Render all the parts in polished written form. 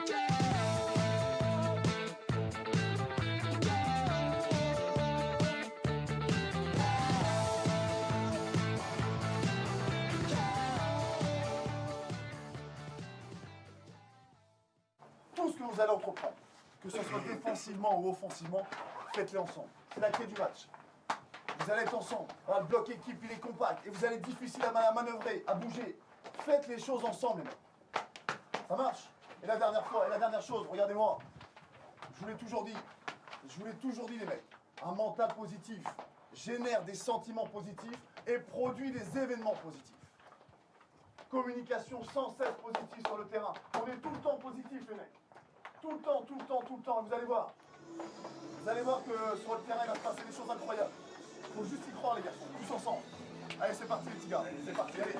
Tout ce que vous allez entreprendre, que ce soit défensivement ou offensivement, faites-les ensemble. C'est la clé du match. Vous allez être ensemble. Voilà, le bloc équipe, il est compact. Et vous allez être difficile à manœuvrer, à bouger. Faites les choses ensemble, les mecs. Ça marche. Et la dernière chose, regardez-moi. Je vous l'ai toujours dit, les mecs. Un mental positif génère des sentiments positifs et produit des événements positifs. Communication sans cesse positive sur le terrain. On est tout le temps positif, les mecs. Tout le temps. Vous allez voir. Vous allez voir que sur le terrain, il va se passer des choses incroyables. Il faut juste y croire, les gars. Tous ensemble. Allez, c'est parti, les petits gars. C'est parti, allez.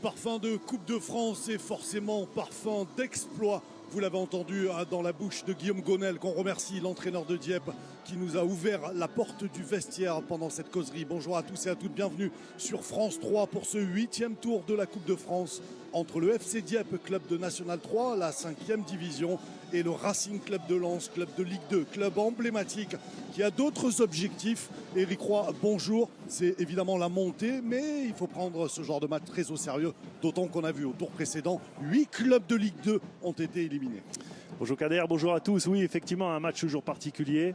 Parfum de Coupe de France et forcément parfum d'exploit. Vous l'avez entendu dans la bouche de Guillaume Gonel, qu'on remercie, l'entraîneur de Dieppe, qui nous a ouvert la porte du vestiaire pendant cette causerie. Bonjour à tous et à toutes, bienvenue sur France 3 pour ce 8e tour de la Coupe de France entre le FC Dieppe, club de National 3, la 5e division, et le Racing Club de Lens, club de Ligue 2, club emblématique qui a d'autres objectifs. Éric Roy, bonjour. C'est évidemment la montée, mais il faut prendre ce genre de match très au sérieux, d'autant qu'on a vu au tour précédent, 8 clubs de Ligue 2 ont été éliminés. Bonjour Kader, bonjour à tous. Oui, effectivement, un match toujours particulier.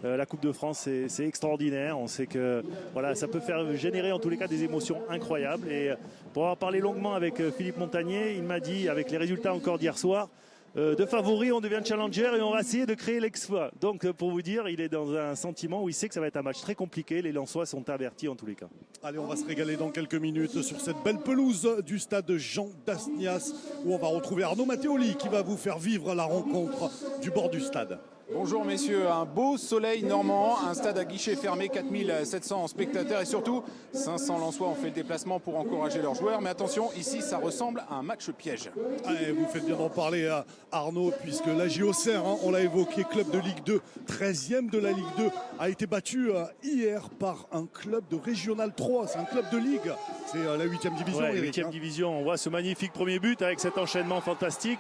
La Coupe de France, c'est extraordinaire. On sait que voilà, ça peut faire générer en tous les cas des émotions incroyables. Et pour avoir parlé longuement avec Philippe Montagnier, il m'a dit, avec les résultats encore d'hier soir, de favori, on devient challenger et on va essayer de créer l'exploit. Donc pour vous dire, il est dans un sentiment où il sait que ça va être un match très compliqué. Les Lensois sont avertis en tous les cas. Allez, on va se régaler dans quelques minutes sur cette belle pelouse du stade Jean Dasnias, où on va retrouver Arnaud Matteoli qui va vous faire vivre la rencontre du bord du stade. Bonjour messieurs, un beau soleil normand, un stade à guichet fermé, 4700 spectateurs et surtout 500 Lensois ont fait le déplacement pour encourager leurs joueurs. Mais attention, ici ça ressemble à un match piège. Allez, vous faites bien d'en parler à Arnaud, puisque la JOCR, on l'a évoqué, club de Ligue 2, 13e de la Ligue 2, a été battu hier par un club de Régional 3, c'est un club de Ligue, c'est la 8e division. Ouais, 8e division, on voit ce magnifique premier but avec cet enchaînement fantastique.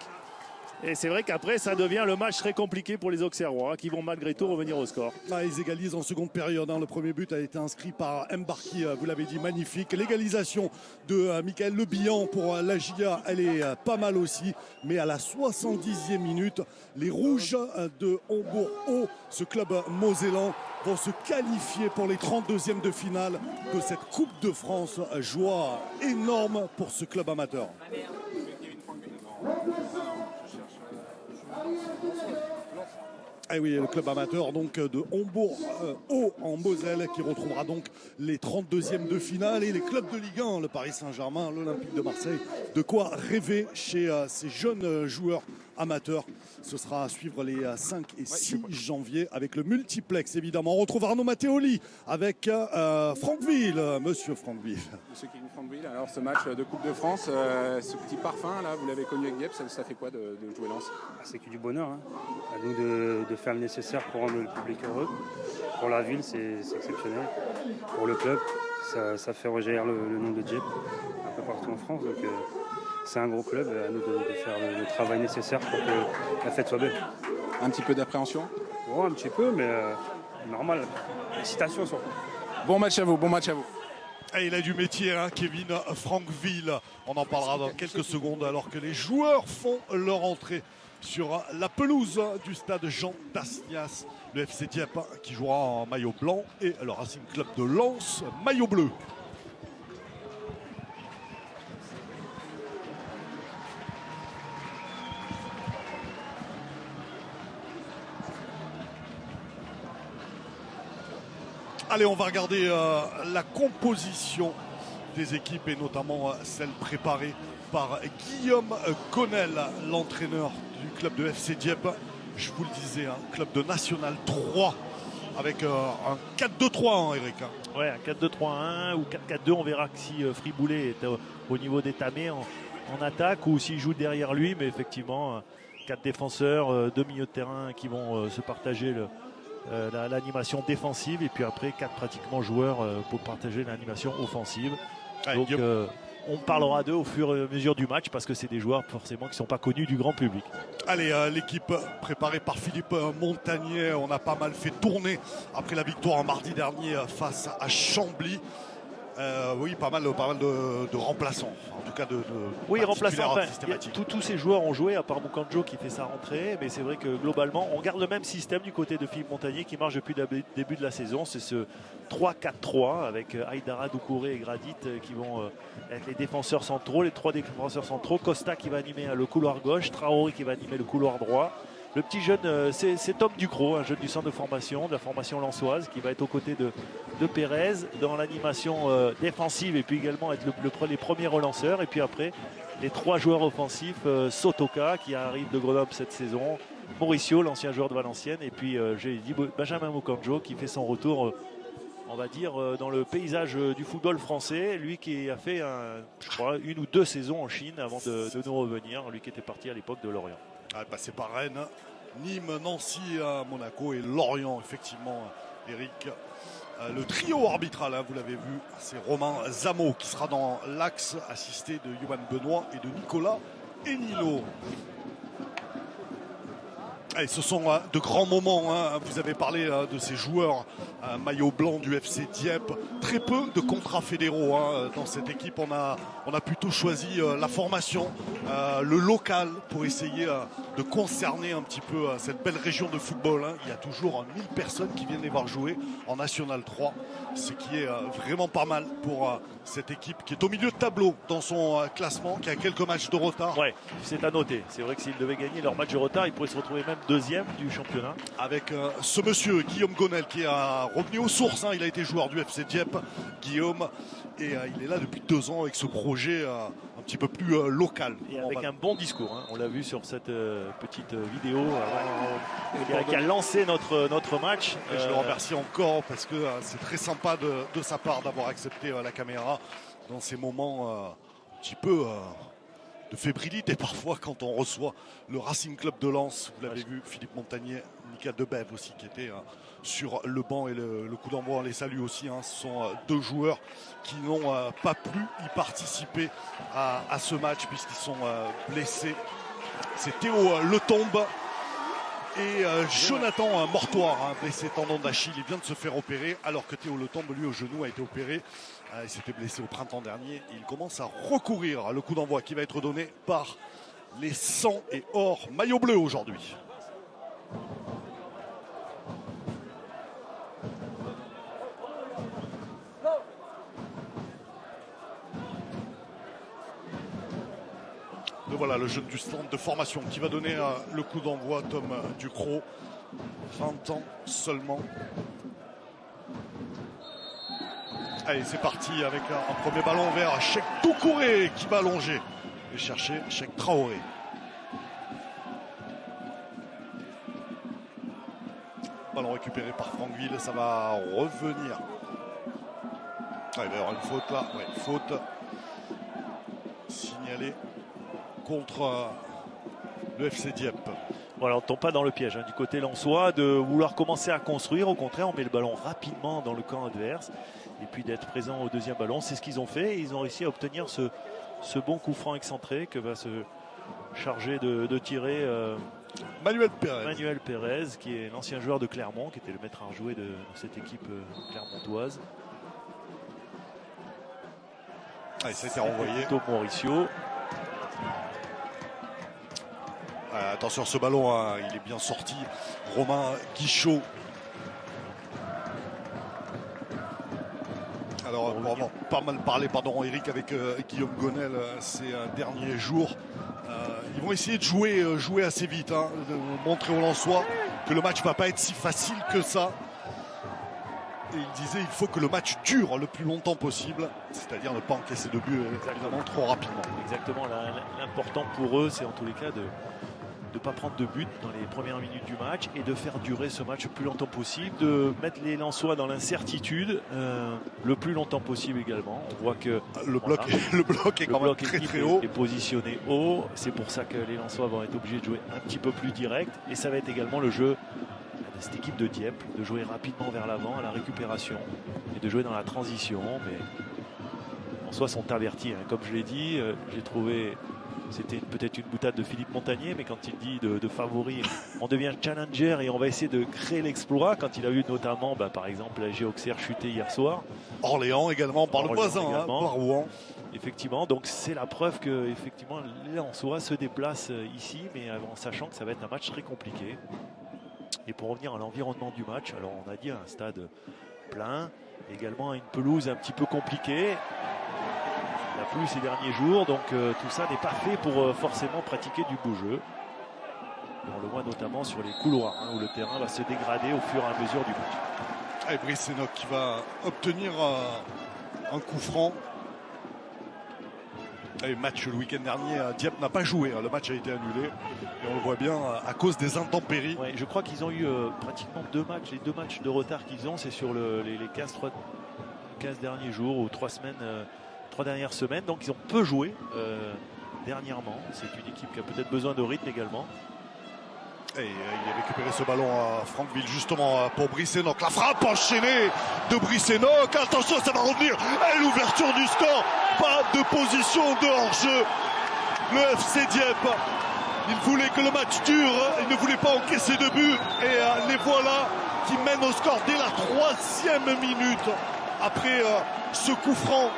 Et c'est vrai qu'après, ça devient le match très compliqué pour les Auxerrois, qui vont malgré tout revenir au score. Là, ils égalisent en seconde période. Le premier but a été inscrit par Mbarki, vous l'avez dit, magnifique. L'égalisation de Michael Lebihan pour la GIA, elle est pas mal aussi. Mais à la 70e minute, les Rouges de Hombourg-Haut, ce club mosellan, vont se qualifier pour les 32e de finale de cette Coupe de France. Joie énorme pour ce club amateur. Et oui, le club amateur donc de Hombourg-Haut en Moselle qui retrouvera donc les 32e de finale et les clubs de Ligue 1, le Paris Saint-Germain, l'Olympique de Marseille. De quoi rêver chez ces jeunes joueurs amateurs. Ce sera à suivre les 5 et 6 janvier avec le multiplex évidemment. On retrouve Arnaud Matteoli avec Franqueville, monsieur Franqueville. Monsieur Kevin Franqueville, alors ce match de Coupe de France, ce petit parfum là, vous l'avez connu avec Dieppe, ça fait quoi de jouer Lens? C'est que du bonheur, hein. À nous de faire le nécessaire pour rendre le public heureux. Pour la ville, c'est exceptionnel. Pour le club, ça fait rejaillir le nom de Dieppe un peu partout en France. Donc c'est un gros club, à nous de faire le travail nécessaire pour que la fête soit belle. Un petit peu d'appréhension? Bon, un petit peu, mais normal. Excitation surtout. Bon match à vous, bon match à vous. Et il a du métier, hein, Kevin Franqueville. On en parlera dans quelques secondes alors que les joueurs font leur entrée sur la pelouse du stade Jean Dasnias. Le FC Dieppe qui jouera en maillot blanc et le Racing Club de Lens, maillot bleu. Allez, on va regarder la composition des équipes et notamment celle préparée par Guillaume Gonel, l'entraîneur du club de FC Dieppe. Je vous le disais, un club de National 3 avec un 4-2-3, Eric. Ouais, un 4-2-3-1 ou 4-4-2, on verra que si Friboulet est au niveau des tamés en attaque ou s'il joue derrière lui, mais effectivement, 4 défenseurs, 2 milieux de terrain qui vont se partager l'animation défensive et puis après 4 pratiquement joueurs pour partager l'animation offensive. Ouais, donc on parlera d'eux au fur et à mesure du match parce que c'est des joueurs forcément qui ne sont pas connus du grand public. Allez, l'équipe préparée par Philippe Montagnier, on a pas mal fait tourner après la victoire mardi dernier face à Chambly. Oui, pas mal de remplaçants, en tout cas de oui, remplaçants. systématiques. Tous ces joueurs ont joué, à part Mukanjo qui fait sa rentrée, mais c'est vrai que globalement, on garde le même système du côté de Philippe Montagnier qui marche depuis le début de la saison. C'est ce 3-4-3 avec Aïdara, Doucouré et Gradit qui vont être les défenseurs centraux, les 3 défenseurs centraux. Costa qui va animer le couloir gauche, Traoré qui va animer le couloir droit. Le petit jeune, c'est Tom Ducrot, un jeune du centre de formation, de la formation lensoise, qui va être aux côtés de Pérez dans l'animation défensive et puis également être les premiers relanceurs. Et puis après, les 3 joueurs offensifs, Sotoka qui arrive de Grenoble cette saison, Mauricio, l'ancien joueur de Valenciennes, et puis j'ai dit Benjamin Mukanjo qui fait son retour, on va dire, dans le paysage du football français. Lui qui a fait, je crois, 1 ou 2 saisons en Chine avant de nous revenir, lui qui était parti à l'époque de Lorient. Passé par Rennes, Nîmes, Nancy, Monaco et Lorient, effectivement, Eric. Le trio arbitral, vous l'avez vu, c'est Romain Zamo qui sera dans l'axe, assisté de Yohan Benoît et de Nicolas Enino. Allez, ce sont de grands moments. Vous avez parlé de ces joueurs maillot blanc du FC Dieppe. Très peu de contrats fédéraux dans cette équipe. On a plutôt choisi la formation, le local pour essayer de concerner un petit peu cette belle région de football. Il y a toujours 1000 personnes qui viennent les voir jouer en National 3, ce qui est vraiment pas mal pour cette équipe qui est au milieu de tableau dans son classement, qui a quelques matchs de retard. Ouais, c'est à noter. C'est vrai que s'ils devaient gagner leur match de retard, ils pourraient se retrouver même 2e du championnat. Avec ce monsieur, Guillaume Gonel, qui est revenu aux sources. Il a été joueur du FC Dieppe, Guillaume. Et il est là depuis 2 ans avec ce projet un petit peu plus local. Et avec un bon discours. On l'a vu sur cette petite vidéo qui a lancé notre match. Et je le remercie encore parce que c'est très sympa de sa part d'avoir accepté la caméra dans ces moments un petit peu de fébrilité parfois quand on reçoit le Racing Club de Lens. Vous l'avez vu, Philippe Montagnier, Mika Debève aussi qui était sur le banc et le coup d'envoi. On les salue aussi. Ce sont 2 joueurs qui n'ont pas pu y participer à ce match puisqu'ils sont blessés. C'est Théo Letombe et Jonathan Mortoire, blessé tendon d'Achille. Il vient de se faire opérer alors que Théo Letombe, lui, au genou, a été opéré. Il s'était blessé au printemps dernier et il commence à recourir. Le coup d'envoi qui va être donné par les 100 et or maillot bleu aujourd'hui. Et voilà le jeune du centre de formation qui va donner le coup d'envoi, Tom Ducrot, 20 ans seulement. Allez, c'est parti avec un premier ballon vers Cheikh Doucouré qui va allonger et chercher Cheikh Traoré. Ballon récupéré par Franqueville, ça va revenir. Il va y avoir une faute là, faute signalée contre le FC Dieppe. Voilà, on ne tombe pas dans le piège du côté lensois de vouloir commencer à construire. Au contraire, on met le ballon rapidement dans le camp adverse et puis d'être présent au deuxième ballon. C'est ce qu'ils ont fait et ils ont réussi à obtenir ce bon coup franc excentré que va se charger de tirer Manuel Pérez, qui est l'ancien joueur de Clermont, qui était le maître à jouer de cette équipe clermontoise. Allez, ça a été renvoyé. Mauricio. Attention, ce ballon, il est bien sorti. Romain Guichot. Alors, on va pas mal parler, Eric, avec Guillaume Gonel ces derniers jours. Ils vont essayer de jouer assez vite, de montrer aux Lensois que le match ne va pas être si facile que ça. Et il disait il faut que le match dure le plus longtemps possible, c'est-à-dire ne pas encaisser de but évidemment trop rapidement. Exactement, l'important pour eux, c'est en tous les cas de ne pas prendre de but dans les premières minutes du match et de faire durer ce match le plus longtemps possible, de mettre les Lensois dans l'incertitude le plus longtemps possible également. On voit que le bloc est quand même très haut. Est positionné haut. C'est pour ça que les Lensois vont être obligés de jouer un petit peu plus direct. Et ça va être également le jeu de cette équipe de Dieppe, de jouer rapidement vers l'avant à la récupération et de jouer dans la transition. Mais Lensois sont avertis, hein. Comme je l'ai dit, j'ai trouvé, c'était peut-être une boutade de Philippe Montagnier, mais quand il dit de favori, on devient challenger et on va essayer de créer l'exploit. Quand il a vu notamment, par exemple, la G Auxerre chuter hier soir. Orléans également, par le voisin, également. par Rouen. Effectivement, donc c'est la preuve que effectivement les Lensois se déplacent ici, mais en sachant que ça va être un match très compliqué. Et pour revenir à l'environnement du match, alors on a dit un stade plein, également une pelouse un petit peu compliquée. Il a plu ces derniers jours, donc tout ça n'est pas fait pour forcément pratiquer du beau jeu. Et on le voit notamment sur les couloirs, hein, où le terrain va se dégrader au fur et à mesure du match. Et Brice Enoch qui va obtenir un coup franc. Et match le week-end dernier, Dieppe n'a pas joué, hein. Le match a été annulé. Et on le voit bien à cause des intempéries. Ouais, je crois qu'ils ont eu pratiquement les deux matchs de retard qu'ils ont, c'est sur les 15 derniers jours ou 3 dernières semaines. Donc ils ont peu joué dernièrement. C'est une équipe qui a peut-être besoin de rythme également. Et il a récupéré ce ballon à Franqueville justement pour Brice Enoch. La frappe enchaînée de Brice Enoch. Attention, ça va revenir. Et l'ouverture du score. Pas de position de hors-jeu. Le FC Dieppe, il voulait que le match dure. Il ne voulait pas encaisser de but. Et les voilà qui mènent au score dès la 3e minute. Après ce coup franc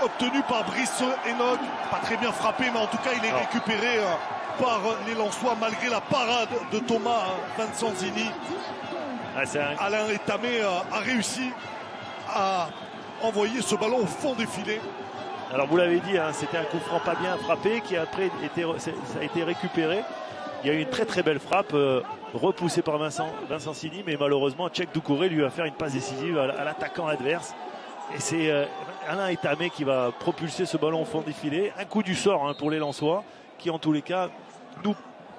obtenu par Brice Enoch. Pas très bien frappé, mais en tout cas, il est récupéré par les Lensois malgré la parade de Thomas Vincenzini. Alain Etamé a réussi à envoyer ce ballon au fond des filets. Alors vous l'avez dit, hein, c'était un coup franc pas bien frappé qui après ça a été récupéré. Il y a eu une très très belle frappe repoussée par Vincenzini, mais malheureusement Tchèque Doucouré lui va faire une passe décisive à l'attaquant adverse. Et c'est Alain Etamé qui va propulser ce ballon au fond des filets. Un coup du sort, hein, pour les Lensois, qui en tous les cas, nous,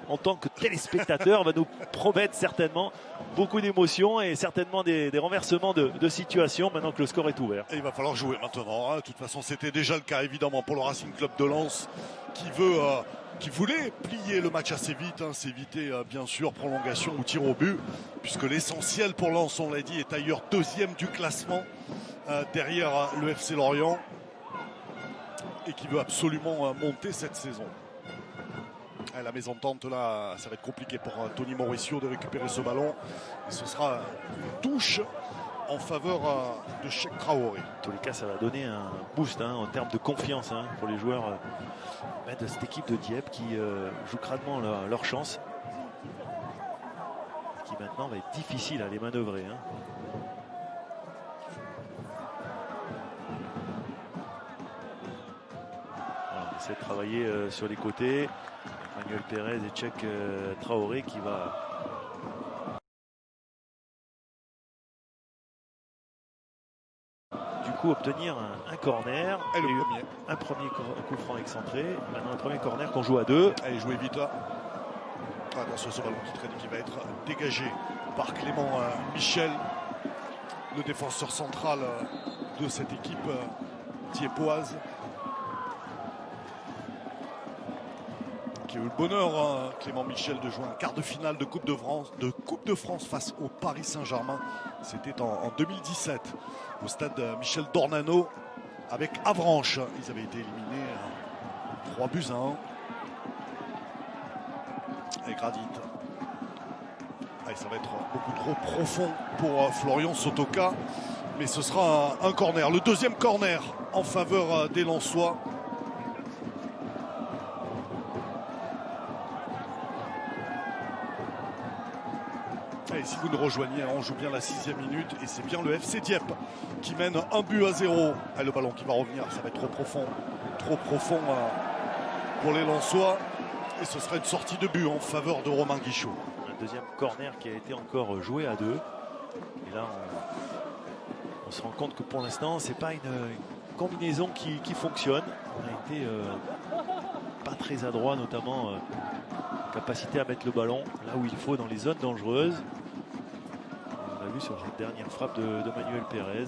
en tant que téléspectateurs, va nous promettre certainement beaucoup d'émotions et certainement des renversements de situation maintenant que le score est ouvert. Et il va falloir jouer maintenant, hein. De toute façon, c'était déjà le cas évidemment pour le Racing Club de Lens qui voulait plier le match assez vite, hein, s'éviter bien sûr prolongation ou tir au but, puisque l'essentiel pour Lens, on l'a dit, est ailleurs 2e du classement derrière le FC Lorient et qui veut absolument monter cette saison. Et la mésentente là, ça va être compliqué pour Tony Mauricio de récupérer ce ballon. Et ce sera une touche en faveur de Cheikh Traoré. En tous les cas, ça va donner un boost, hein, en termes de confiance, hein, pour les joueurs de cette équipe de Dieppe qui joue crânement leur chance. Qui maintenant va être difficile à les manœuvrer, hein. Alors, on essaie de travailler sur les côtés. Manuel Pérez et Cheikh Traoré qui va du coup obtenir un corner. Et un premier coup franc excentré. Maintenant un premier corner qu'on joue à 2. Allez, jouez vite là. Attention, ce ballon qui traîne qui va être dégagé par Clément Michel, le défenseur central de cette équipe dieppoise. Qui a eu le bonheur, hein, Clément Michel, de jouer un quart de finale de Coupe de France face au Paris Saint-Germain. C'était en 2017 au stade Michel Dornano avec Avranches. Ils avaient été éliminés 3-1. Et Gradit. Allez, ça va être beaucoup trop profond pour Florian Sotoka. Mais ce sera un corner. Le 2e corner en faveur des Lensois. Et si vous nous rejoignez, on joue bien la 6e minute et c'est bien le FC Dieppe qui mène 1-0. Et le ballon qui va revenir, ça va être trop profond pour les Lensois. Et ce sera une sortie de but en faveur de Romain Guichot. Un 2e corner qui a été encore joué à 2. Et là, on se rend compte que pour l'instant, c'est pas une combinaison qui fonctionne. On a été pas très adroit, notamment capacité à mettre le ballon là où il faut dans les zones dangereuses. On l'a vu sur cette dernière frappe de Manuel Pérez.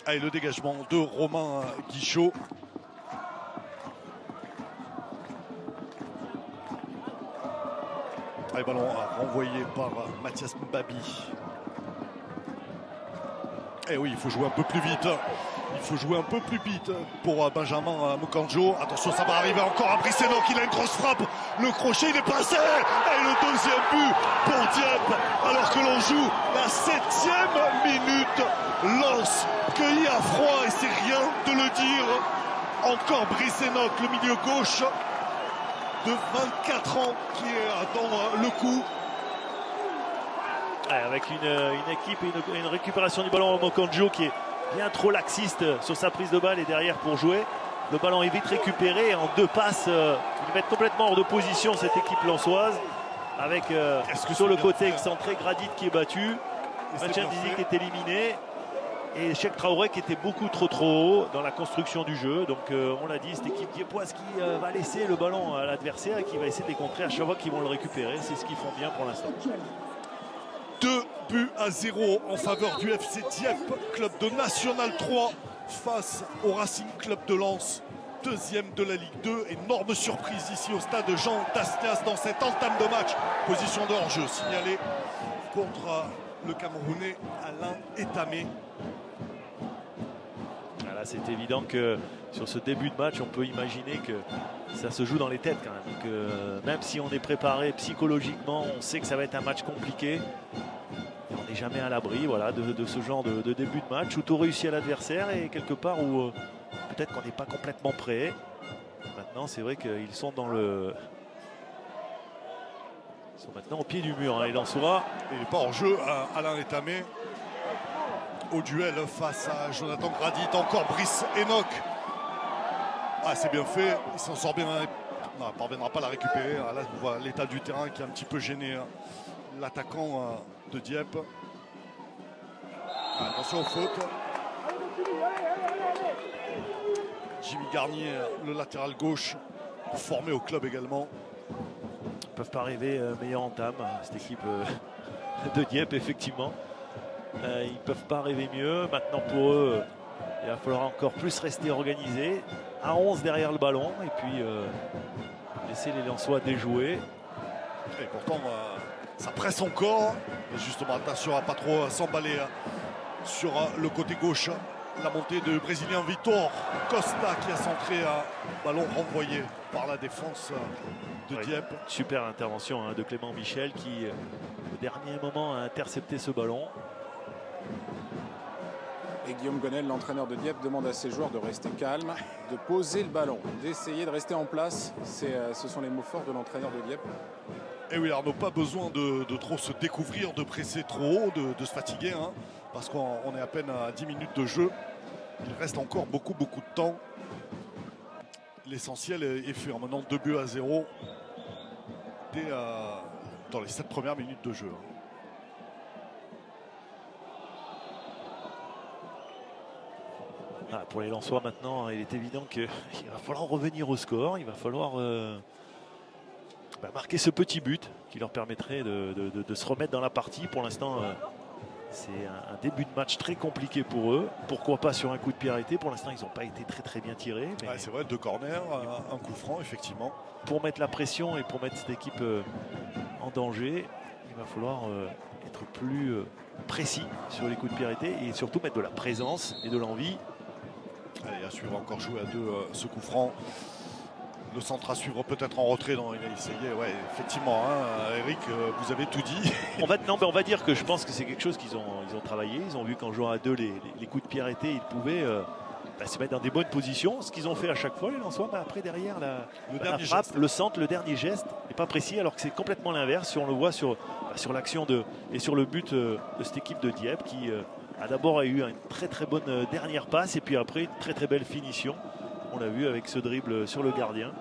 Allez, le dégagement de Romain Guichot. Allez, ballon renvoyé par Mathias Mbabi. Et oui, il faut jouer un peu plus vite. Il faut jouer un peu plus vite pour Benjamin Moukandjo. Attention, ça va arriver encore à Brice Enoch. Il a une grosse frappe. Le crochet, il est passé. Et le deuxième but pour Dieppe. Alors que l'on joue la 7e minute. Lens cueilli à froid. Et c'est rien de le dire. Encore Brice Enoch, le milieu gauche de 24 ans qui est dans le coup. Ouais, avec une équipe et une récupération du ballon au Moukandjo qui est bien trop laxiste sur sa prise de balle et derrière pour jouer. Le ballon est vite récupéré et en 2 passes, ils mettent complètement hors de position cette équipe lensoise avec sur le côté excentré Gradit qui est battu, Mathieu Dizik qui est éliminé et Cheikh Traoré qui était beaucoup trop haut dans la construction du jeu. Donc on l'a dit, cette équipe diepoise qui va laisser le ballon à l'adversaire et qui va essayer de les contrer à chaque fois qu'ils vont le récupérer. C'est ce qu'ils font bien pour l'instant. 2-0 en faveur du FC Dieppe, club de National 3 face au Racing Club de Lens, 2e de la Ligue 2. Énorme surprise ici au stade Jean Dastas dans cette entame de match. Position de hors-jeu signalée contre le Camerounais Alain Etamé. Là, c'est évident que sur ce début de match, on peut imaginer que ça se joue dans les têtes quand même. Que même si on est préparé psychologiquement, on sait que ça va être un match compliqué. Et on n'est jamais à l'abri voilà, de ce genre de début de match où tout réussit à l'adversaire et quelque part où peut-être qu'on n'est pas complètement prêt. Maintenant, c'est vrai qu'ils sont dans le... Ils sont maintenant au pied du mur, hein, les Lensois. Il n'est pas hors jeu, Alain Etamé. Au duel face à Jonathan Gradit, encore Brice Enoch. Ah, c'est bien fait, il s'en sort bien. Non, il ne parviendra pas à la récupérer. Là, on voit l'état du terrain qui est un petit peu gêné. L'attaquant de Dieppe. Attention aux fautes. Jimmy Garnier, le latéral gauche, formé au club également. Ils ne peuvent pas rêver meilleure entame, cette équipe de Dieppe, effectivement. Ils ne peuvent pas rêver mieux. Maintenant, pour eux, il va falloir encore plus rester organisé. À 11 derrière le ballon et puis laisser les Lensois déjouer. Et pourtant, ça presse encore. Mais justement, attention à pas trop s'emballer sur le côté gauche. La montée de Brésilien Vitor Costa qui a centré un ballon renvoyé par la défense de Dieppe. Super intervention de Clément Michel qui, au dernier moment, a intercepté ce ballon. Et Guillaume Gonel, l'entraîneur de Dieppe, demande à ses joueurs de rester calmes, de poser le ballon, d'essayer de rester en place. Ce sont les mots forts de l'entraîneur de Dieppe. Et oui, Arnaud, pas besoin de trop se découvrir, de presser trop haut, de se fatiguer, hein, parce qu'on est à peine à 10 minutes de jeu. Il reste encore beaucoup de temps. L'essentiel est fait en menant 2-0 dans les 7 premières minutes de jeu. Pour les Lensois maintenant, il est évident qu'il va falloir revenir au score. Il va falloir marquer ce petit but qui leur permettrait de se remettre dans la partie. Pour l'instant, c'est un début de match très compliqué pour eux. Pourquoi pas sur un coup de pied arrêté. Pour l'instant, ils n'ont pas été très bien tirés. Ouais, c'est vrai, 2 corners, un coup franc, effectivement. Pour mettre la pression et pour mettre cette équipe en danger, il va falloir être plus précis sur les coups de pied arrêtés et surtout mettre de la présence et de l'envie. Allez, à suivre, encore jouer à 2 ce coup franc. Le centre à suivre peut-être en retrait. Non, il a essayé. Ouais, effectivement, hein, Eric, vous avez tout dit. On va dire que je pense que c'est quelque chose qu'ils ont travaillé. Ils ont vu qu'en jouant à 2, les coups de pied arrêtés, ils pouvaient se mettre dans des bonnes positions. Ce qu'ils ont fait à chaque fois, les Lensois. Après, derrière, la frappe, le centre, le dernier geste n'est pas précis, alors que c'est complètement l'inverse. Si on le voit sur l'action et sur le but de cette équipe de Dieppe qui a d'abord eu une très bonne dernière passe et puis après une très belle finition. On l'a vu avec ce dribble sur le gardien.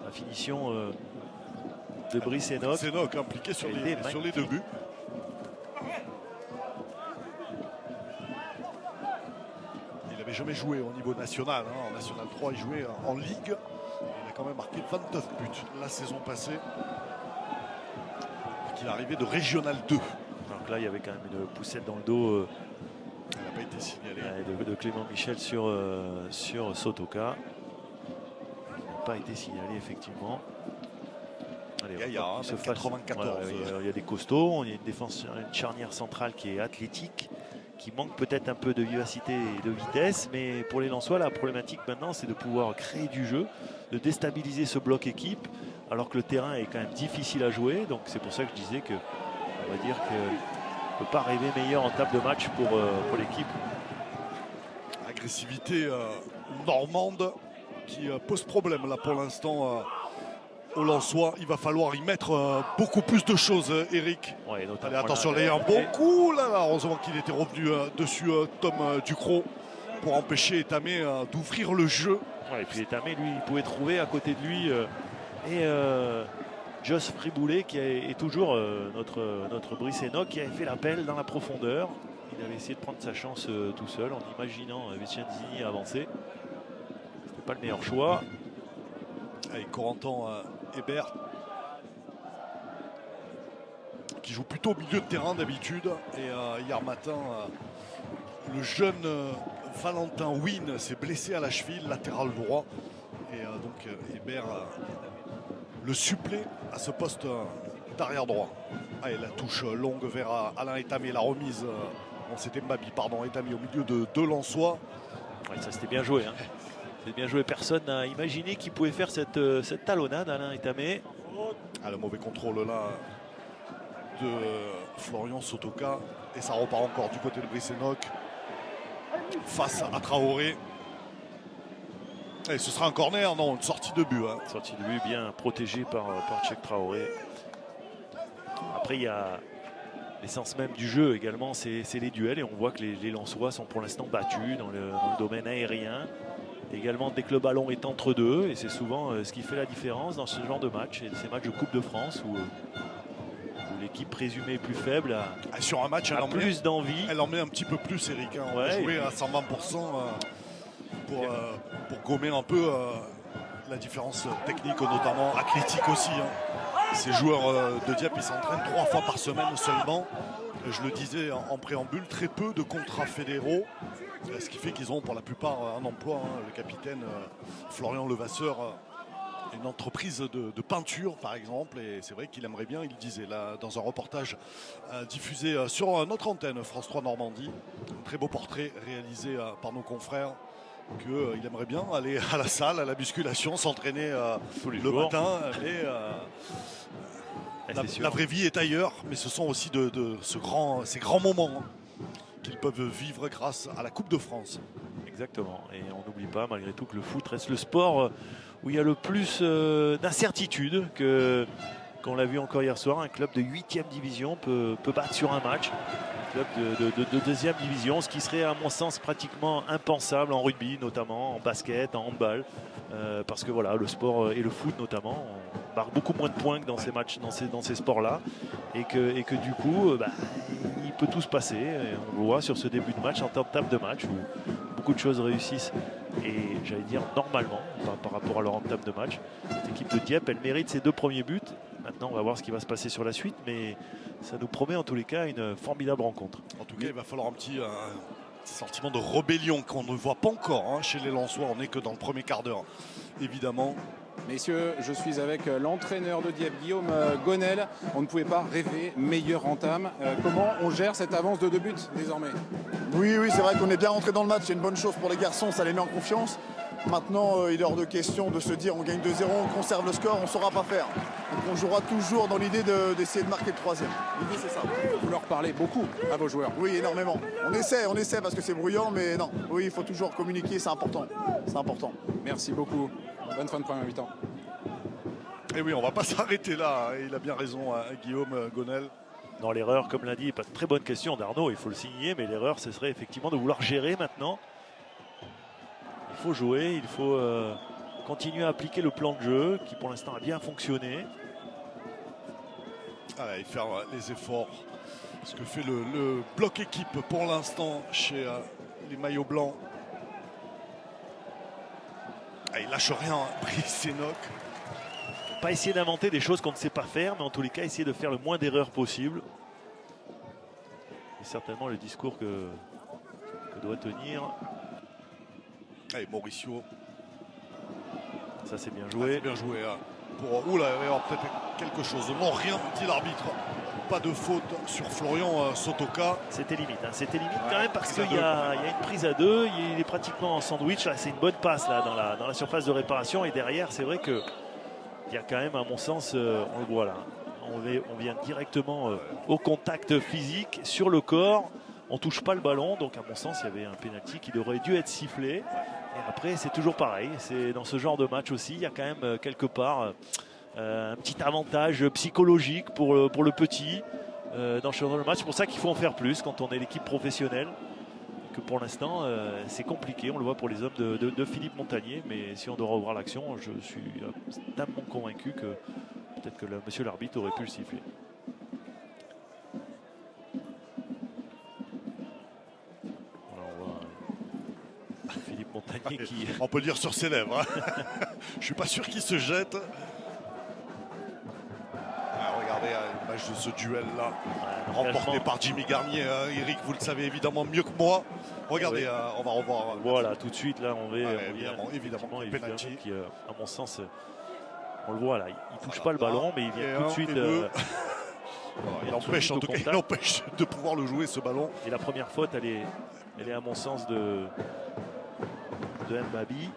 La finition de Brice Enoch. Brice Enoch impliqué sur les 2 buts. Il n'avait jamais joué au niveau national. En National 3, il jouait en Ligue. Il a quand même marqué 29 buts la saison passée. Il est arrivé de Régional 2. Donc là, il y avait quand même une poussette dans le dos. Elle n'a pas été signalée. De Clément Michel sur Sotoka. Elle n'a pas été signalée, effectivement. Allez, Gaillard, on va hein, se 94. il y a des costauds, on a une défense, une charnière centrale qui est athlétique, qui manque peut-être un peu de vivacité et de vitesse, mais pour les Lensois, la problématique maintenant, c'est de pouvoir créer du jeu, de déstabiliser ce bloc équipe, alors que le terrain est quand même difficile à jouer. Donc c'est pour ça que je disais que, on va dire qu'on ne peut pas rêver meilleur en table de match pour l'équipe. Agressivité normande qui pose problème là pour l'instant au Lensois. Il va falloir y mettre beaucoup plus de choses, Eric. Ouais, Allez, attention, là, il y a un bon coup là, heureusement qu'il était revenu dessus Tom Ducrot pour empêcher Etamé d'ouvrir le jeu. Ouais, et puis Etamé, lui, il pouvait trouver à côté de lui Joss Friboulet qui est toujours notre Brice Enoch qui avait fait l'appel dans la profondeur. Il avait essayé de prendre sa chance tout seul en imaginant Vicenzini avancer. C'était pas le meilleur choix. Avec Corentin Hébert qui joue plutôt au milieu de terrain d'habitude. Et hier matin, le jeune Valentin Wynne s'est blessé à la cheville, latéral droit. Et donc Hébert le supplée à ce poste d'arrière droit. Allez, la touche longue vers Alain Etamé, la remise. Bon, c'était Mbabi, pardon, Etamé au milieu de deux Lensois. Ouais, ça c'était bien joué. Hein. C'était bien joué. Personne n'a imaginé qu'il pouvait faire cette talonnade, Alain Etamé. Le mauvais contrôle là de Florian Sotoka. Et ça repart encore du côté de Brice Enoch face à Traoré. Et ce sera un corner, non, une sortie de but. Hein. Sortie de but bien protégée par Tchèque Traoré. Après, il y a l'essence même du jeu également, c'est les duels. Et on voit que les Lensois sont pour l'instant battus dans le domaine aérien. Également dès que le ballon est entre deux. Et c'est souvent ce qui fait la différence dans ce genre de match. Et ces matchs de Coupe de France où l'équipe présumée plus faible a, sur un match, a plus d'envie. Elle en met un petit peu plus, Eric. Hein. On Ouais, va jouer à 120% pour gommer un peu la différence technique, notamment athlétique aussi. Hein. Ces joueurs de Dieppe, ils s'entraînent 3 fois par semaine seulement. Je le disais en préambule, très peu de contrats fédéraux. Ce qui fait qu'ils ont pour la plupart un emploi. Hein. Le capitaine Florian Levasseur, une entreprise de peinture par exemple. Et c'est vrai qu'il aimerait bien, il disait là dans un reportage diffusé sur notre antenne France 3 Normandie. Un très beau portrait réalisé par nos confrères. Qu'il aimerait bien aller à la salle, à la musculation, s'entraîner le matin. Mais la vraie vie est ailleurs. Mais ce sont aussi ces grands moments qu'ils peuvent vivre grâce à la Coupe de France. Exactement. Et on n'oublie pas malgré tout que le foot reste le sport où il y a le plus d'incertitude qu'on l'a vu encore hier soir. Un club de 8e division peut battre sur un match. Club de 2e division, ce qui serait à mon sens pratiquement impensable en rugby notamment, en basket, en handball, parce que voilà, le sport et le foot notamment, on marque beaucoup moins de points que dans ces matchs, dans ces sports-là, et que du coup, il peut tout se passer. Et on le voit sur ce début de match, en table de match, où beaucoup de choses réussissent, et j'allais dire normalement, par rapport à leur entame de match. Cette équipe de Dieppe, elle mérite ses 2 premiers buts. Maintenant, on va voir ce qui va se passer sur la suite, mais ça nous promet en tous les cas une formidable rencontre. En tout cas, il va falloir un petit sentiment de rébellion qu'on ne voit pas encore chez les Lensois. On n'est que dans le premier quart d'heure, évidemment. Messieurs, je suis avec l'entraîneur de Dieppe, Guillaume Gonel. On ne pouvait pas rêver meilleure entame. Comment on gère cette avance de 2 buts désormais? Oui, c'est vrai qu'on est bien rentré dans le match. C'est une bonne chose pour les garçons, ça les met en confiance. Maintenant, il est hors de question de se dire on gagne 2-0, on conserve le score, on ne saura pas faire. Donc on jouera toujours dans l'idée d'essayer de marquer le 3e. L'idée c'est ça. Vous leur parlez beaucoup à vos joueurs? Oui, énormément. On essaie parce que c'est bruyant, mais non. Oui, il faut toujours communiquer, c'est important. C'est important. Merci beaucoup. Bonne fin de première mi-temps. Et oui, on ne va pas s'arrêter là. Il a bien raison, Guillaume Gonel. Non, l'erreur, comme l'a dit, pas de très bonne question d'Arnaud, il faut le signer, mais l'erreur, ce serait effectivement de vouloir gérer maintenant. Il faut jouer, il faut continuer à appliquer le plan de jeu qui pour l'instant a bien fonctionné. Et faire les efforts. Ce que fait le bloc équipe pour l'instant chez les maillots blancs. Il lâche rien, Brice Enoch. Pas essayer d'inventer des choses qu'on ne sait pas faire, mais en tous les cas essayer de faire le moins d'erreurs possible. C'est certainement le discours que doit tenir. Allez, Mauricio. Ça c'est bien joué. C'est bien joué. pour... Oula, il va y avoir peut-être quelque chose. Non, rien, dit l'arbitre. Pas de faute sur Florian Sotoka. C'était limite, hein. C'était limite quand même parce qu'il y a une prise à deux. Il est pratiquement en sandwich. C'est une bonne passe là dans la surface de réparation. Et derrière, c'est vrai qu'il y a quand même, à mon sens, on le voit là. On vient directement au contact physique sur le corps. On ne touche pas le ballon. Donc, à mon sens, il y avait un pénalty qui aurait dû être sifflé. Et après, c'est toujours pareil. C'est dans ce genre de match aussi. Il y a quand même quelque part un petit avantage psychologique pour le petit dans ce genre de match. C'est pour ça qu'il faut en faire plus quand on est l'équipe professionnelle. Que pour l'instant, c'est compliqué. On le voit pour les hommes de Philippe Montagnier. Mais si on doit revoir l'action, je suis totalement convaincu que peut-être que monsieur l'arbitre aurait pu le siffler. Philippe Montagnier qui... On peut le dire sur ses lèvres. Hein. Je suis pas sûr qu'il se jette. Regardez l'image de ce duel-là, remporté par Jimmy Garnier. Eric, vous le savez évidemment mieux que moi. Regardez, on va revoir. Voilà, tout de suite, là, on va... évidemment, penalty. Qui, à mon sens, on le voit là, il ne touche pas le ballon, mais il vient tout de suite... il empêche en tout cas, il empêche de pouvoir le jouer, ce ballon. Et la première faute, elle est à mon sens de Mbabi.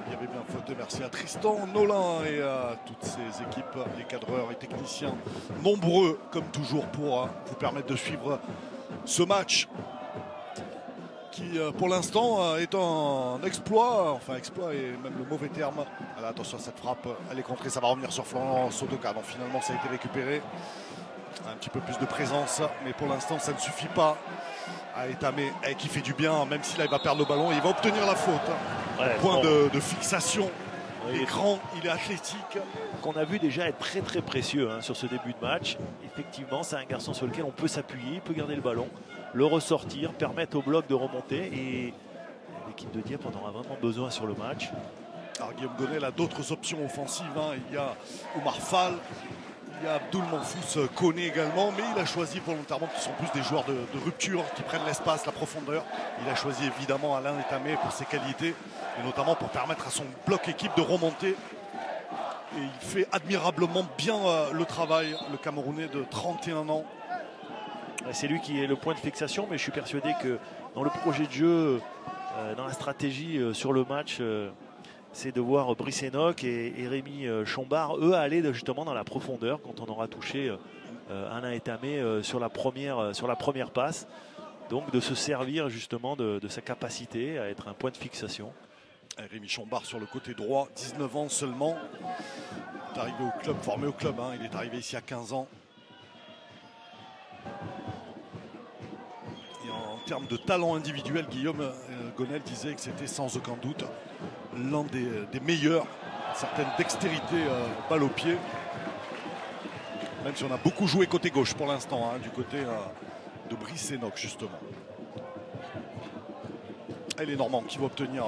Il y avait bien faute. Merci à Tristan Nolin et à toutes ces équipes, les cadreurs et techniciens, nombreux comme toujours pour vous permettre de suivre ce match qui pour l'instant est un exploit, enfin exploit est même le mauvais terme. Alors, attention à cette frappe, elle est contrée, ça va revenir sur Florian Sotoka. Donc finalement ça a été récupéré. Un petit peu plus de présence, mais pour l'instant ça ne suffit pas. Etamé qui fait du bien, même si là il va perdre le ballon, il va obtenir la faute. Point de fixation. Il est grand, il est athlétique. Qu'on a vu déjà être très très précieux sur ce début de match. Effectivement, c'est un garçon sur lequel on peut s'appuyer, il peut garder le ballon, le ressortir, permettre au bloc de remonter. Et l'équipe de Dieppe en aura vraiment besoin sur le match. Alors Guillaume Gonel a d'autres options offensives. Il y a Oumar Fall. Il y a Abdoul Manfous Koné également, mais il a choisi volontairement, qui sont plus des joueurs de rupture, qui prennent l'espace, la profondeur. Il a choisi évidemment Alain Etamé pour ses qualités, et notamment pour permettre à son bloc équipe de remonter. Et il fait admirablement bien le travail, le Camerounais de 31 ans. C'est lui qui est le point de fixation, mais je suis persuadé que dans le projet de jeu, dans la stratégie sur le match, c'est de voir Brice Enoch et Rémi Chombard, eux, aller justement dans la profondeur quand on aura touché Alain Etamé sur la première passe. Donc de se servir justement de sa capacité à être un point de fixation. Rémi Chombard sur le côté droit, 19 ans seulement. Il est arrivé au club, formé au club. Il est arrivé ici à 15 ans. Et en termes de talent individuel, Guillaume Gonel disait que c'était sans aucun doute l'un des meilleurs, une certaine dextérité balle au pied. Même si on a beaucoup joué côté gauche pour l'instant, du côté de Brice Enoch justement. Et les Normands qui vont obtenir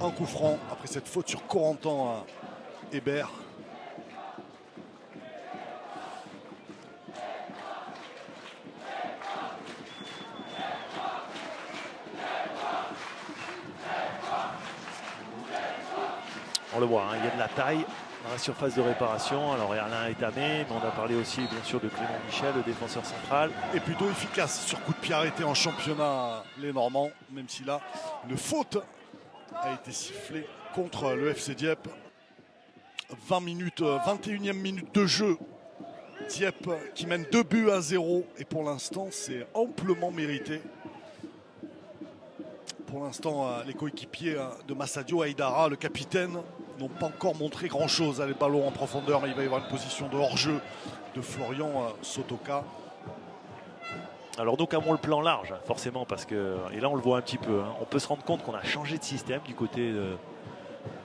un coup franc après cette faute sur Corentin Hébert. On le voit, il y a de la taille dans la surface de réparation. Alors Alain Etamé, mais on a parlé aussi bien sûr de Clément Michel, le défenseur central. Et plutôt efficace sur coup de pied arrêté en championnat, les Normands, même si là, une faute a été sifflée contre le FC Dieppe. 21e minute de jeu. Dieppe qui mène 2-0 et pour l'instant, c'est amplement mérité. Pour l'instant, les coéquipiers de Massadio, Aïdara, le capitaine, n'ont pas encore montré grand-chose. Les ballons en profondeur, mais il va y avoir une position de hors-jeu de Florian Sotoka. Alors nous avons le plan large, forcément, parce que, et là on le voit un petit peu, on peut se rendre compte qu'on a changé de système du côté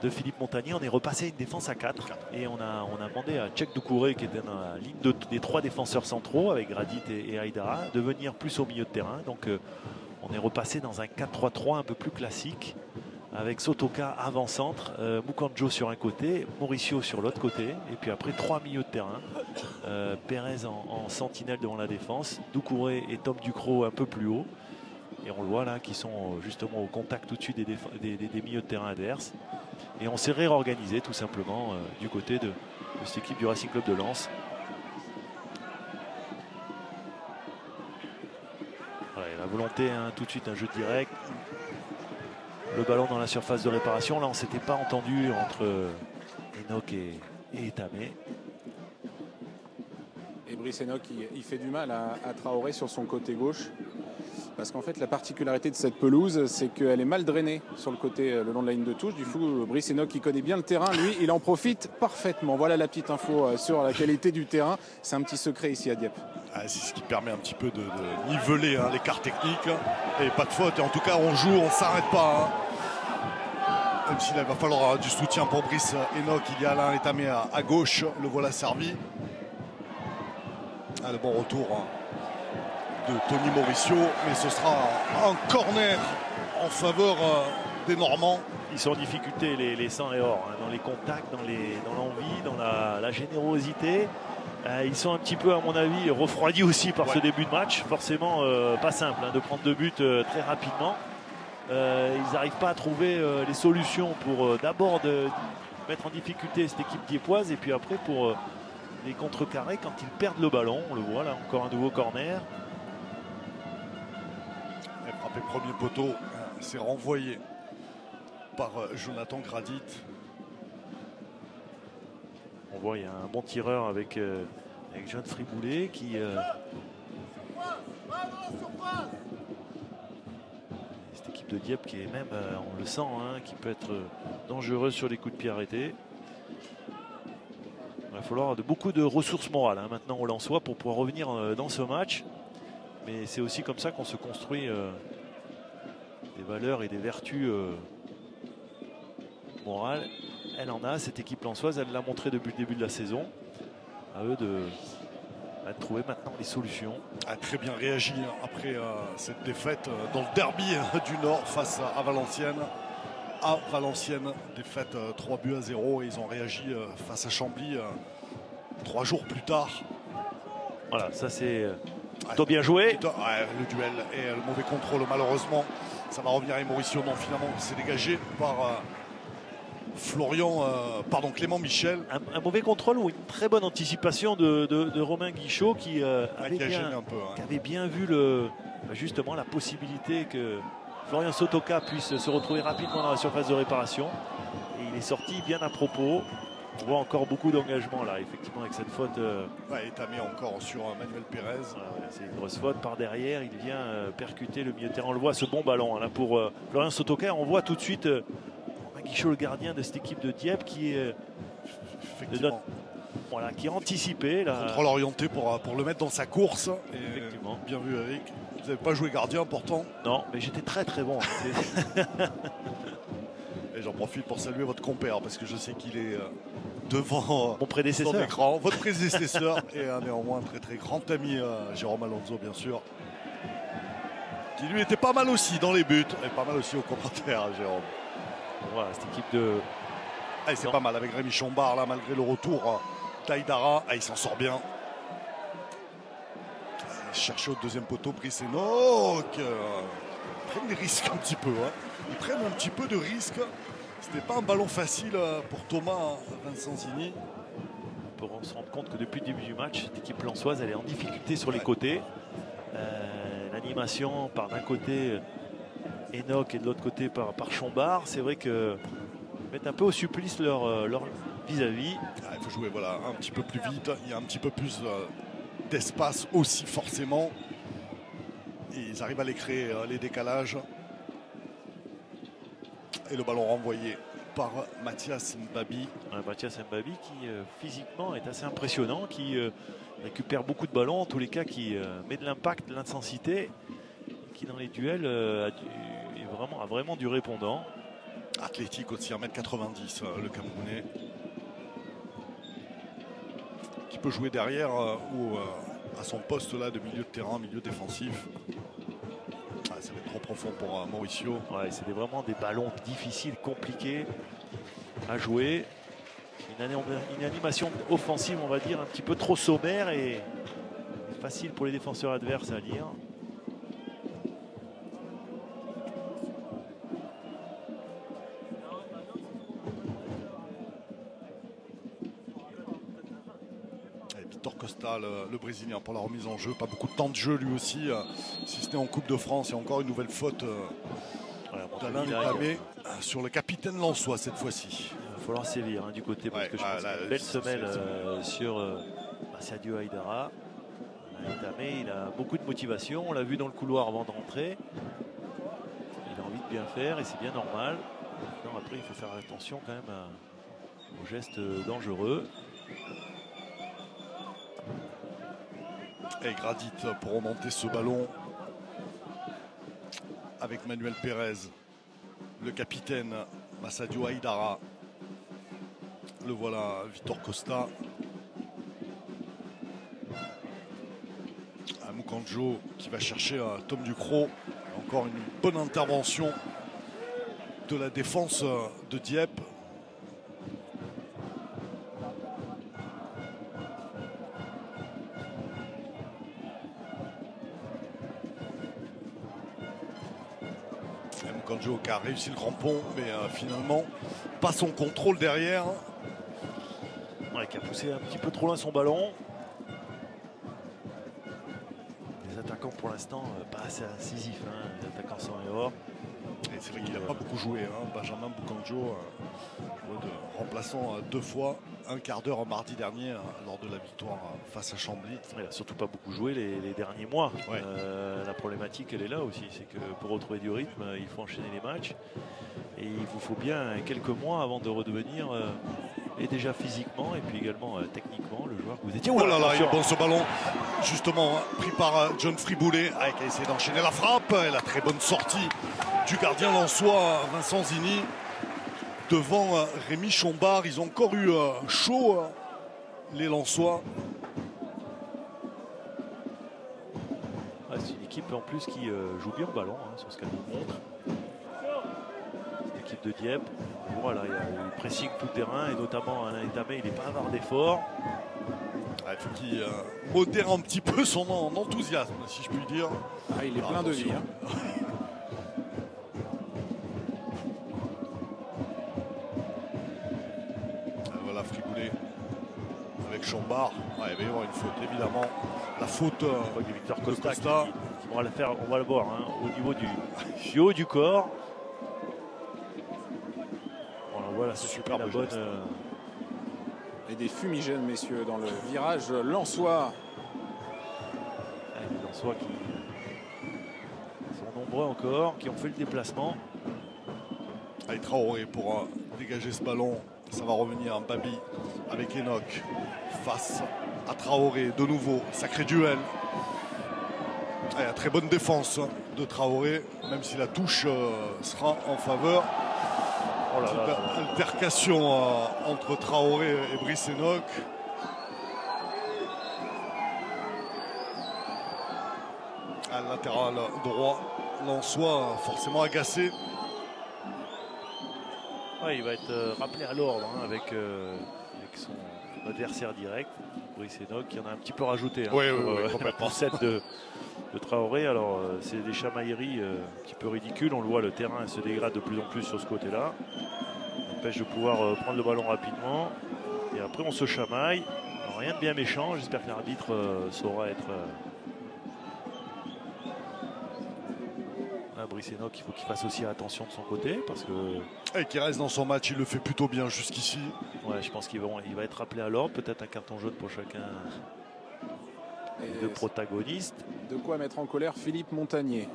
de Philippe Montagnier. On est repassé à une défense à 4 et on a demandé à Tchèque Doucouré, qui était dans la ligne des 3 défenseurs centraux avec Gradit et Aïdara, de venir plus au milieu de terrain. Donc on est repassé dans un 4-3-3 un peu plus classique avec Sotoka avant-centre, Mukanjo sur un côté, Mauricio sur l'autre côté, et puis après 3 milieux de terrain. Pérez en sentinelle devant la défense, Doucouré et Tom Ducrot un peu plus haut. Et on le voit là, qui sont justement au contact tout de suite des milieux de terrain adverses. Et on s'est réorganisé tout simplement du côté de cette équipe du Racing Club de Lens. Voilà, et la volonté, hein, tout de suite un jeu direct. Le ballon dans la surface de réparation. Là, on ne s'était pas entendu entre Enoch et Etamé. Et Brice Enoch, il fait du mal à Traoré sur son côté gauche. Parce qu'en fait, la particularité de cette pelouse, c'est qu'elle est mal drainée sur le côté, le long de la ligne de touche. Du coup, Brice Enoch, qui connaît bien le terrain, lui, il en profite parfaitement. Voilà la petite info sur la qualité du terrain. C'est un petit secret ici à Dieppe. Ah, c'est ce qui permet un petit peu de niveler hein, l'écart technique. Et pas de faute. Et en tout cas, on joue, on ne s'arrête pas. Hein. Même s'il va falloir du soutien pour Brice Enoch. Il y a Alain Etamé à gauche. Le voilà servi. Ah, le bon retour hein, de Tony Mauricio. Mais ce sera un corner en faveur des Normands. Ils sont en difficulté, les 100 et or, hein, dans les contacts, dans l'envie, dans la générosité. Ils sont un petit peu, à mon avis, refroidis aussi par ce début de match. Forcément, pas simple hein, de prendre 2 buts très rapidement. Ils n'arrivent pas à trouver les solutions pour d'abord mettre en difficulté cette équipe dieppoise et puis après pour les contrecarrer quand ils perdent le ballon. On le voit là, encore un nouveau corner. Et frappé premier poteau, c'est renvoyé par Jonathan Gradit. On voit il y a un bon tireur avec John Friboulet qui cette équipe de Dieppe qui est même, on le sent, hein, qui peut être dangereuse sur les coups de pied arrêtés. Il va falloir beaucoup de ressources morales hein, maintenant au Lensois pour pouvoir revenir dans ce match. Mais c'est aussi comme ça qu'on se construit des valeurs et des vertus morales. Elle en a, cette équipe lensoise, elle l'a montré depuis le début de la saison. À eux de trouver maintenant les solutions. A très bien réagi après cette défaite dans le derby du Nord face à Valenciennes. À Valenciennes, défaite 3-0 et ils ont réagi face à Chambly 3 jours plus tard. Voilà, ça c'est plutôt bien joué. Le duel et le mauvais contrôle malheureusement. Ça va revenir à Mauricio. Non, finalement, c'est dégagé par Clément Michel. Un mauvais contrôle ou une très bonne anticipation de Romain Guichot qui avait bien vu justement la possibilité que Florian Sotoka puisse se retrouver rapidement dans la surface de réparation. Et il est sorti bien à propos. On voit encore beaucoup d'engagement là, effectivement, avec cette faute. Etamé encore sur Manuel Pérez. C'est une grosse faute par derrière. Il vient percuter le milieu de terrain. On le voit, ce bon ballon là, pour Florian Sotoka. On voit tout de suite Guichot, le gardien de cette équipe de Dieppe, qui est qui a anticipé. Contrôle orienté pour le mettre dans sa course. Et effectivement. Bien vu, Eric. Vous n'avez pas joué gardien pourtant. Non, mais j'étais très très bon. Et j'en profite pour saluer votre compère parce que je sais qu'il est devant mon prédécesseur. Son écran. Votre prédécesseur et néanmoins un très très grand ami, Jérôme Alonso, bien sûr. Qui lui était pas mal aussi dans les buts et pas mal aussi aux commentaires, Jérôme. Voilà, cette équipe de. C'est pas mal avec Rémi Chombard là, malgré le retour d'Aïdara. Il s'en sort bien. Chercher au deuxième poteau, Brice Enoch. Ils prennent des risques un petit peu. Hein. Ils prennent un petit peu de risques. C'était pas un ballon facile pour Thomas Vincenzini. On peut se rendre compte que depuis le début du match, cette équipe lensoise, elle est en difficulté sur les côtés. L'animation par d'un côté Enoch et de l'autre côté par Chombard. C'est vrai que mettent un peu au supplice leur vis-à-vis. Il faut jouer un petit peu plus vite. Il y a un petit peu plus d'espace aussi forcément. Et ils arrivent à les créer, les décalages. Et le ballon renvoyé par Mathias Mbabi. Mathias Mbabi qui physiquement est assez impressionnant, qui récupère beaucoup de ballons, en tous les cas qui met de l'impact, de l'intensité, qui dans les duels a vraiment du répondant. Athlétique aussi, 1m90, le Camerounais. Qui peut jouer derrière ou à son poste là de milieu de terrain, milieu défensif. Ça va être trop profond pour Mauricio. Ouais, c'est vraiment des ballons difficiles, compliqués à jouer. Une animation offensive, on va dire, un petit peu trop sommaire et facile pour les défenseurs adverses à lire. Vitor Costa, le Brésilien, pour la remise en jeu. Pas beaucoup de temps de jeu lui aussi, si ce n'est en Coupe de France. Et encore une nouvelle faute d'Alain Itamé sur le capitaine lensois cette fois-ci. Il va falloir sévir du côté, parce que je pense qu'il y a une belle semelle sur Sadio Haïdara. Itamé, il a beaucoup de motivation. On l'a vu dans le couloir avant de rentrer. Il a envie de bien faire et c'est bien normal. Maintenant, après, il faut faire attention quand même aux gestes dangereux. Et Gradit pour remonter ce ballon avec Manuel Pérez, le capitaine Sadio Haïdara. Le voilà, Vitor Costa. Mukanjo qui va chercher Tom Ducrot. Encore une bonne intervention de la défense de Dieppe. Mukanjo qui a réussi le crampon, mais finalement pas son contrôle derrière. Ouais, qui a poussé un petit peu trop loin son ballon. Les attaquants pour l'instant pas assez incisifs. Les attaquants sont hors. Et c'est vrai qu'il n'a pas beaucoup joué, Benjamin Mukanjo, de remplaçant 2 fois, un quart d'heure mardi dernier lors de la victoire face à Chambly. Il n'a surtout pas beaucoup joué les derniers mois. Ouais. La problématique, elle est là aussi. C'est que pour retrouver du rythme, il faut enchaîner les matchs. Et il vous faut bien quelques mois avant de redevenir, et déjà physiquement, et puis également techniquement, le joueur que vous étiez. Oh là là, il est bon ce ballon, justement pris par John Friboulet, qui a essayé d'enchaîner la frappe. Et la très bonne sortie du gardien lensois, Vincent Zini, devant Rémi Chombard. Ils ont encore eu chaud, les Lensois. C'est une équipe en plus qui joue bien au ballon, sur ce qu'elle nous montre. Cette équipe de Dieppe, voilà, il y a eu le pressing tout terrain, et notamment Alain Itamé, il n'est pas avare d'efforts. Il faut qu'il modère un petit peu son enthousiasme, si je puis dire. Il est plein de vie. Voilà Friboulet avec Chambard. Il va y avoir une faute, évidemment. La faute de Victor Costa. On va le voir au niveau du haut du corps. Voilà, c'est super la bonne. Et des fumigènes, messieurs, dans le virage lensois. Les Lensois qui sont nombreux encore, qui ont fait le déplacement. Traoré pour dégager ce ballon. Ça va revenir en Babi avec Enoch face à Traoré. De nouveau, sacré duel. Très bonne défense de Traoré, même si la touche sera en faveur. Oh là là. Altercation entre Traoré et Brice Enoch. À latéral droit, Lensois forcément agacé. Il va être rappelé à l'ordre avec son adversaire direct, Brice Enoch, qui en a un petit peu rajouté pour cette de Traoré. Alors c'est des chamailleries un petit peu ridicules. On le voit, le terrain se dégrade de plus en plus sur ce côté-là. On empêche de pouvoir prendre le ballon rapidement. Et après on se chamaille. Alors, rien de bien méchant. J'espère que l'arbitre saura être... Brice Enoch, il faut qu'il fasse aussi attention de son côté, parce que... Et qu'il reste dans son match, il le fait plutôt bien jusqu'ici. Ouais, je pense qu'il va être rappelé à l'ordre, peut-être un carton jaune pour chacun de protagonistes. De quoi mettre en colère Philippe Montagnier.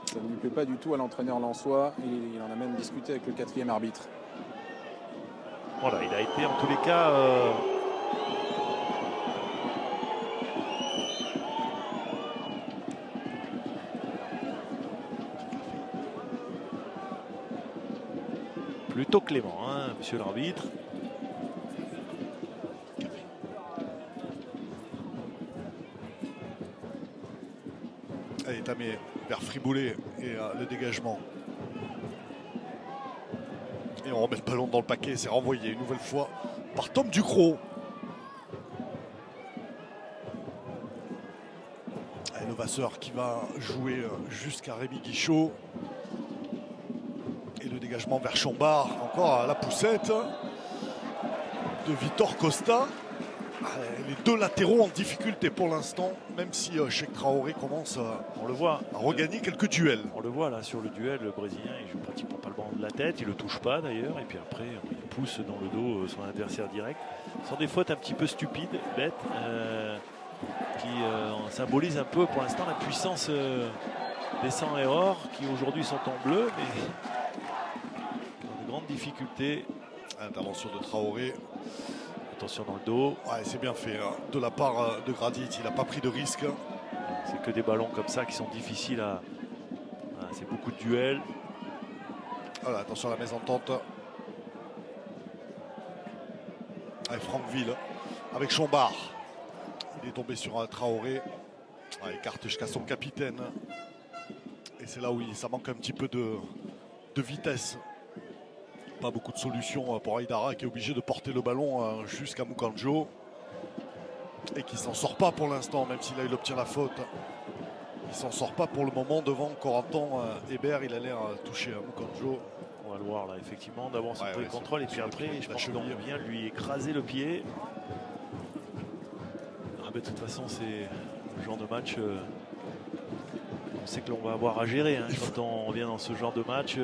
Ça ne lui plaît pas du tout à l'entraîneur lensois. Il en a même discuté avec le 4e arbitre. Voilà, il a été en tous les cas... plutôt clément, monsieur l'arbitre. Allez, Tamé vers Friboulet et le dégagement. Et on remet le ballon dans le paquet, c'est renvoyé une nouvelle fois par Tom Ducrot. Le Vasseur qui va jouer jusqu'à Rémi Guichot. Et le dégagement vers Chambard, encore à la poussette de Vitor Costa. Les deux latéraux en difficulté pour l'instant, même si Cheikh Traoré commence On le voit. à regagner quelques duels. On le voit là sur le duel, le Brésilien, il joue pratiquement pas le ballon de la tête, il le touche pas d'ailleurs, et puis après il pousse dans le dos son adversaire direct. Ce sont des fautes un petit peu stupides, bêtes, qui symbolisent un peu pour l'instant la puissance des 100 et or, qui aujourd'hui sont en bleu, mais qui ont de grandes difficultés. Intervention de Traoré. Attention dans le dos. Ouais, c'est bien fait hein. De la part de Gradit, il n'a pas pris de risque. C'est que des ballons comme ça qui sont difficiles à... Voilà, c'est beaucoup de duels. Voilà, attention à la mésentente. Avec Franckville, avec Chambard. Il est tombé sur un Traoré. Ah, écarte jusqu'à son capitaine. Et c'est là où ça manque un petit peu de vitesse. Pas beaucoup de solutions pour Aïdara qui est obligé de porter le ballon jusqu'à Mukanjo. Et qui s'en sort pas pour l'instant, même si là il obtient la faute. Il s'en sort pas pour le moment devant Corentin Hébert. Il a l'air touché à Mukanjo. On va le voir là, effectivement. D'abord son Ouais, contrôle et puis après, je pense qu'on vient lui écraser le pied. Ah, mais de toute façon, c'est le genre de match. On sait que l'on va avoir à gérer hein, quand on vient dans ce genre de match.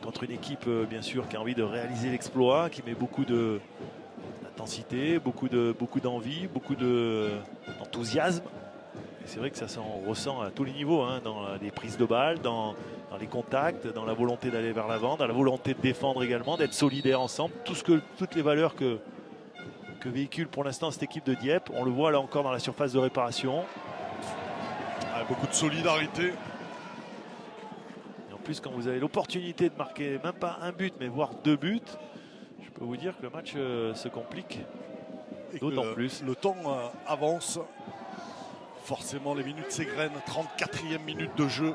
Contre une équipe, bien sûr, qui a envie de réaliser l'exploit, qui met beaucoup d'intensité, beaucoup d'envie, beaucoup d'enthousiasme. Et c'est vrai que ça s'en ressent à tous les niveaux, hein, dans les prises de balles, dans les contacts, dans la volonté d'aller vers l'avant, dans la volonté de défendre également, d'être solidaires ensemble. Toutes les valeurs que véhicule pour l'instant cette équipe de Dieppe. On le voit là encore dans la surface de réparation. Beaucoup de solidarité. Et en plus, quand vous avez l'opportunité de marquer même pas un but, mais voire 2 buts, je peux vous dire que le match se complique d'autant plus. Le temps avance. Forcément, les minutes s'égrènent. 34e minute de jeu.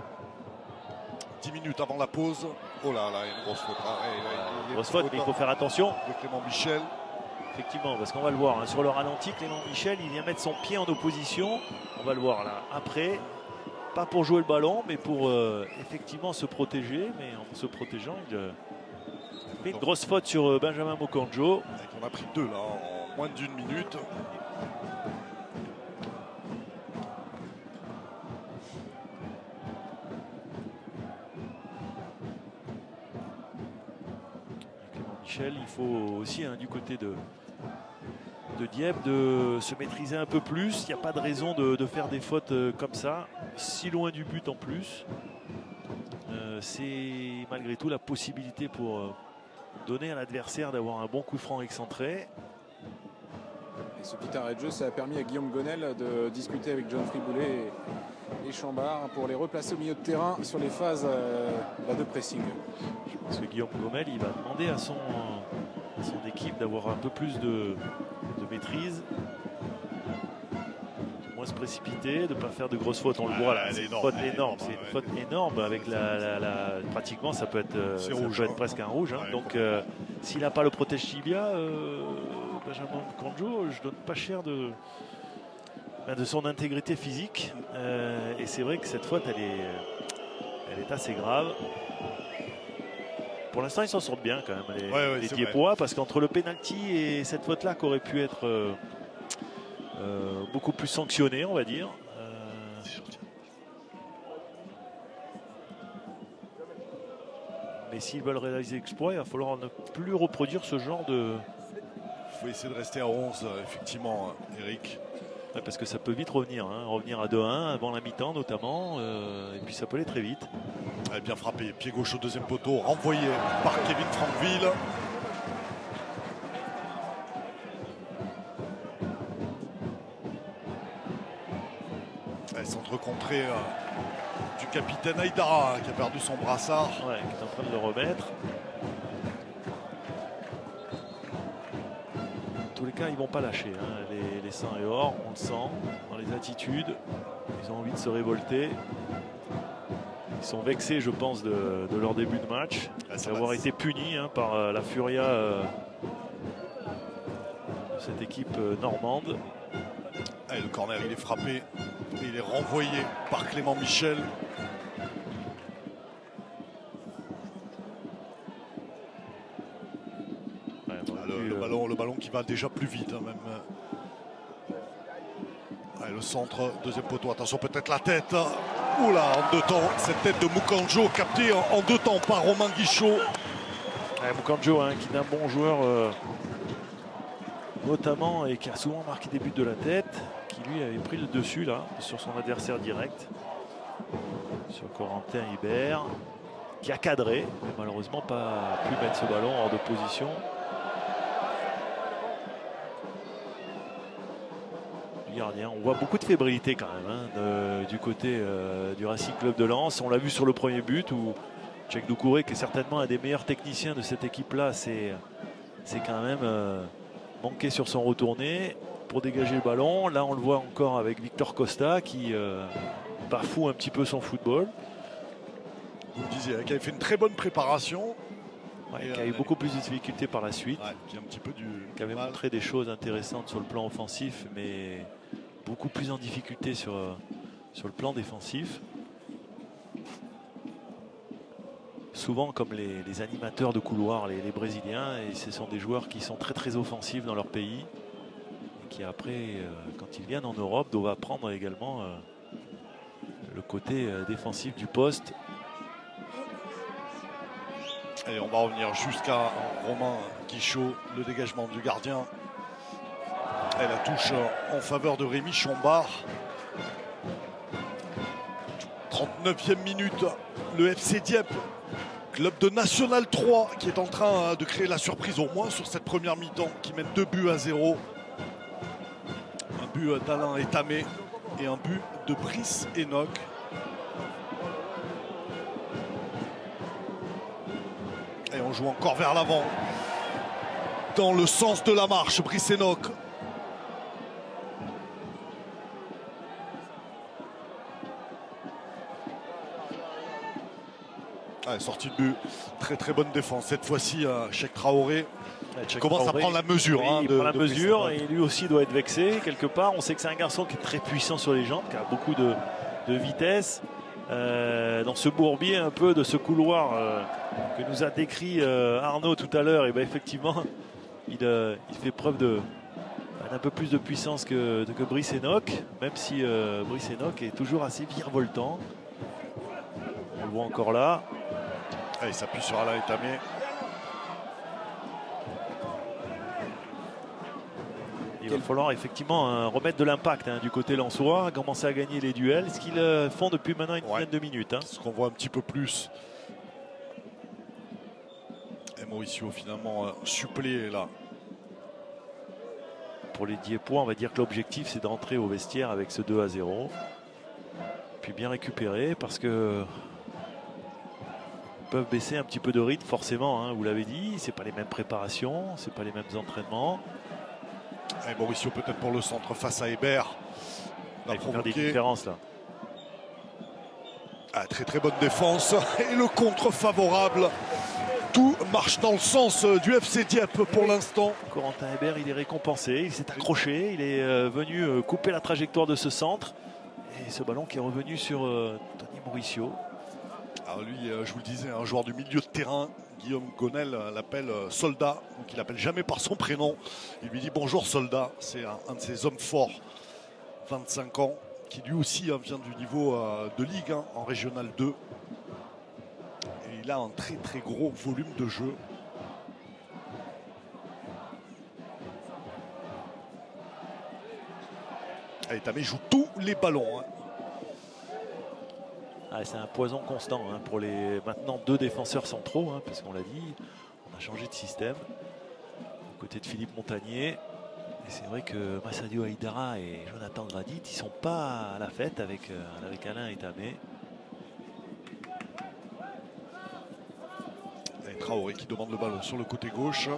10 minutes avant la pause. Oh là là, il y a une grosse faute. Grosse faute, mais il faut faire attention. De Clément Michel. Effectivement, parce qu'on va le voir hein, sur le ralenti, Clément Michel, il vient mettre son pied en opposition. On va le voir là. Après, pas pour jouer le ballon, mais pour effectivement se protéger. Mais en se protégeant, il fait une grosse faute sur Benjamin Mukanjo. On a pris 2 là, en moins d'1 minute. Michel, il faut aussi hein, du côté de Dieppe de se maîtriser un peu plus. Il n'y a pas de raison de faire des fautes comme ça, si loin du but en plus. C'est malgré tout la possibilité pour donner à l'adversaire d'avoir un bon coup franc excentré. Et ce petit arrêt de jeu, ça a permis à Guillaume Gonel de discuter avec John Friboulet et Chambard pour les replacer au milieu de terrain sur les phases de pressing. Je pense que Guillaume Gonel, il va demander à son équipe d'avoir un peu plus de maîtrise, de moins se précipiter, de ne pas faire de grosses fautes. On le voit là, c'est une faute énorme. C'est une faute énorme avec pratiquement ça peut être presque un rouge. Hein. Donc s'il n'a pas le protège tibia, Benjamin Mukanjo, je donne pas cher de son intégrité physique. Et c'est vrai que cette faute, elle est assez grave. Pour l'instant, ils s'en sortent bien quand même, les Dieppois, parce qu'entre le penalty et cette faute-là, qui aurait pu être beaucoup plus sanctionnée, on va dire. Mais s'ils veulent réaliser l'exploit, il va falloir ne plus reproduire ce genre de... Il faut essayer de rester à 11, effectivement, Eric. Ouais, parce que ça peut vite revenir, hein. Revenir à 2-1 avant la mi-temps notamment, et puis ça peut aller très vite. Bien frappé, pied gauche au deuxième poteau, renvoyé par Kevin Franckville. Centre contré du capitaine Aïdara qui a perdu son brassard. Ouais, qui est en train de le remettre. En tous les cas, ils ne vont pas lâcher, hein. Les 100 et or, on le sent dans les attitudes. Ils ont envie de se révolter. Ils sont vexés, je pense, de leur début de match, d'avoir été punis hein, par la furia de cette équipe normande. Le corner, il est frappé et il est renvoyé par Clément Michel. Le ballon qui va déjà plus vite hein, même. Allez, le centre, deuxième poteau, attention peut-être la tête. Oula, en deux temps, cette tête de Mukanjo captée en deux temps par Romain Guichot. Mukanjo hein, qui est un bon joueur notamment et qui a souvent marqué des buts de la tête, qui lui avait pris le dessus là sur son adversaire direct, sur Corentin Hibert, qui a cadré, mais malheureusement pas pu mettre ce ballon hors de position. Gardien. On voit beaucoup de fébrilité quand même hein, du côté du Racing Club de Lens. On l'a vu sur le premier but où Tchèque Doucouré, qui est certainement un des meilleurs techniciens de cette équipe-là, c'est quand même manqué sur son retourné pour dégager le ballon. Là, on le voit encore avec Victor Costa qui bafoue un petit peu son football. Vous me disiez qu'il avait fait une très bonne préparation. Ouais, qui a eu beaucoup plus de difficultés par la suite. Ouais, qui, un petit peu qui avait montré des choses intéressantes sur le plan offensif, mais beaucoup plus en difficulté sur le plan défensif. Souvent, comme les animateurs de couloir, les Brésiliens, et ce sont des joueurs qui sont très très offensifs dans leur pays, et qui après, quand ils viennent en Europe, doivent apprendre également le côté défensif du poste. Et on va revenir jusqu'à Romain Guichot, le dégagement du gardien. Et la touche en faveur de Rémi Chombard. 39e minute, le FC Dieppe, club de National 3, qui est en train de créer la surprise au moins sur cette première mi-temps, qui mène 2-0. Un but d'Alain Etamé et un but de Brice Enoch. Et on joue encore vers l'avant. Dans le sens de la marche, Brice Enoch. Allez, sortie de but. Très très bonne défense. Cette fois-ci, Cheikh Traoré commence à prendre la mesure. Oui, il prend la mesure et lui aussi doit être vexé quelque part. On sait que c'est un garçon qui est très puissant sur les jambes, qui a beaucoup de vitesse. Dans ce bourbier un peu de ce couloir que nous a décrit Arnaud tout à l'heure, et ben effectivement il fait preuve d'un peu plus de puissance que Brice Enoch, même si Brice Enoch est toujours assez virevoltant. On le voit encore là. Et il s'appuie sur Alain Etamé. Il va falloir effectivement remettre de l'impact du côté lensois, commencer à gagner les duels, ce qu'ils font depuis maintenant une dizaine de minutes. Ce qu'on voit un petit peu plus. Et Mauricio finalement suppléé là. Pour les Diepois, on va dire que l'objectif c'est d'entrer au vestiaire avec ce 2-0. Puis bien récupérer parce que ils peuvent baisser un petit peu de rythme forcément, hein, vous l'avez dit, c'est pas les mêmes préparations, c'est pas les mêmes entraînements. Et Mauricio peut-être pour le centre face à Hébert. Il faut faire des différences là. Ah, très très bonne défense et le contre favorable. Tout marche dans le sens du FC Dieppe pour l'instant. Corentin Hébert, il est récompensé, il s'est accroché, il est venu couper la trajectoire de ce centre. Et ce ballon qui est revenu sur Tony Mauricio. Alors lui, je vous le disais, un joueur du milieu de terrain. Guillaume Gonel l'appelle Soldat, donc il l'appelle jamais par son prénom. Il lui dit bonjour Soldat, c'est un de ses hommes forts, 25 ans, qui lui aussi vient du niveau de Ligue 1 en Régional 2. Et il a un très très gros volume de jeu. Et Etamé joue tous les ballons. Ah, c'est un poison constant pour les maintenant deux défenseurs centraux, parce qu'on l'a dit, on a changé de système. Du côté de Philippe Montagnier. Et c'est vrai que Massadio Aïdara et Jonathan Gradit, ils ne sont pas à la fête avec Alain Etamé. Et Traoré qui demande le ballon sur le côté gauche.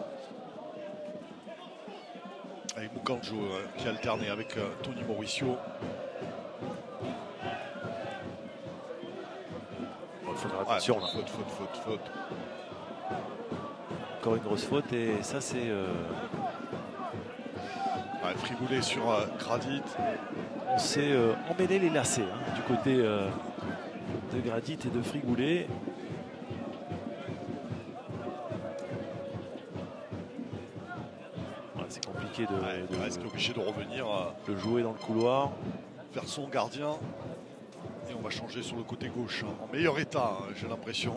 Avec Mukanjo qui a alterné avec Tony Mauricio. Il faudra attention là. Faute. Encore une grosse faute et ça c'est... Friboulet sur Gradit. On s'est emmêlé les lacets du côté de Gradit et de c'est compliqué de Perez qui est obligé de revenir de jouer dans le couloir. vers son gardien. Et on va changer sur le côté gauche. En meilleur état, j'ai l'impression.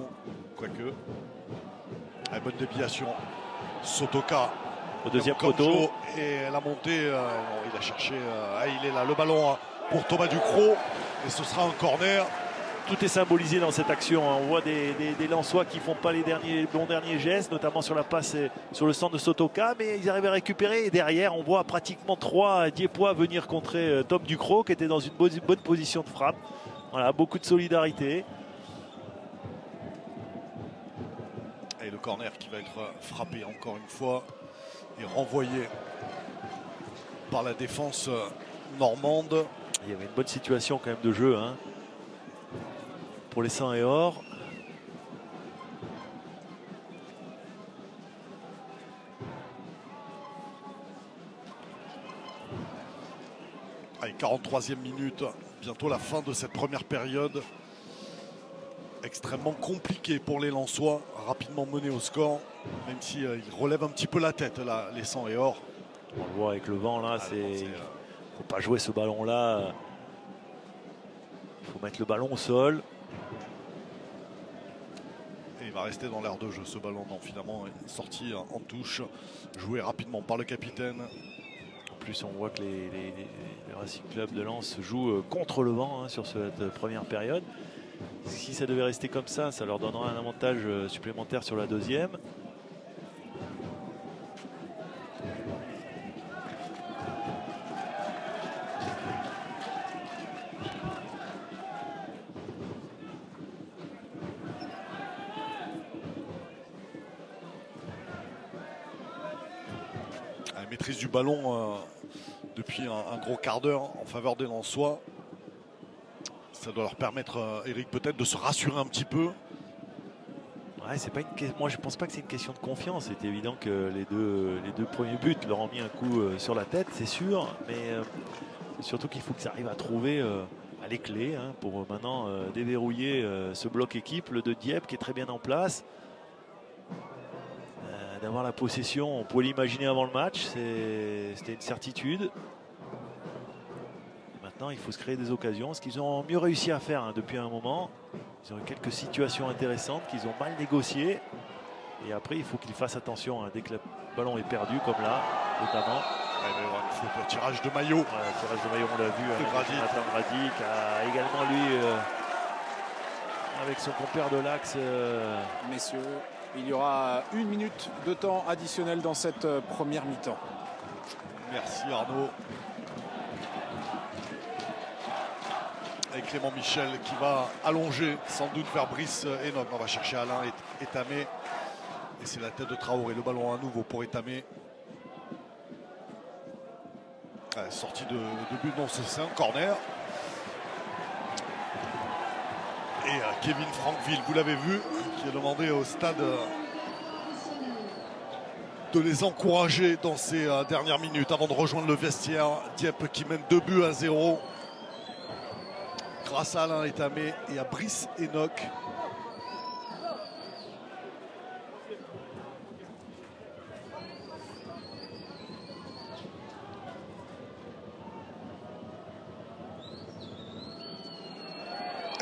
Quoique. Allez, bonne déviation. Sotoka. Au deuxième Comme poteau. Joe. Et la montée, non, il a cherché. Il est là, le ballon pour Thomas Ducrot. Et ce sera un corner. Tout est symbolisé dans cette action. On voit des Lensois qui ne font pas les bons derniers gestes, notamment sur la passe et sur le centre de Sotoka, mais ils arrivent à récupérer. Et derrière, on voit pratiquement 3 Diepois venir contrer Tom Ducrot, qui était dans une bonne position de frappe. Voilà, beaucoup de solidarité. Et le corner qui va être frappé encore une fois et renvoyé par la défense normande. Il y avait une bonne situation quand même de jeu, hein, pour les 100 et or. Allez, 43e minute, bientôt la fin de cette première période. Extrêmement compliqué pour les Lensois, rapidement mené au score, même si ils relèvent un petit peu la tête, là, les 100 et or. On le voit avec le vent là, il ne faut pas jouer ce ballon là. Il faut mettre le ballon au sol. Et il va rester dans l'air de jeu ce ballon. Non, finalement, il est sorti en touche, joué rapidement par le capitaine. En plus, on voit que les Racing Club de Lens jouent contre le vent, hein, sur cette première période. Si ça devait rester comme ça, ça leur donnera un avantage supplémentaire sur la deuxième. La maîtrise du ballon depuis un gros quart d'heure en faveur des Lensois. Ça doit leur permettre, Eric, peut-être de se rassurer un petit peu. Ouais, c'est pas moi, je pense pas que c'est une question de confiance. C'est évident que les deux premiers buts leur ont mis un coup sur la tête, c'est sûr. Mais surtout qu'il faut qu'ils arrivent à trouver les clés, hein, pour maintenant déverrouiller ce bloc équipe, le de Dieppe qui est très bien en place. D'avoir la possession, on pouvait l'imaginer avant le match, c'était une certitude. Maintenant, il faut se créer des occasions, ce qu'ils ont mieux réussi à faire, hein, depuis un moment. Ils ont eu quelques situations intéressantes qu'ils ont mal négociées. Et après, il faut qu'ils fassent attention, hein, dès que le ballon est perdu, comme là, notamment. Ouais, il va y avoir un tirage de maillot. Ouais, tirage de maillot, on l'a vu. Nathan Grady qui a également, lui, avec son compère de l'Axe. Messieurs, il y aura 1 minute de temps additionnel dans cette première mi-temps. Merci Arnaud. Et Clément Michel qui va allonger sans doute vers Brice Enoch. On va chercher Alain Etamé. Et c'est la tête de Traoré. Le ballon à nouveau pour Etamé. Sortie de but, non, c'est un corner. Et Kevin Frankville, vous l'avez vu, qui a demandé au stade de les encourager dans ces dernières minutes avant de rejoindre le vestiaire. Dieppe qui mène 2-0 grâce à Alain Etamé et à Brice Enoch.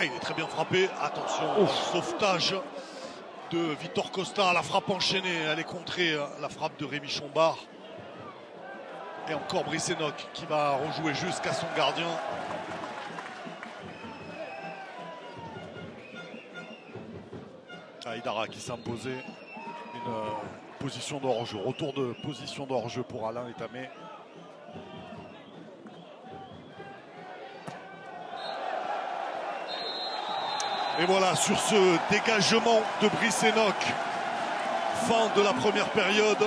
Et il est très bien frappé. Attention, sauvetage de Vitor Costa. La frappe enchaînée, elle est contrée, la frappe de Rémi Chombard. Et encore Brice Enoch qui va rejouer jusqu'à son gardien. Aïdara qui s'est imposé une position de hors-jeu. Retour de position de hors-jeu pour Alain Etamé. Et voilà, sur ce dégagement de Brice Enoch, fin de la première période.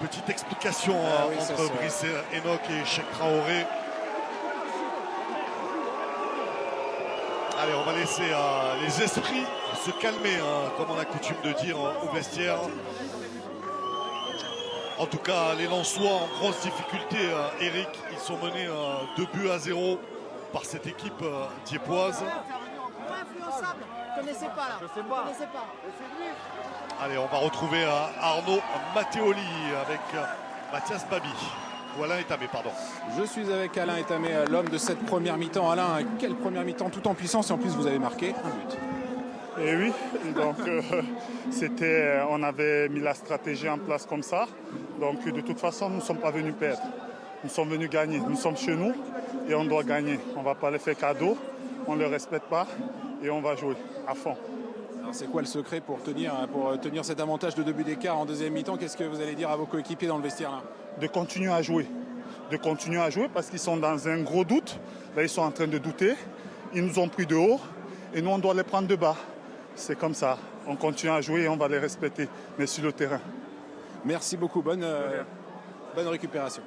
Petite explication entre Brice Enoch et Cheikh Traoré. Allez, on va laisser les esprits se calmer, hein, comme on a coutume de dire au vestiaire. En tout cas, les Lensois en grosse difficulté, Eric, ils sont menés 2-0 par cette équipe dieppoise. Influençable. Connaissez pas là. Je sais pas. Connaissez pas. Allez, on va retrouver Arnaud Matteoli avec Mathias Babi. Ou Alain Etamé, pardon. Je suis avec Alain Etamé, l'homme de cette première mi-temps. Alain, quelle première mi-temps, tout en puissance, et en plus vous avez marqué un but. Et oui, donc on avait mis la stratégie en place comme ça. Donc de toute façon, nous ne sommes pas venus perdre. Nous sommes venus gagner. Nous sommes chez nous et on doit gagner. On ne va pas les faire cadeau, on ne les respecte pas et on va jouer à fond. Alors c'est quoi le secret pour tenir cet avantage de 2 buts d'écart en deuxième mi-temps? Qu'est-ce que vous allez dire à vos coéquipiers dans le vestiaire là? De continuer à jouer. De continuer à jouer parce qu'ils sont dans un gros doute. Là, ils sont en train de douter. Ils nous ont pris de haut et nous, on doit les prendre de bas. C'est comme ça. On continue à jouer et on va les respecter, mais sur le terrain. Merci beaucoup. Bonne récupération.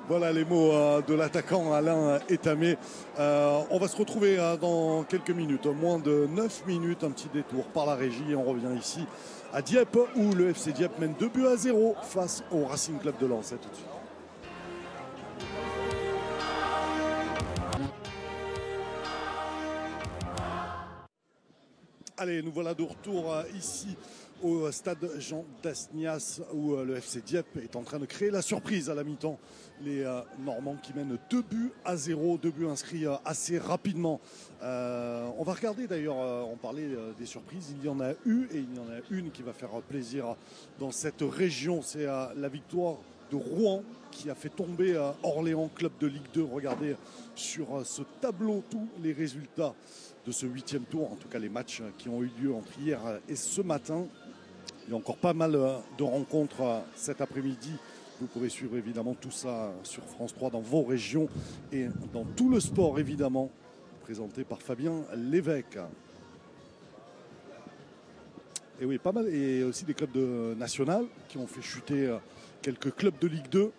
Voilà les mots de l'attaquant Alain Etamé. On va se retrouver dans quelques minutes, moins de 9 minutes, un petit détour par la régie. Et on revient ici à Dieppe où le FC Dieppe mène 2-0 face au Racing Club de Lens. À tout de suite. Allez, nous voilà de retour ici au stade Jean Dasnias où le FC Dieppe est en train de créer la surprise à la mi-temps. Les Normands qui mènent 2-0, 2 buts inscrits assez rapidement. On va regarder d'ailleurs, on parlait des surprises, il y en a eu et il y en a une qui va faire plaisir dans cette région. C'est la victoire de Rouen qui a fait tomber Orléans, club de Ligue 2. Regardez sur ce tableau tous les résultats de ce 8e tour, en tout cas les matchs qui ont eu lieu entre hier et ce matin. Il y a encore pas mal de rencontres cet après-midi. Vous pourrez suivre évidemment tout ça sur France 3 dans vos régions et dans tout le sport évidemment, présenté par Fabien Lévesque. Et oui, pas mal. Et aussi des clubs de national qui ont fait chuter quelques clubs de Ligue 2.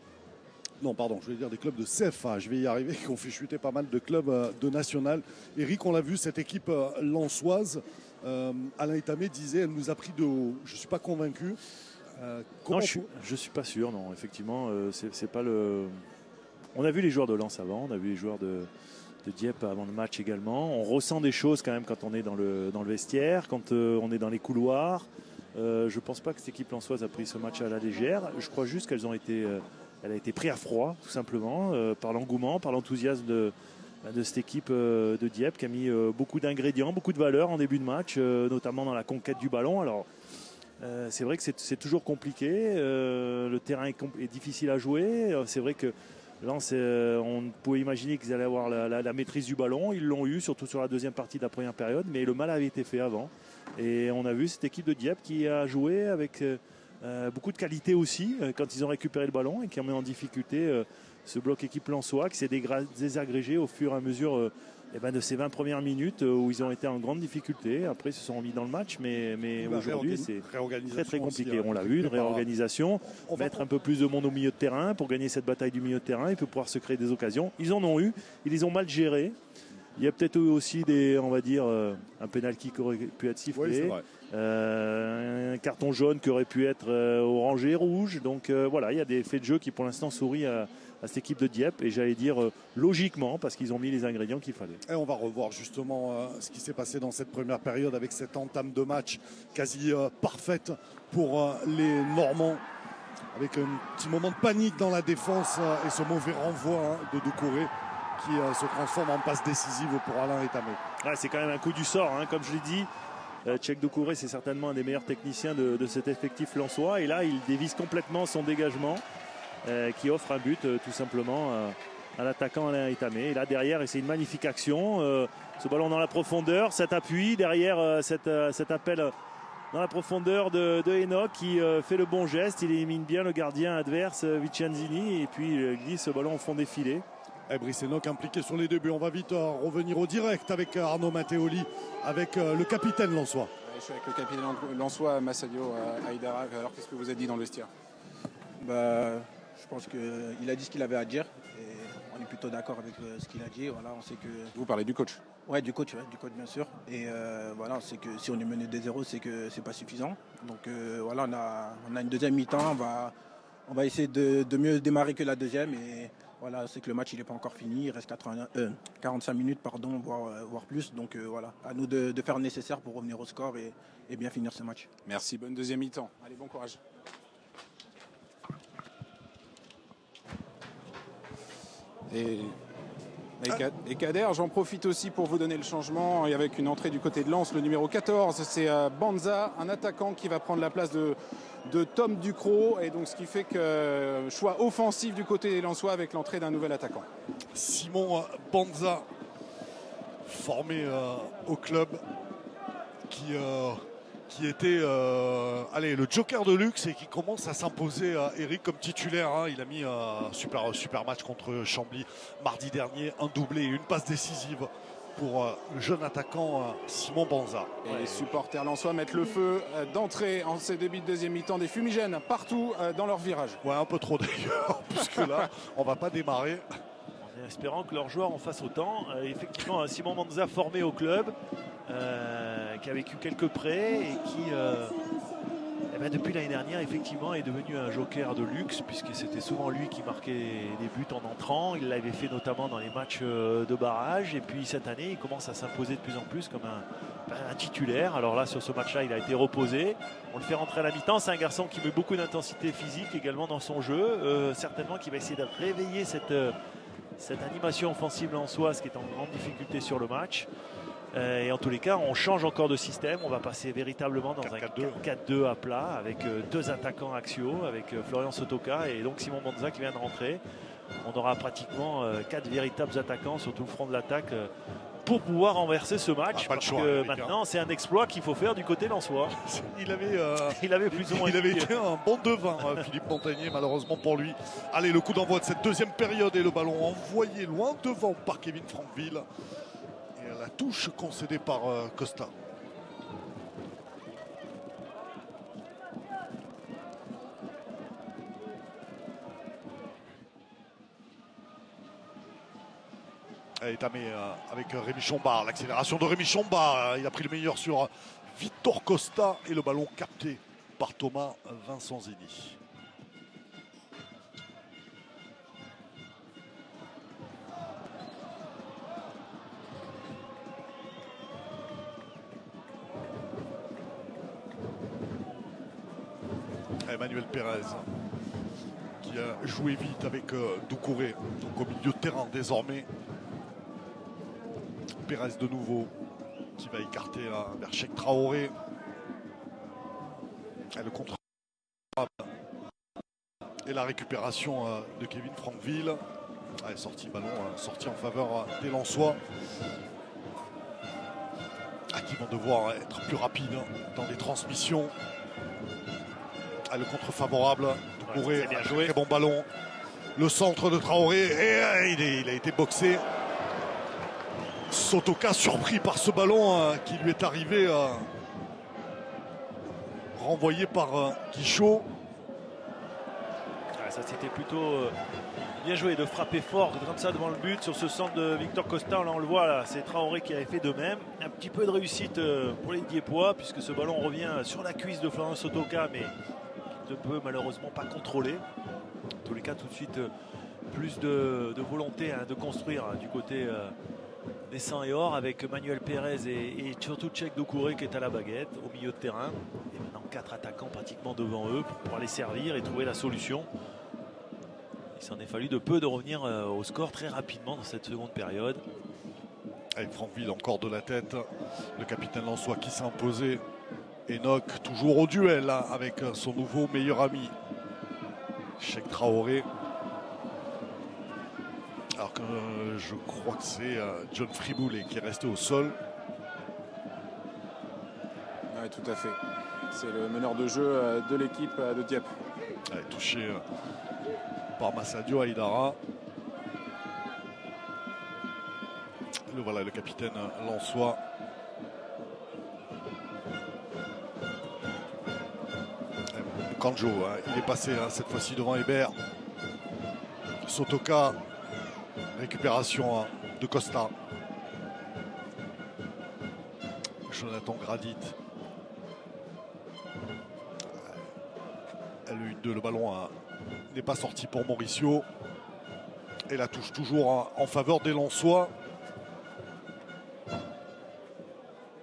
Non, pardon, je vais dire des clubs de CFA, je vais y arriver, qui ont fait chuter pas mal de clubs de national. Eric, on l'a vu, cette équipe lensoise, Alain Etamé disait, elle nous a pris de haut. Je ne suis pas convaincu. Non, je suis pas sûr, non, effectivement, c'est pas le... On a vu les joueurs de Lens avant, on a vu les joueurs de Dieppe avant le match également. On ressent des choses quand même quand on est dans le vestiaire, quand on est dans les couloirs. Je ne pense pas que cette équipe lensoise a pris ce match à la légère. Je crois juste qu'elles ont été... Elle a été prise à froid, tout simplement, par l'engouement, par l'enthousiasme de cette équipe de Dieppe qui a mis beaucoup d'ingrédients, beaucoup de valeurs en début de match, notamment dans la conquête du ballon. Alors, c'est vrai que c'est toujours compliqué. Le terrain est difficile à jouer. C'est vrai que Lens, on pouvait imaginer qu'ils allaient avoir la maîtrise du ballon. Ils l'ont eu, surtout sur la deuxième partie de la première période, mais le mal avait été fait avant. Et on a vu cette équipe de Dieppe qui a joué avec... beaucoup de qualité aussi quand ils ont récupéré le ballon et qui ont mis en difficulté ce bloc équipe lensois qui s'est désagrégé au fur et à mesure de ces 20 premières minutes où ils ont été en grande difficulté. Après ils se sont remis dans le match mais aujourd'hui c'est très très compliqué. On l'a vu, une réorganisation, mettre un peu plus de monde au milieu de terrain pour gagner cette bataille du milieu de terrain et pour pouvoir se créer des occasions. Ils en ont eu, ils les ont mal gérés. Il y a peut-être aussi un pénalty qui aurait pu être sifflé. Oui, un carton jaune qui aurait pu être orangé, rouge. Donc voilà, il y a des faits de jeu qui pour l'instant sourient à cette équipe de Dieppe. Et j'allais dire logiquement, parce qu'ils ont mis les ingrédients qu'il fallait. Et on va revoir justement ce qui s'est passé dans cette première période avec cette entame de match quasi parfaite pour les Normands. Avec un petit moment de panique dans la défense et ce mauvais renvoi de Doucouré qui se transforme en passe décisive pour Alain Etamé. Ouais, c'est quand même un coup du sort, hein, comme je l'ai dit. Tchèque Doucouré, c'est certainement un des meilleurs techniciens de cet effectif lensois. Et là, il dévisse complètement son dégagement qui offre un but tout simplement à l'attaquant Alain Etamé. Et là, derrière, c'est une magnifique action. Ce ballon dans la profondeur, cet appui. Derrière, cet appel dans la profondeur de Enoch qui fait le bon geste. Il élimine bien le gardien adverse, Vicenzini. Et puis, il glisse ce ballon au fond des filets. Brice Enoch impliqué sur les deux buts. On va vite revenir au direct avec Arnaud Matteoli, avec le capitaine lensois. Je suis avec le capitaine lensois, Massadio Haïdara. Alors qu'est-ce que vous avez dit dans le vestiaire? Je pense qu'il a dit ce qu'il avait à dire et on est plutôt d'accord avec ce qu'il a dit. Voilà, on sait que... Vous parlez du coach? Oui, du coach bien sûr. Et voilà, on sait que si on est mené 2-0, c'est que c'est pas suffisant. Donc voilà, on a une deuxième mi-temps. On va essayer de mieux démarrer que la deuxième et voilà, c'est que le match il n'est pas encore fini, il reste 45 minutes, pardon, voire plus. Donc voilà, à nous de faire le nécessaire pour revenir au score et bien finir ce match. Merci, bonne deuxième mi-temps. Allez, bon courage. Et Kader, j'en profite aussi pour vous donner le changement et avec une entrée du côté de Lens, le numéro 14, c'est Banza, un attaquant qui va prendre la place de Tom Ducrot, et donc ce qui fait que choix offensif du côté des Lensois avec l'entrée d'un nouvel attaquant. Simon Banza, formé au club, qui était le joker de luxe et qui commence à s'imposer à Eric comme titulaire. Hein. Il a mis un super match contre Chambly mardi dernier, un doublé et une passe décisive pour le jeune attaquant Simon Banza. Et les supporters lensois mettent le feu d'entrée en ces débuts de deuxième mi-temps, des fumigènes partout dans leur virage. Ouais, un peu trop d'ailleurs, puisque là, on va pas démarrer. En espérant que leurs joueurs en fassent autant. Effectivement, Simon Banza formé au club, qui a vécu quelques prêts et qui, depuis l'année dernière, effectivement, est devenu un joker de luxe, puisque c'était souvent lui qui marquait des buts en entrant. Il l'avait fait notamment dans les matchs de barrage. Et puis cette année, il commence à s'imposer de plus en plus comme un titulaire. Alors là, sur ce match-là, il a été reposé. On le fait rentrer à la mi-temps. C'est un garçon qui met beaucoup d'intensité physique également dans son jeu. Certainement qu'il va essayer de réveiller cette animation offensive lensoise qui est en grande difficulté sur le match. Et en tous les cas, on change encore de système. On va passer véritablement dans un 4-4-2 à plat avec deux attaquants axiaux, avec Florian Sotoka et donc Simon Banza qui vient de rentrer. On aura pratiquement 4 véritables attaquants sur tout le front de l'attaque pour pouvoir renverser ce match. Parce que maintenant, c'est un exploit qu'il faut faire du côté lensois. Il avait plus ou moins été un bon devin, Philippe Montagnier, malheureusement pour lui. Allez, le coup d'envoi de cette deuxième période et le ballon envoyé loin devant par Kevin Franqueville. Et la touche concédée par Costa. Elle est tamée avec Rémi Chombar. L'accélération de Rémi Chombar. Il a pris le meilleur sur Victor Costa et le ballon capté par Thomas Vincenzini. Emmanuel Pérez qui a joué vite avec Doucouré, donc au milieu de terrain désormais. Pérez de nouveau qui va écarter vers Cheikh Traoré. Et le contre et la récupération de Kevin Franqueville. Sortie ballon, sortie en faveur des Lensois. Qui vont devoir être plus rapides dans les transmissions. Le contre favorable. Doucouré, bien joué. Très bon ballon. Le centre de Traoré et il a été boxé. Sotoka surpris par ce ballon qui lui est arrivé, renvoyé par Guichot. Ça c'était plutôt bien joué de frapper fort comme ça devant le but sur ce centre de Victor Costa. Là on le voit, là c'est Traoré qui avait fait de même. Un petit peu de réussite pour les Diepois puisque ce ballon revient sur la cuisse de Florian Sotoka mais qui ne peut malheureusement pas contrôler. En tous les cas tout de suite plus de volonté de construire du côté des Saints et Or avec Manuel Pérez et surtout Cheikh Doucouré qui est à la baguette au milieu de terrain. Et maintenant 4 attaquants pratiquement devant eux pour pouvoir les servir et trouver la solution. Il s'en est fallu de peu de revenir au score très rapidement dans cette seconde période. Avec Franqueville encore de la tête. Le capitaine lensois qui s'est imposé. Enoch toujours au duel avec son nouveau meilleur ami. Cheikh Traoré. Alors que je crois que c'est John Friboulet qui est resté au sol. Oui, tout à fait. C'est le meneur de jeu de l'équipe de Dieppe. Touché par Massadio Aïdara. Voilà le capitaine lensois. Kanjo, il est passé cette fois-ci devant Hébert. Sotoka. Récupération de Costa. Jonathan Gradit. Le 1-2, le ballon n'est pas sorti pour Mauricio. Et la touche toujours en faveur des Lensois.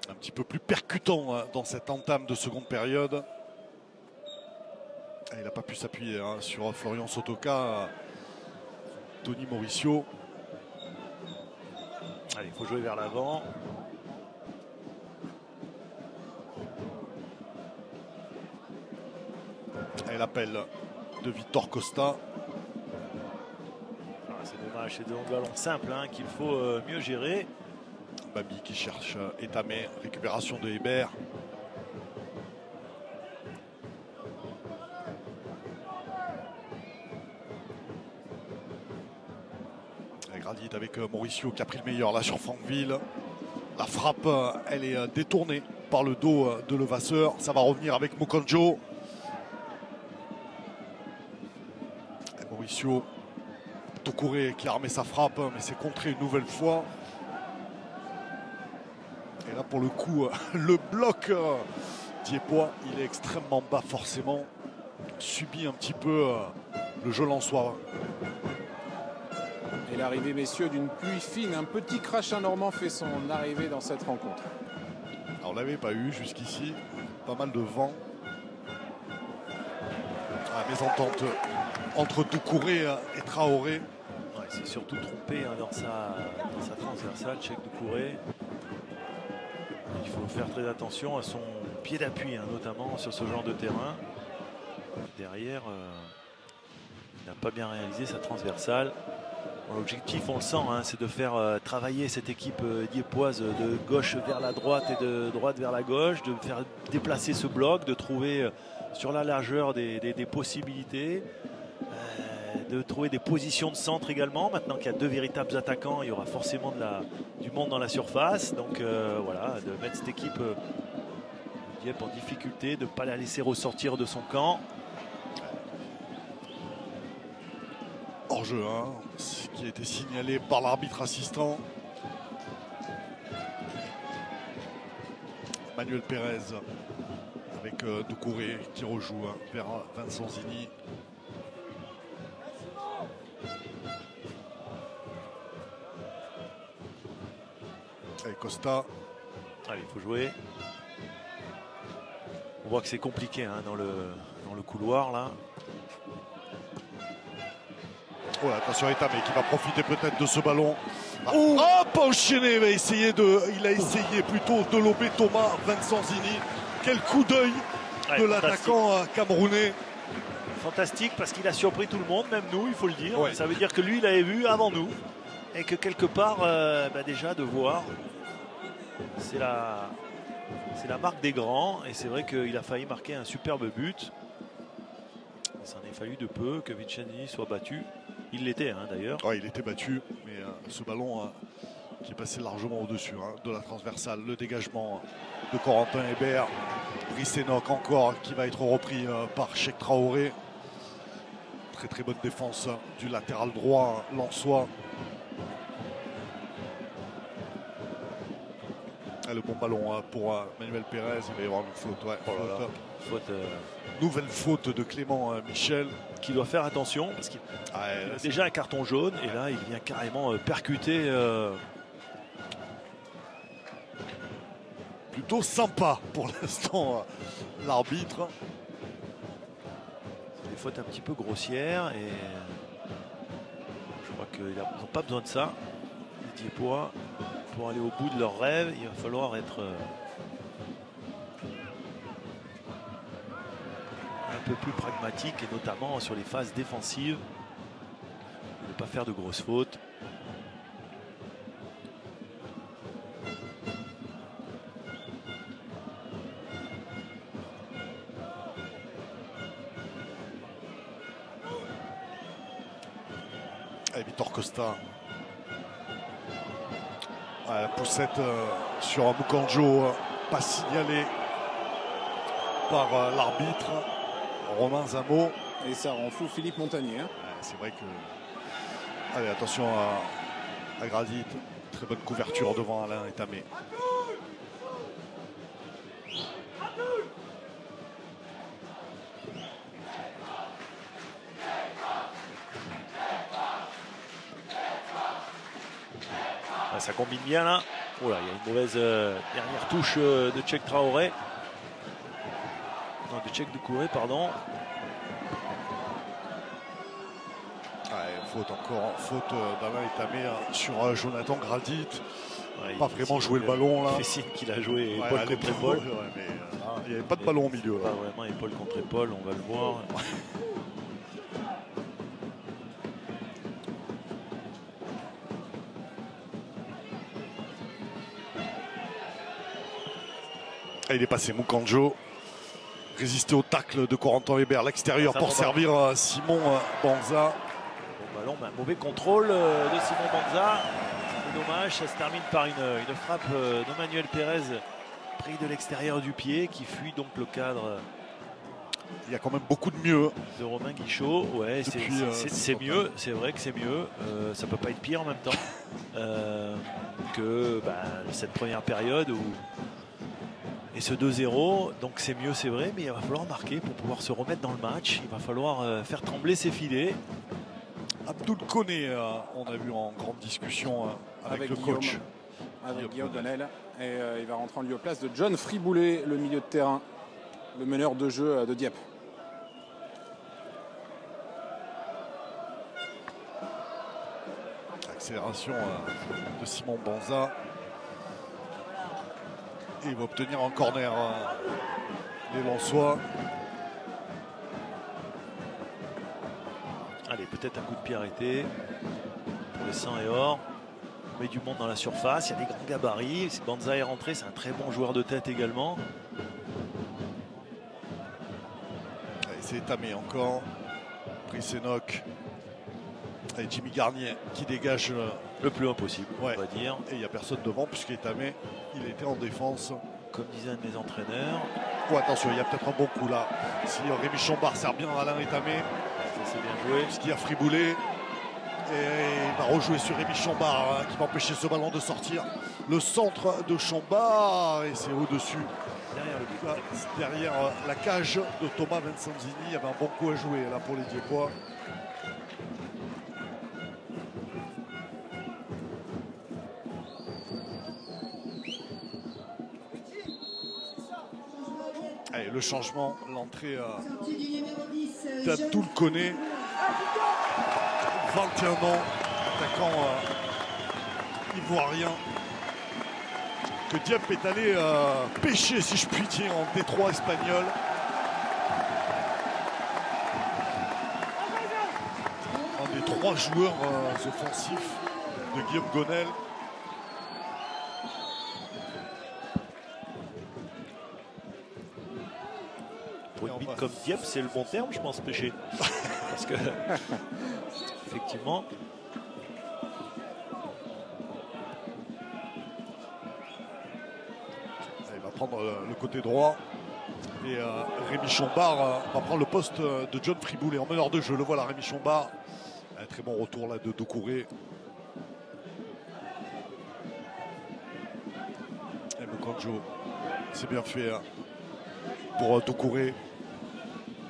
Un petit peu plus percutant dans cette entame de seconde période. Et il n'a pas pu s'appuyer sur Florian Sotoka. Tony Mauricio. Allez, il faut jouer vers l'avant. Et l'appel de Victor Costa. C'est dommage, c'est des ballons simples qu'il faut mieux gérer. Babi qui cherche Etamé, récupération de Hébert. Et Gradit avec Mauricio qui a pris le meilleur là sur Franqueville. La frappe, elle est détournée par le dos de Levasseur. Ça va revenir avec Mokonjo. Et Mauricio Tokouré qui a armé sa frappe, mais c'est contré une nouvelle fois. Et là, pour le coup, le bloc diepois, il est extrêmement bas forcément. Subit un petit peu le jeu lensois. Et l'arrivée, messieurs, d'une pluie fine. Un petit crachin normand fait son arrivée dans cette rencontre. Alors, on ne l'avait pas eu jusqu'ici. Pas mal de vent. Mésentente entre Doucouré et Traoré. Ouais, c'est surtout trompé dans sa transversale, Cheikh Doucouré. Il faut faire très attention à son pied d'appui, notamment sur ce genre de terrain. Derrière, il n'a pas bien réalisé sa transversale. L'objectif, on le sent, c'est de faire travailler cette équipe diepoise de gauche vers la droite et de droite vers la gauche, de faire déplacer ce bloc, de trouver sur la largeur des possibilités, de trouver des positions de centre également. Maintenant qu'il y a deux véritables attaquants, il y aura forcément du monde dans la surface. Donc voilà, de mettre cette équipe Dieppe en difficulté, de ne pas la laisser ressortir de son camp. Hors-jeu, qui a été signalé par l'arbitre assistant. Manuel Pérez avec Doucouré qui rejoue vers Vincent Zini. Et Costa. Allez, il faut jouer. On voit que c'est compliqué dans le couloir là. Oh là, attention, Etamé qui va profiter peut-être de ce ballon. Pas enchaîné, il a essayé plutôt de lober Thomas Vincent Zini. Quel coup d'œil de l'attaquant camerounais. Fantastique parce qu'il a surpris tout le monde, même nous, il faut le dire. Ouais. Ça veut dire que lui, il l'avait vu avant nous. Et que quelque part, déjà de voir, c'est la marque des grands. Et c'est vrai qu'il a failli marquer un superbe but. Il s'en est fallu de peu que Vincenzini soit battu. Il l'était d'ailleurs. Ouais, il était battu, mais ce ballon qui est passé largement au-dessus de la transversale. Le dégagement de Corentin Hébert. Brice Enoch encore qui va être repris par Cheikh Traoré. Très très bonne défense du latéral droit lensois. Le bon ballon pour Manuel Pérez. Il va y avoir une faute. Ouais, Faute, nouvelle faute de Clément Michel. Qui doit faire attention parce qu'il a déjà un carton jaune et là il vient carrément percuter. Plutôt sympa pour l'instant l'arbitre. C'est des fautes un petit peu grossières et je crois qu'ils n'ont pas besoin de ça. Les Diepois, pour aller au bout de leur rêve, il va falloir être un peu plus pragmatique et notamment sur les phases défensives. Ne pas faire de grosses fautes. Et Victor Costa. La poussette sur Moukandjo, pas signalé par l'arbitre. Romain Zamo. Et ça rend fou Philippe Montagnier. C'est vrai que... Allez, attention à Gradit. Très bonne couverture devant Alain Etamé. Ça combine bien là. Oh là, il y a une mauvaise dernière touche de Tchèque Traoré. Non, de Tchèque Doucouré, pardon. Faute d'Alain Etamé sur Jonathan Gradit. Pas vraiment joué le ballon là. Il fait signe qu'il a joué épaule contre épaule. Il n'y avait pas de ballon au milieu. Pas vraiment épaule contre épaule, on va le voir. Il est passé Moukanjo. Résister au tacle de Corentin Weber à l'extérieur pour servir Simon Banza. Bon ballon, mais un mauvais contrôle de Simon Banza. C'est dommage, ça se termine par une frappe de Manuel Pérez pris de l'extérieur du pied qui fuit donc le cadre. Il y a quand même beaucoup de mieux. De Romain Guichot, ouais, c'est mieux, c'est vrai que c'est mieux. Ça peut pas être pire en même temps que cette première période où. Et ce 2-0, donc c'est mieux, c'est vrai, mais il va falloir marquer pour pouvoir se remettre dans le match. Il va falloir faire trembler ses filets. Abdoul Koné, on a vu en grande discussion avec le Guillaume, coach. Avec Guillaume Donnel. Et il va rentrer en lieu place de John Friboulet, le milieu de terrain, le meneur de jeu de Dieppe. Accélération de Simon Banza. Et il va obtenir un corner les Lensois. Allez, peut-être un coup de pied arrêté. Le sang est or. On met du monde dans la surface. Il y a des grands gabarits. Si Banza est rentré, c'est un très bon joueur de tête également. Allez, c'est Etamé encore. Bricenok. Et Jimmy Garnier qui dégage le plus haut possible, on va dire. Et il n'y a personne devant puisqu'Etamé, il était en défense. Comme disait un de mes entraîneurs. Oh, attention, il y a peut-être un bon coup là. Si Rémi Chambard sert bien Alain Etamé. C'est bien joué. Puisqu'il y a Friboulet. Et il va rejouer sur Rémi Chambard qui va empêcher ce ballon de sortir. Le centre de Chambard et c'est au-dessus. Derrière la cage de Thomas Vincenzini. Il y avait un bon coup à jouer là pour les Diepois. Allez, le changement, l'entrée d'Abdoul Koné, 21 ans, attaquant ivoirien, que Dieppe est allé pêcher, si je puis dire, en détroit espagnol. Un des 3 joueurs offensifs de Guillaume Gonel. Pour une bite comme Dieppe, c'est le bon terme, je pense, pêcher. Parce que, effectivement, il va prendre le côté droit. Et Rémi Chambard va prendre le poste de John Friboulet en meneur de jeu. Le voilà, Rémi Chambard. Un très bon retour là de Doucouré. Et Moukanjo, c'est bien fait pour Doucouré.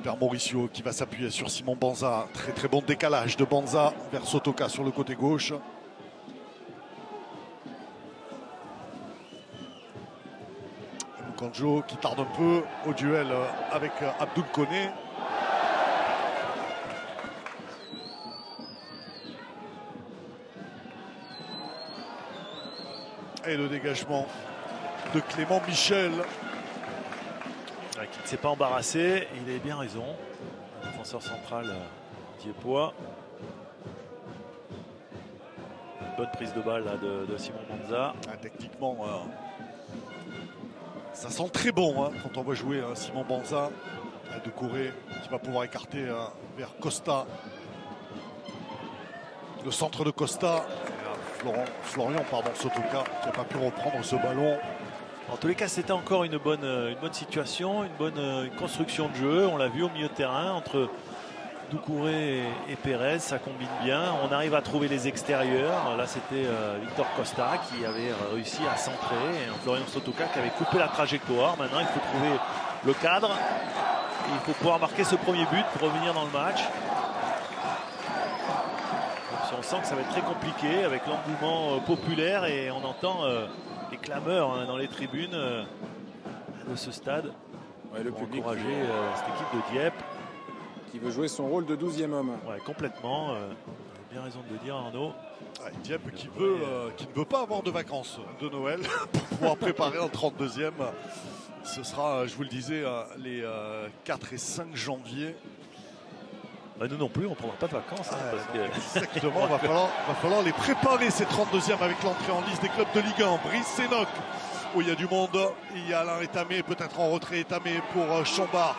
Vers Mauricio qui va s'appuyer sur Simon Banza. Très très bon décalage de Banza vers Sotoka sur le côté gauche. Moukanjo qui tarde un peu au duel avec Abdoul Koné. Et le dégagement de Clément Michel. Qui ne s'est pas embarrassé, il avait bien raison. Le défenseur central Diepois. Une bonne prise de balle là, de Simon Banza. Techniquement, ça sent très bon quand on va jouer Simon Banza. Doucouré qui va pouvoir écarter vers Costa. Le centre de Costa. Florian Sotoka qui n'a pas pu reprendre ce ballon. En tous les cas, c'était encore une bonne situation, une construction de jeu. On l'a vu au milieu de terrain entre Doucouré et Pérez, ça combine bien. On arrive à trouver les extérieurs. Là, c'était Victor Costa qui avait réussi à centrer. Et Florian Sotoka qui avait coupé la trajectoire. Maintenant, il faut trouver le cadre. Et il faut pouvoir marquer ce premier but pour revenir dans le match. On sent que ça va être très compliqué avec l'engouement populaire et on entend les clameurs dans les tribunes de ce stade. Ouais, le pour public encourager cette équipe de Dieppe. qui veut jouer son rôle de 12e homme. Ouais, complètement. Vous avez bien raison de le dire, Arnaud. Ouais, Dieppe qui ne veut pas avoir de vacances de Noël pour pouvoir préparer un 32e. Ce sera, je vous le disais, les 4 et 5 janvier. Bah, nous non plus, on ne prendra pas de vacances. Parce que... Exactement, il va falloir les préparer ces 32e avec l'entrée en liste des clubs de Ligue 1. Brice Sénoc, où il y a du monde. Il y a Alain Etamé, peut-être en retrait Etamé pour Chambard.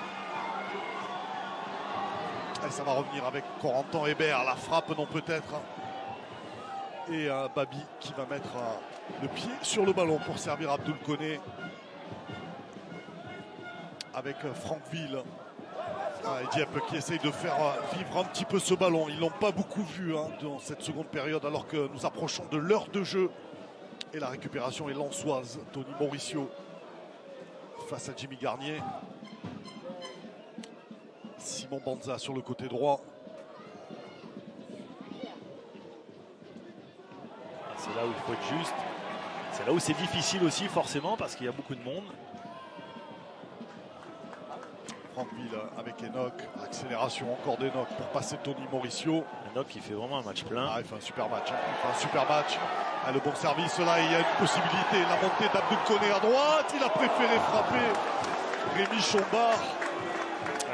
Et ça va revenir avec Corentin Hébert. La frappe, non peut-être. Et Babi qui va mettre le pied sur le ballon pour servir Abdoul Koné. Avec Franqueville. Et Dieppe qui essaye de faire vivre un petit peu ce ballon. Ils l'ont pas beaucoup vu dans cette seconde période alors que nous approchons de l'heure de jeu. Et la récupération est lensoise. Tony Mauricio face à Jimmy Garnier. Simon Banza sur le côté droit. C'est là où il faut être juste. C'est là où c'est difficile aussi forcément parce qu'il y a beaucoup de monde. Franqueville avec Enoch, accélération encore d'Enoch pour passer Tony Mauricio. Enoch qui fait vraiment un match plein. Il fait un super match. Il fait un super match. Le bon service là, il y a une possibilité. La montée d'Abdoul Koné à droite. Il a préféré frapper Rémi Chambard.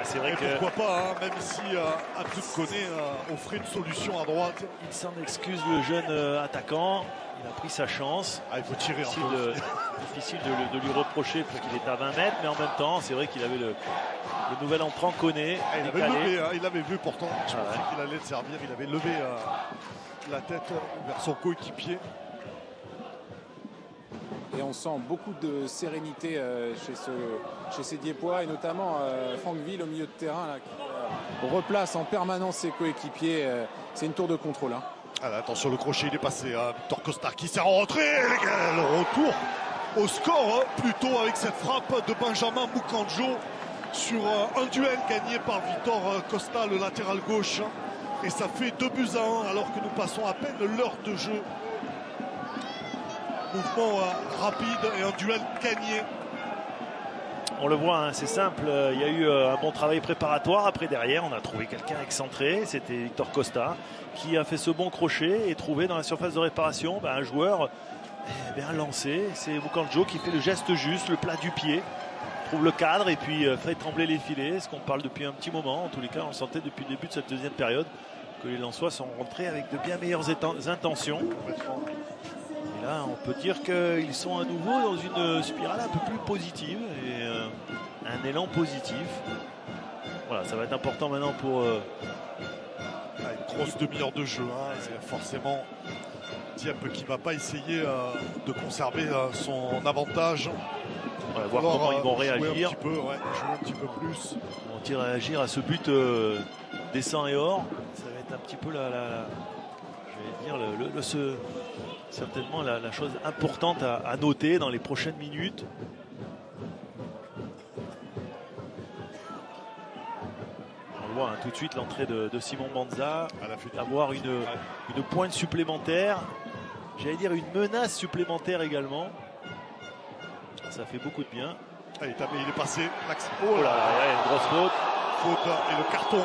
C'est vrai que pourquoi pas, même si Abdoul Koné offrait une solution à droite. Il s'en excuse, le jeune attaquant. Il a pris sa chance. Il faut tirer difficile de lui reprocher parce qu'il est à 20 mètres, mais en même temps, c'est vrai qu'il avait le nouvel entrant Koné. Il avait vu pourtant. Je pensais qu'il allait le servir. Il avait levé la tête vers son coéquipier. Et on sent beaucoup de sérénité chez ces Diepois et notamment Franqueville au milieu de terrain là, qui replace en permanence ses coéquipiers. C'est une tour de contrôle. Attention, le crochet il est passé. Victor Costa qui sert en retrait. Le retour au score plutôt avec cette frappe de Benjamin Moukanjo sur un duel gagné par Victor Costa, le latéral gauche. Et ça fait 2-1 alors que nous passons à peine l'heure de jeu. Mouvement rapide et un duel gagné. On le voit, c'est simple. Il y a eu un bon travail préparatoire. Après, derrière, on a trouvé quelqu'un excentré. C'était Victor Costa qui a fait ce bon crochet et trouvé dans la surface de réparation un joueur bien lancé. C'est Moukanjo qui fait le geste juste, le plat du pied. Trouve le cadre et puis fait trembler les filets. Ce qu'on parle depuis un petit moment. En tous les cas, on le sentait depuis le début de cette deuxième période que les Lensois sont rentrés avec de bien meilleures intentions. Et là, on peut dire qu'ils sont à nouveau dans une spirale un peu plus positive et un élan positif. Voilà, ça va être important maintenant pour... une grosse demi-heure de jeu. C'est forcément Dieppe qui ne va pas essayer de conserver son avantage. On va voir comment ils vont réagir. Jouer un petit peu plus. Vont-ils réagir à ce but descend et hors? Ça va être un petit peu je vais dire certainement la chose importante à noter dans les prochaines minutes. On voit tout de suite l'entrée de Simon Banza, avoir une pointe supplémentaire, j'allais dire une menace supplémentaire également. Ça fait beaucoup de bien. Il est passé. Oh là là, une grosse faute. Et le carton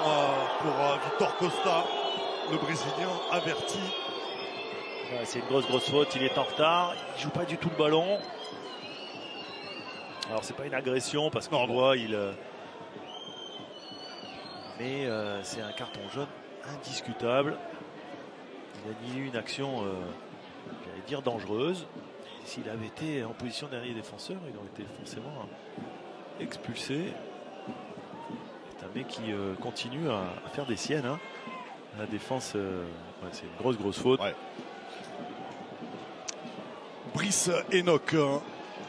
pour Victor Costa, le Brésilien averti. C'est une grosse faute, il est en retard, il ne joue pas du tout le ballon. Alors c'est pas une agression parce qu'on voit mais c'est un carton jaune indiscutable. Il a nié une action, j'allais dire dangereuse. S'il avait été en position dernier défenseur, il aurait été forcément expulsé. C'est un mec qui continue à faire des siennes. La défense, c'est une grosse faute. Brice Enoch,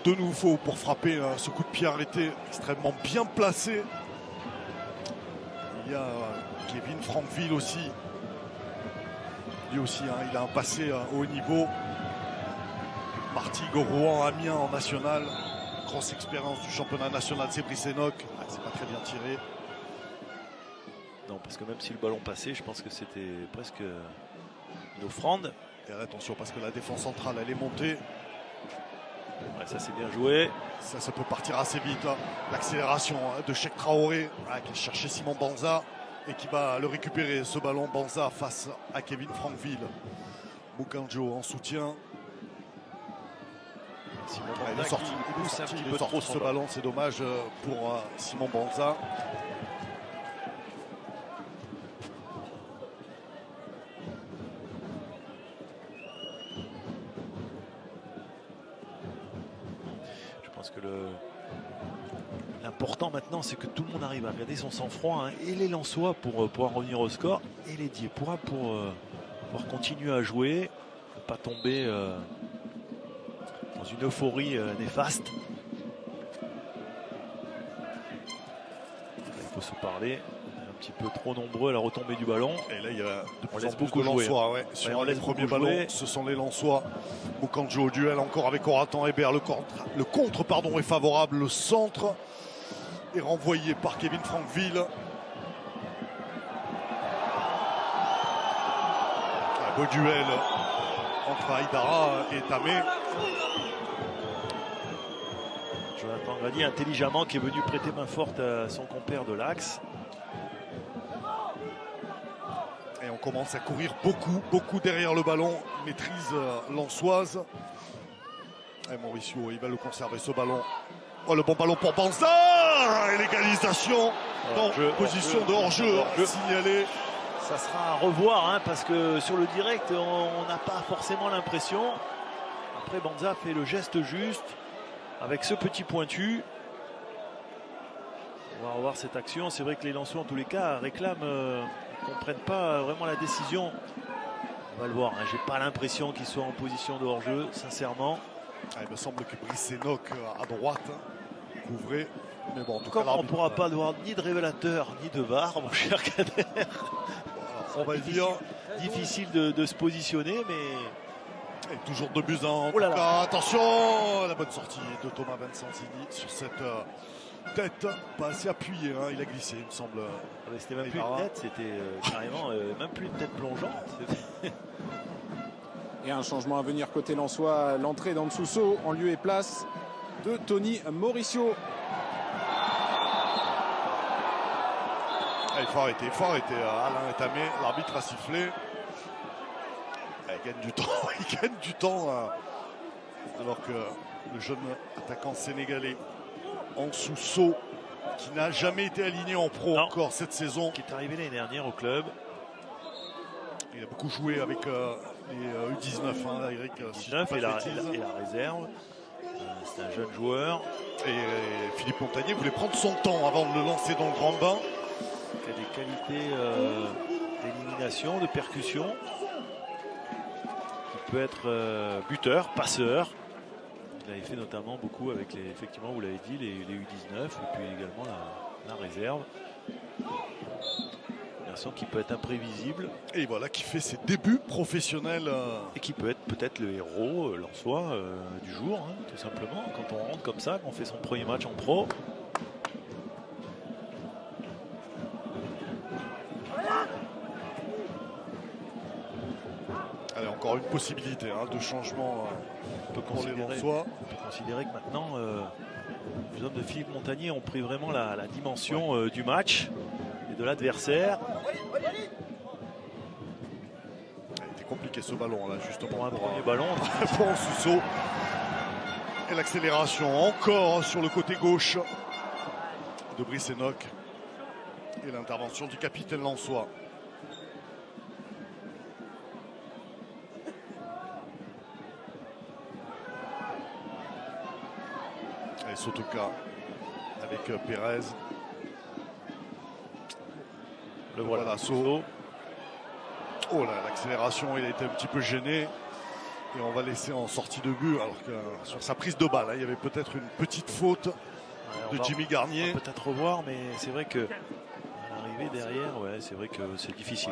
de nouveau pour frapper ce coup de pied arrêté extrêmement bien placé. Il y a Kevin Franqueville aussi. Lui aussi, il a un passé au haut niveau. Martigues, Rouen, Amiens en national. Grosse expérience du championnat national, c'est Brice Enoch. C'est pas très bien tiré. Non, parce que même si le ballon passait, je pense que c'était presque Une offrande. Et attention parce que la défense centrale elle est montée. Ouais, ça c'est bien joué. Ça peut partir assez vite. Hein. L'accélération de Cheikh Traoré qui a cherché Simon Banza et qui va le récupérer ce ballon. Banza face à Kevin Frankville. Mukanjo en soutien. Simon Il Banza est sorti, qui pousse un petit peu sorti trop ce son ballon. C'est dommage pour Simon Banza. Je pense que l'important maintenant, c'est que tout le monde arrive à garder son sang-froid, hein, et les Lensois pour pouvoir revenir au score, et les Diepois pour pouvoir continuer à jouer, ne pas tomber dans une euphorie néfaste. Il faut se parler. On est un petit peu trop nombreux à la retombée du ballon. Et là, il y a de plus laisse en plus beaucoup de Lensois. jouer. Ouais. Sur On les laisse premiers beaucoup ballons, jouer. ce sont les Lensois. Mukanjo au duel encore avec Oratan Hébert. Le contre est favorable. Le centre est renvoyé par Kevin Frankville. Un beau duel entre Aïdara et Tamé. Jonathan Grady intelligemment qui est venu prêter main forte à son compère de l'Axe. Et on commence à courir beaucoup derrière le ballon. Maîtrise lensoise. Et Mauricio, il va le conserver ce ballon. Oh, le bon ballon pour Banza. Et l'égalisation dans position de hors-jeu signalée. Ça sera à revoir, hein, parce que sur le direct, on n'a pas forcément l'impression. Après, Banza fait le geste juste avec ce petit pointu. On va revoir cette action. C'est vrai que les Lensois, en tous les cas, réclament, ne comprennent pas vraiment la décision. On va le voir. Hein. J'ai pas l'impression qu'ils soient en position de hors-jeu, sincèrement. Ah, il me semble que Brice Enoch à droite couvrait. Mais bon, en tout cas, on ne pourra pas avoir ni de révélateur ni de VAR, mon cher Kader. On va dire difficile de se positionner, mais et toujours 2 buts en oh là tout là. cas. Attention, la bonne sortie de Thomas Vincenzini sur cette tête pas assez appuyée. Hein. Il a glissé, il me semble. C'était même plus une tête, c'était carrément même plus une tête plongeante. Et un changement à venir côté Lensois, l'entrée d'Amsusso en lieu et place de Tony Mauricio. Il faut arrêter, Alain Tamé, l'arbitre a sifflé. Il gagne du temps, alors que le jeune attaquant sénégalais Amsusso, qui n'a jamais été aligné en pro encore cette saison, qui est arrivé l'année dernière au club. Il a beaucoup joué avec les U19, hein, Eric. U19 et la réserve. C'est un jeune joueur. Et Philippe Montagnier voulait prendre son temps avant de le lancer dans le grand bain. Il a des qualités d'élimination, de percussion. Il peut être buteur, passeur. Il avait fait notamment beaucoup avec effectivement, vous l'avez dit, les U19 et puis également la réserve. Un garçon qui peut être imprévisible. Et voilà, qui fait ses débuts professionnels. Et qui peut être peut-être le héros lensois du jour, hein, tout simplement. Quand on rentre comme ça, qu'on fait son premier match en pro. Allez, encore une possibilité de changement pour les Lensois. On peut considérer que maintenant, les hommes de Philippe Montagnier ont pris vraiment la dimension du match et de l'adversaire. Il était compliqué ce ballon là, justement. Pour un premier ballon. Pour Amsusso. Et l'accélération encore sur le côté gauche de Brice Enoch. Et l'intervention du capitaine lensois. Et Sotoka avec Pérez. Le voilà. Saut. Oh là, l'accélération, il a été un petit peu gêné. Et on va laisser en sortie de but. Alors que sur sa prise de balle, il y avait peut-être une petite faute de Jimmy Garnier. On va peut-être revoir, mais c'est vrai que à l'arrivée derrière, c'est vrai que c'est difficile.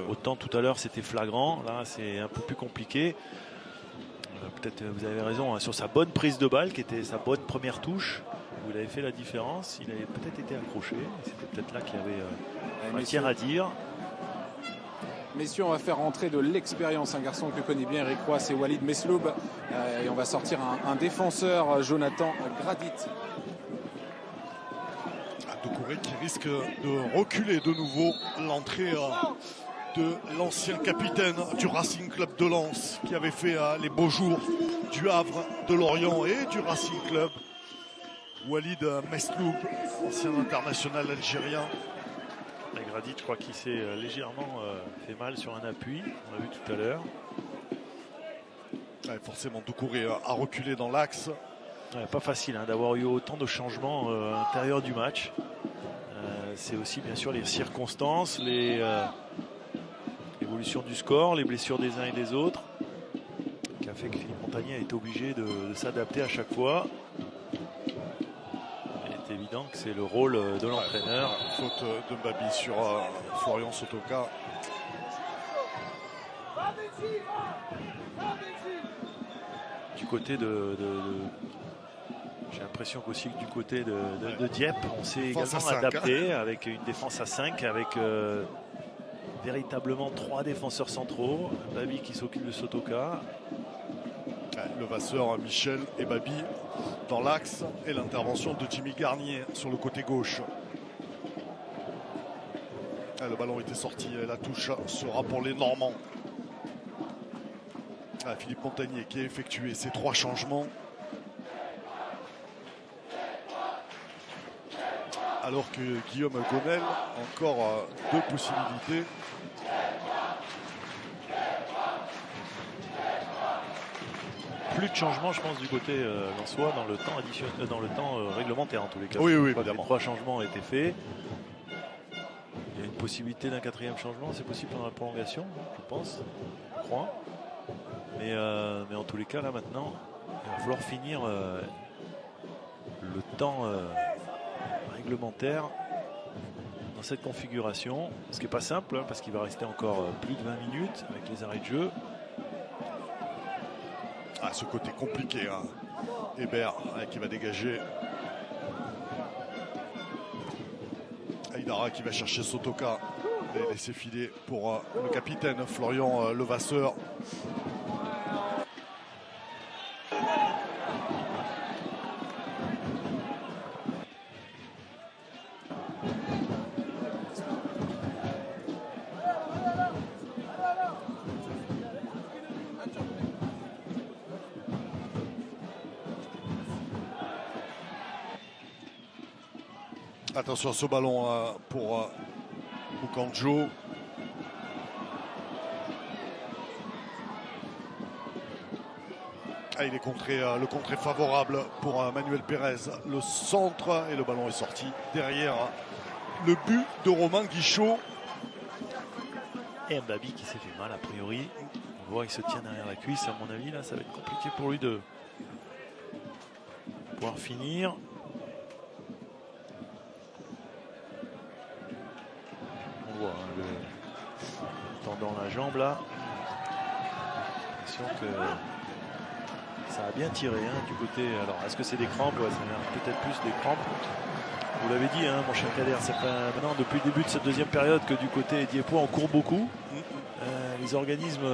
Autant tout à l'heure c'était flagrant, là c'est un peu plus compliqué. Peut-être vous avez raison, sur sa bonne prise de balle, qui était sa bonne première touche, où il avait fait la différence, il avait peut-être été accroché. C'était peut-être là qu'il y avait matière à dire. Messieurs, on va faire rentrer de l'expérience, un garçon que connaît bien Eric Roy, c'est Walid Mesloub. Et on va sortir un défenseur, Jonathan Gradit. Doucouré qui risque de reculer de nouveau. L'entrée de l'ancien capitaine du Racing Club de Lens, qui avait fait les beaux jours du Havre, de Lorient et du Racing Club. Walid Mesloub, ancien international algérien. Gradit, je crois qu'il s'est légèrement fait mal sur un appui, on l'a vu tout à l'heure. Ouais, forcément, Doucouré a reculé dans l'axe. Ouais, pas facile hein, d'avoir eu autant de changements à l'intérieur du match. C'est aussi bien sûr les circonstances, l'évolution du score, les blessures des uns et des autres, qui a fait que Philippe Montagnier a été obligé de s'adapter à chaque fois. Il est évident que c'est le rôle de l'entraîneur. Faute de Mbabi sur Florian Sotoka. Du côté j'ai l'impression qu'aussi que du côté de Dieppe, on s'est également adapté avec une défense à 5, avec véritablement 3 défenseurs centraux. Babi qui s'occupe de Sotoka. Le Vasseur, Michel et Babi dans l'axe. Et l'intervention de Jimmy Garnier sur le côté gauche. Le ballon était sorti, la touche sera pour les Normands. Philippe Montagnier qui a effectué ces 3 changements. Alors que Guillaume Gonel, encore 2 possibilités. Plus de changement, je pense, du côté lensois dans le temps additionnel, dans le temps réglementaire en tous les cas. Oui, oui, évidemment. Les 3 changements ont été faits. Il y a une possibilité d'un 4e changement, c'est possible pendant la prolongation, je pense, je crois. Mais en tous les cas, là maintenant, il va falloir finir le temps réglementaire dans cette configuration, ce qui n'est pas simple, hein, parce qu'il va rester encore plus de 20 minutes avec les arrêts de jeu. Ce côté compliqué, hein. Hébert qui va dégager. Aïdara qui va chercher Sotoka et laisser filer pour le capitaine Florian Levasseur. Attention à ce ballon pour Okanjo. Il est contré, le contré favorable pour Manuel Pérez. Le centre et le ballon est sorti derrière le but de Romain Guichot. Et Mbabi qui s'est fait mal a priori. On voit qu'il se tient derrière la cuisse. À mon avis, là, ça va être compliqué pour lui de pouvoir finir. On voit hein, le tendant la jambe là. J'ai l'impression que ça a bien tiré hein, du côté. Alors, est-ce que c'est des crampes? Ouais, ça vient peut-être plus des crampes. Vous l'avez dit, hein, mon cher Kader, c'est pas maintenant depuis le début de cette deuxième période que du côté diepois on court beaucoup. Les organismes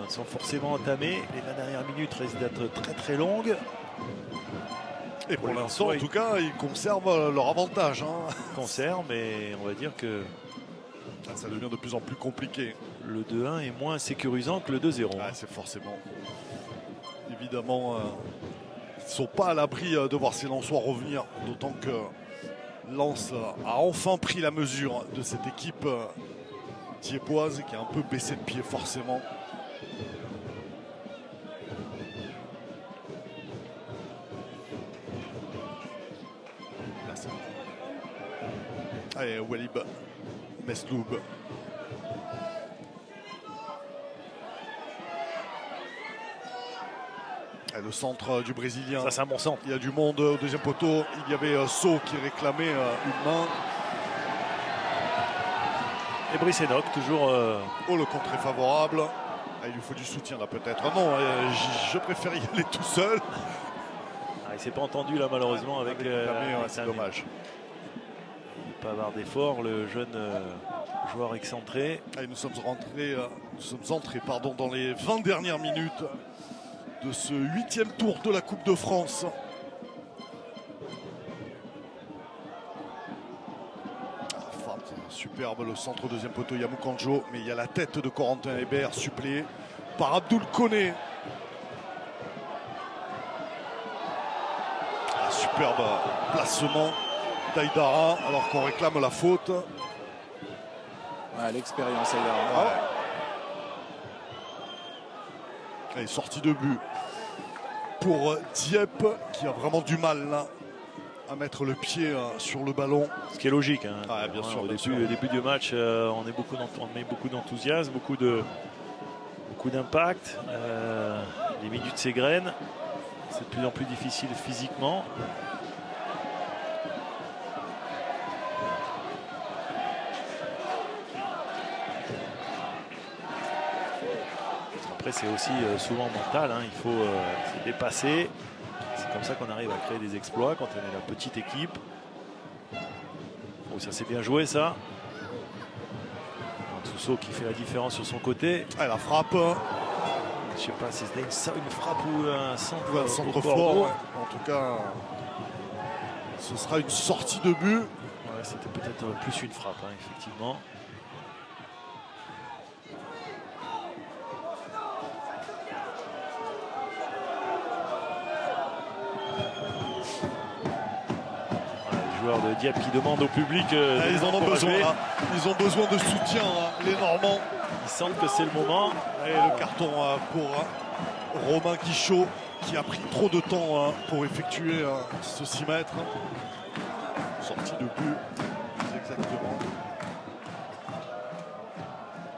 sont forcément entamés. Les 20 dernières minutes risquent d'être très très longues. Et pour l'instant, en tout cas, ils conservent leur avantage. Hein. Ils conservent, mais on va dire que ça devient de plus en plus compliqué. Le 2-1 est moins sécurisant que le 2-0. C'est forcément. Évidemment, ils ne sont pas à l'abri de voir ces Lensois revenir. D'autant que Lens a enfin pris la mesure de cette équipe diepoise qui a un peu baissé de pied forcément. Là, c'est... Allez, Walid Mesloub. Le centre du Brésilien. Ça, c'est un bon centre. Il y a du monde au deuxième poteau. Il y avait Sceaux qui réclamait une main. Et Brice Enoch, toujours. Oh, le contre est favorable. Il lui faut du soutien là peut-être. Non, je préfère y aller tout seul. Il ne s'est pas entendu là malheureusement avec c'est dommage. Il ne peut pas avoir d'effort, le jeune joueur excentré. Et nous sommes entrés dans les 20 dernières minutes de ce 8e tour de la Coupe de France. Superbe le centre, deuxième poteau, Yamoukandjo, mais il y a la tête de Corentin Hébert suppléée par Abdoul Koné. Superbe placement d'Aïdara alors qu'on réclame la faute. L'expérience Aïdara. Et sortie de but pour Dieppe qui a vraiment du mal là à mettre le pied sur le ballon. Ce qui est logique. Hein. Bien sûr, au début du match, on met beaucoup d'enthousiasme, beaucoup d'impact. Les minutes s'égrènent. C'est de plus en plus difficile physiquement. Après, c'est aussi souvent mental. Hein. Il faut se dépasser. C'est comme ça qu'on arrive à créer des exploits quand on est la petite équipe. Oh, ça c'est bien joué ça. Sousso qui fait la différence sur son côté. La frappe. Je sais pas si c'était une frappe ou un centre, fort. Ouais. En tout cas, ce sera une sortie de but. Ouais, c'était peut-être plus une frappe, hein, effectivement. De Dieppe qui demande au public ils en ont besoin là. Ils ont besoin de soutien là, les Normands. Ils sentent que c'est le moment. Et le carton pour Romain Guichot qui a pris trop de temps pour effectuer ce 6 mètres. Sortie de but exactement.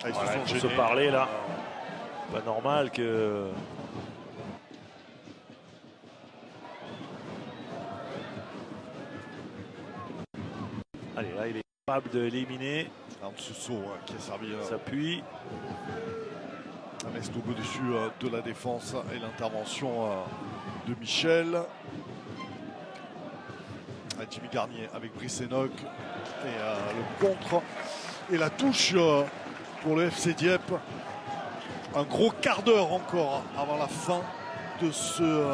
Ils se sont se parler là. Pas normal que allez, là, il est capable de l'éliminer. Sousso qui a servi s'appuie. Reste au-dessus de la défense et l'intervention de Michel. Jimmy Garnier avec Brice Enoch. Et le contre et la touche pour le FC Dieppe. Un gros quart d'heure encore avant la fin de ce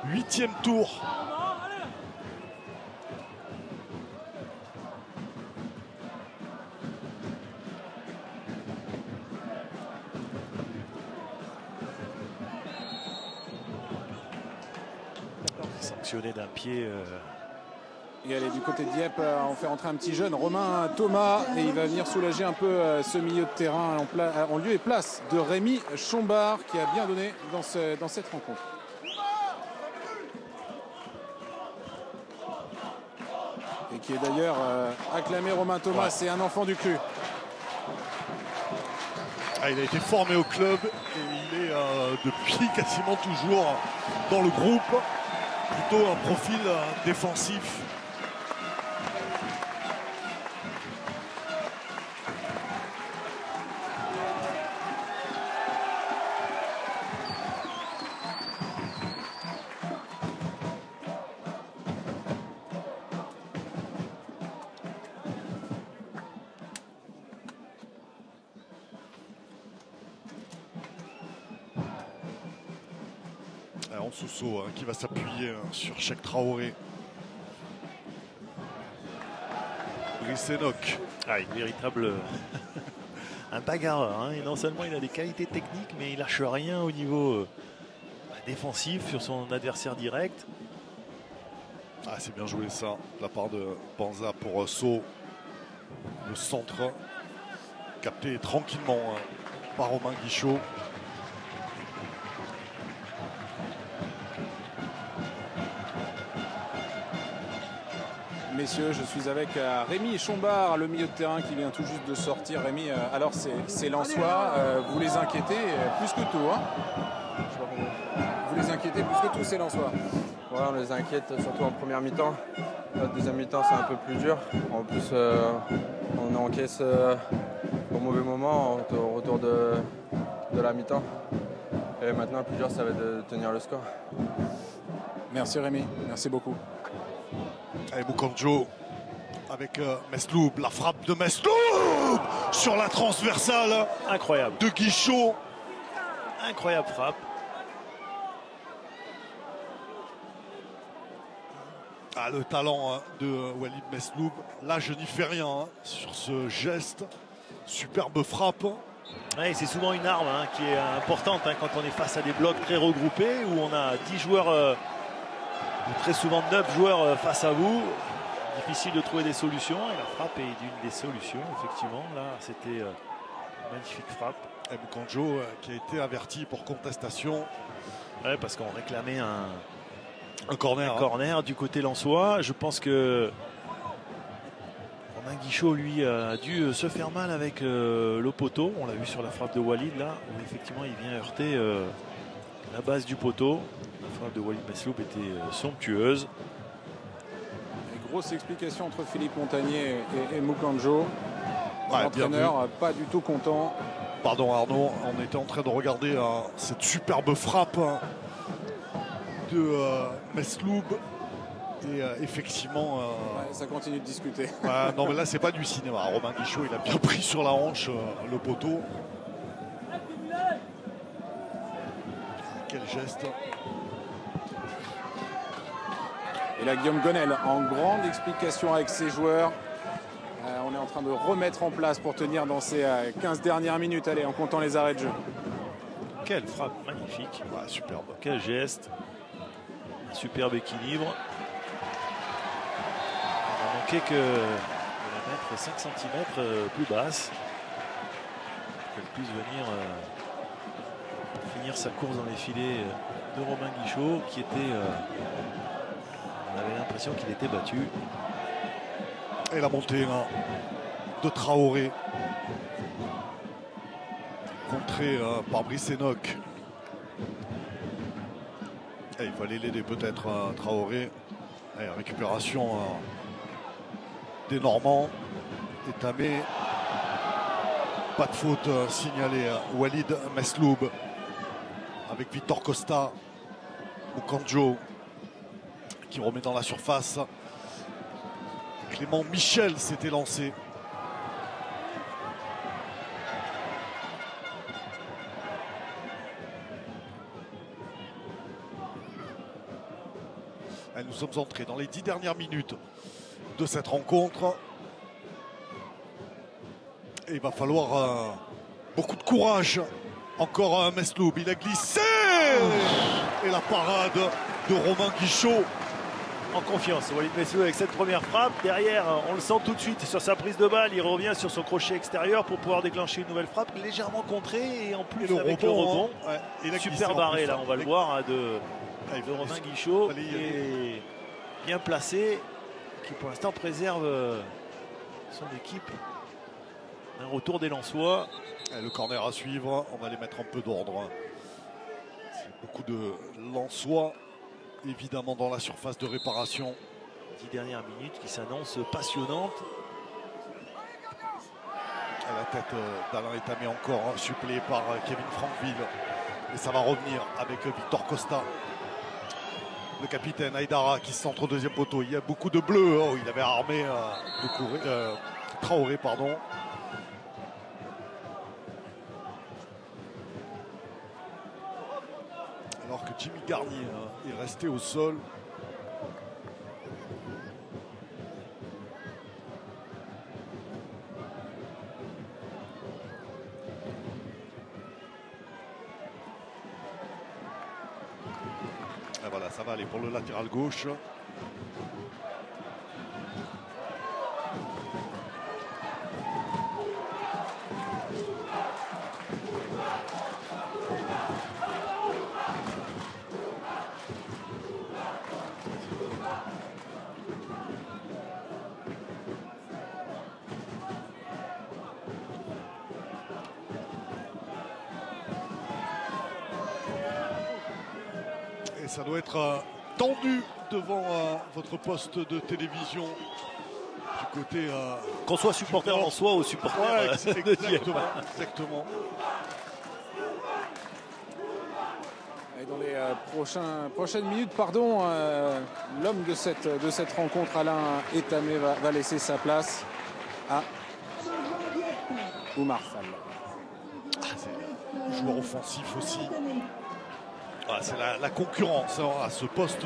8e tour. Sanctionné d'un pied. Et allez, du côté de Dieppe, on fait entrer un petit jeune, Romain Thomas, et il va venir soulager un peu ce milieu de terrain en lieu et place de Rémi Chombard qui a bien donné dans cette rencontre. Et qui est d'ailleurs acclamé. Romain Thomas, c'est un enfant du cru. Il a été formé au club et il est depuis quasiment toujours dans le groupe. Plutôt un profil défensif. Sousso qui va s'appuyer sur Cheikh Traoré. Brice Enoch. Une véritable un bagarreur. Hein. Et non seulement il a des qualités techniques, mais il lâche rien au niveau défensif sur son adversaire direct. C'est bien joué ça de la part de Banza pour Sceaux. Le centre capté tranquillement par Romain Guichot. Messieurs, je suis avec Rémi Chombard, le milieu de terrain qui vient tout juste de sortir. Rémi, alors c'est Lensois, vous les inquiétez plus que tout, hein? Vous les inquiétez plus que tout, c'est Lensois. Ouais, on les inquiète surtout en première mi-temps. La deuxième mi-temps, c'est un peu plus dur. En plus, on encaisse au mauvais moment au retour de la mi-temps. Et maintenant, le plus dur, ça va être de tenir le score. Merci Rémi, merci beaucoup. Et Moukandjo avec Mesloub, la frappe de Mesloub sur la transversale. Incroyable. De Guichot. Incroyable frappe. Ah, le talent de Walid Mesloub. Là, je n'y fais rien sur ce geste. Superbe frappe. Ouais, c'est souvent une arme qui est importante quand on est face à des blocs très regroupés où on a 10 joueurs, ou très souvent 9 joueurs face à vous. Difficile de trouver des solutions et la frappe est d'une des solutions, effectivement. Là, c'était une magnifique frappe. Moukanjo qui a été averti pour contestation. Ouais, parce qu'on réclamait un corner. Un corner du côté lensois. Je pense que Romain Guichot, lui, a dû se faire mal avec le poteau. On l'a vu sur la frappe de Walid, là, où effectivement il vient heurter la base du poteau. La frappe de Walid Mesloub était somptueuse. Grosse explication entre Philippe Montagnier et Moukanjo. Ouais, L'entraîneur pas du tout content. Pardon Arnaud, on était en train de regarder cette superbe frappe de Mesloub. Et effectivement... Ouais, ça continue de discuter. Non mais là c'est pas du cinéma. Romain Guichot il a bien pris sur la hanche le poteau. Quel geste. Et là, Guillaume Gonel en grande explication avec ses joueurs. On est en train de remettre en place pour tenir dans ces 15 dernières minutes. Allez, en comptant les arrêts de jeu. Quelle frappe magnifique. Ouais, superbe. Quel geste. Un superbe équilibre. On a manqué que de la mettre 5 cm plus basse. Qu'elle puisse venir finir sa course dans les filets de Romain Guichot qui était... on avait l'impression qu'il était battu. Et la montée de Traoré. Contré par Brice Enoch. Et il fallait l'aider peut-être Traoré. Et récupération des Normands. Etamé. Pas de faute signalée. Walid Mesloub. Avec Victor Costa. Moukanjo qui remet dans la surface. Clément Michel s'était lancé. Et nous sommes entrés dans les 10 dernières minutes de cette rencontre. Et il va falloir beaucoup de courage. Encore Mesloub, il a glissé. Et la parade de Romain Guichot. En confiance, Walid Mesloub avec cette première frappe. Derrière, on le sent tout de suite sur sa prise de balle. Il revient sur son crochet extérieur pour pouvoir déclencher une nouvelle frappe légèrement contrée. Et en plus, avec le rebond, ouais, super barré là, on va le voir, de Romain Guichot. Qui est bien placé, qui pour l'instant préserve son équipe. Un retour des Lensois. Et le corner à suivre, on va les mettre un peu d'ordre. Beaucoup de Lensois. Évidemment dans la surface de réparation. 10 dernières minutes qui s'annoncent passionnantes. À la tête d'Alain Etamé encore suppléé par Kevin Franqueville. Et ça va revenir avec Victor Costa. Le capitaine Aïdara qui se centre au deuxième poteau. Il y a beaucoup de bleus. Il avait armé Traoré, pardon. Alors que Jimmy Garnier est resté au sol. Et voilà, ça va aller pour le latéral gauche. Ça doit être tendu devant votre poste de télévision du côté... Qu'on soit supporter en soi ou supporter de Dieppe. Exactement. Et dans les prochaines minutes, l'homme de cette rencontre, Alain Etamé, va laisser sa place à Oumar Fall. C'est joueur offensif aussi. Ah, c'est la concurrence hein, à ce poste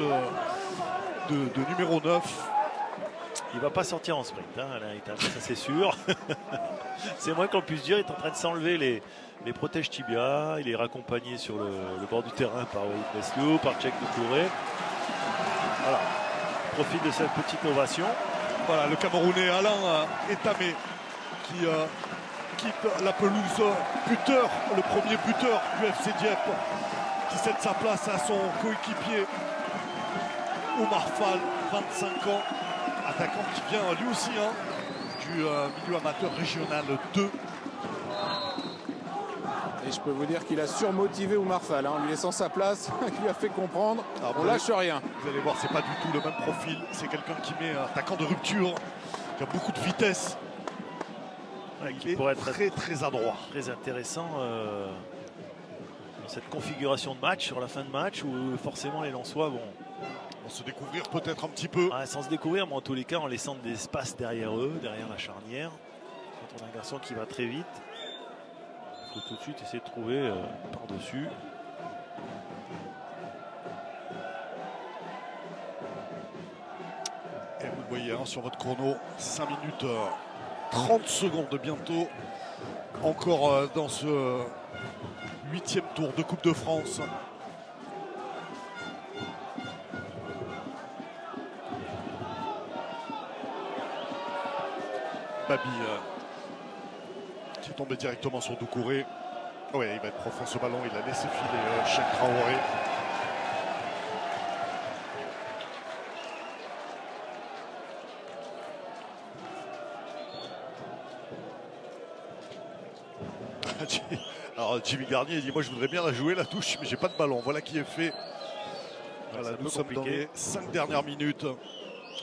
de numéro 9. Il va pas sortir en sprint, hein, là, ça c'est sûr. C'est moins qu'on puisse dire. Il est en train de s'enlever les protèges tibia. Il est raccompagné sur le bord du terrain par Walid Mesloub, par Tchèque Doucouré. Voilà. Profite de cette petite ovation. Voilà, le Camerounais Alain Etamé qui quitte la pelouse. Buteur, le premier buteur du FC Dieppe, qui cède sa place à son coéquipier Oumar Fall, 25 ans. Attaquant qui vient lui aussi hein, du milieu amateur régional 2. Et je peux vous dire qu'il a surmotivé Oumar Fall, hein, en lui laissant sa place, qui lui a fait comprendre. On lâche rien. Vous allez voir, c'est pas du tout le même profil. C'est quelqu'un qui met un attaquant de rupture, qui a beaucoup de vitesse. Qui pourrait être très adroit. Très intéressant dans cette configuration de match, sur la fin de match, où forcément les Lensois vont se découvrir peut-être un petit peu. Ouais, sans se découvrir, mais en tous les cas en laissant des espaces derrière eux, derrière la charnière. Quand on a un garçon qui va très vite, il faut tout de suite essayer de trouver par-dessus. Et vous le voyez hein, sur votre chrono, 5 minutes 30 secondes bientôt. Encore dans ce 8e tour de Coupe de France. Babi qui est tombé directement sur Doucouré. Oui, il va être profond ce ballon. Il a laissé filer Cheikh Traoré. Alors Jimmy Garnier dit moi je voudrais bien la jouer la touche mais j'ai pas de ballon. Voilà qui est fait. Voilà, nous sommes dans les 5 dernières minutes.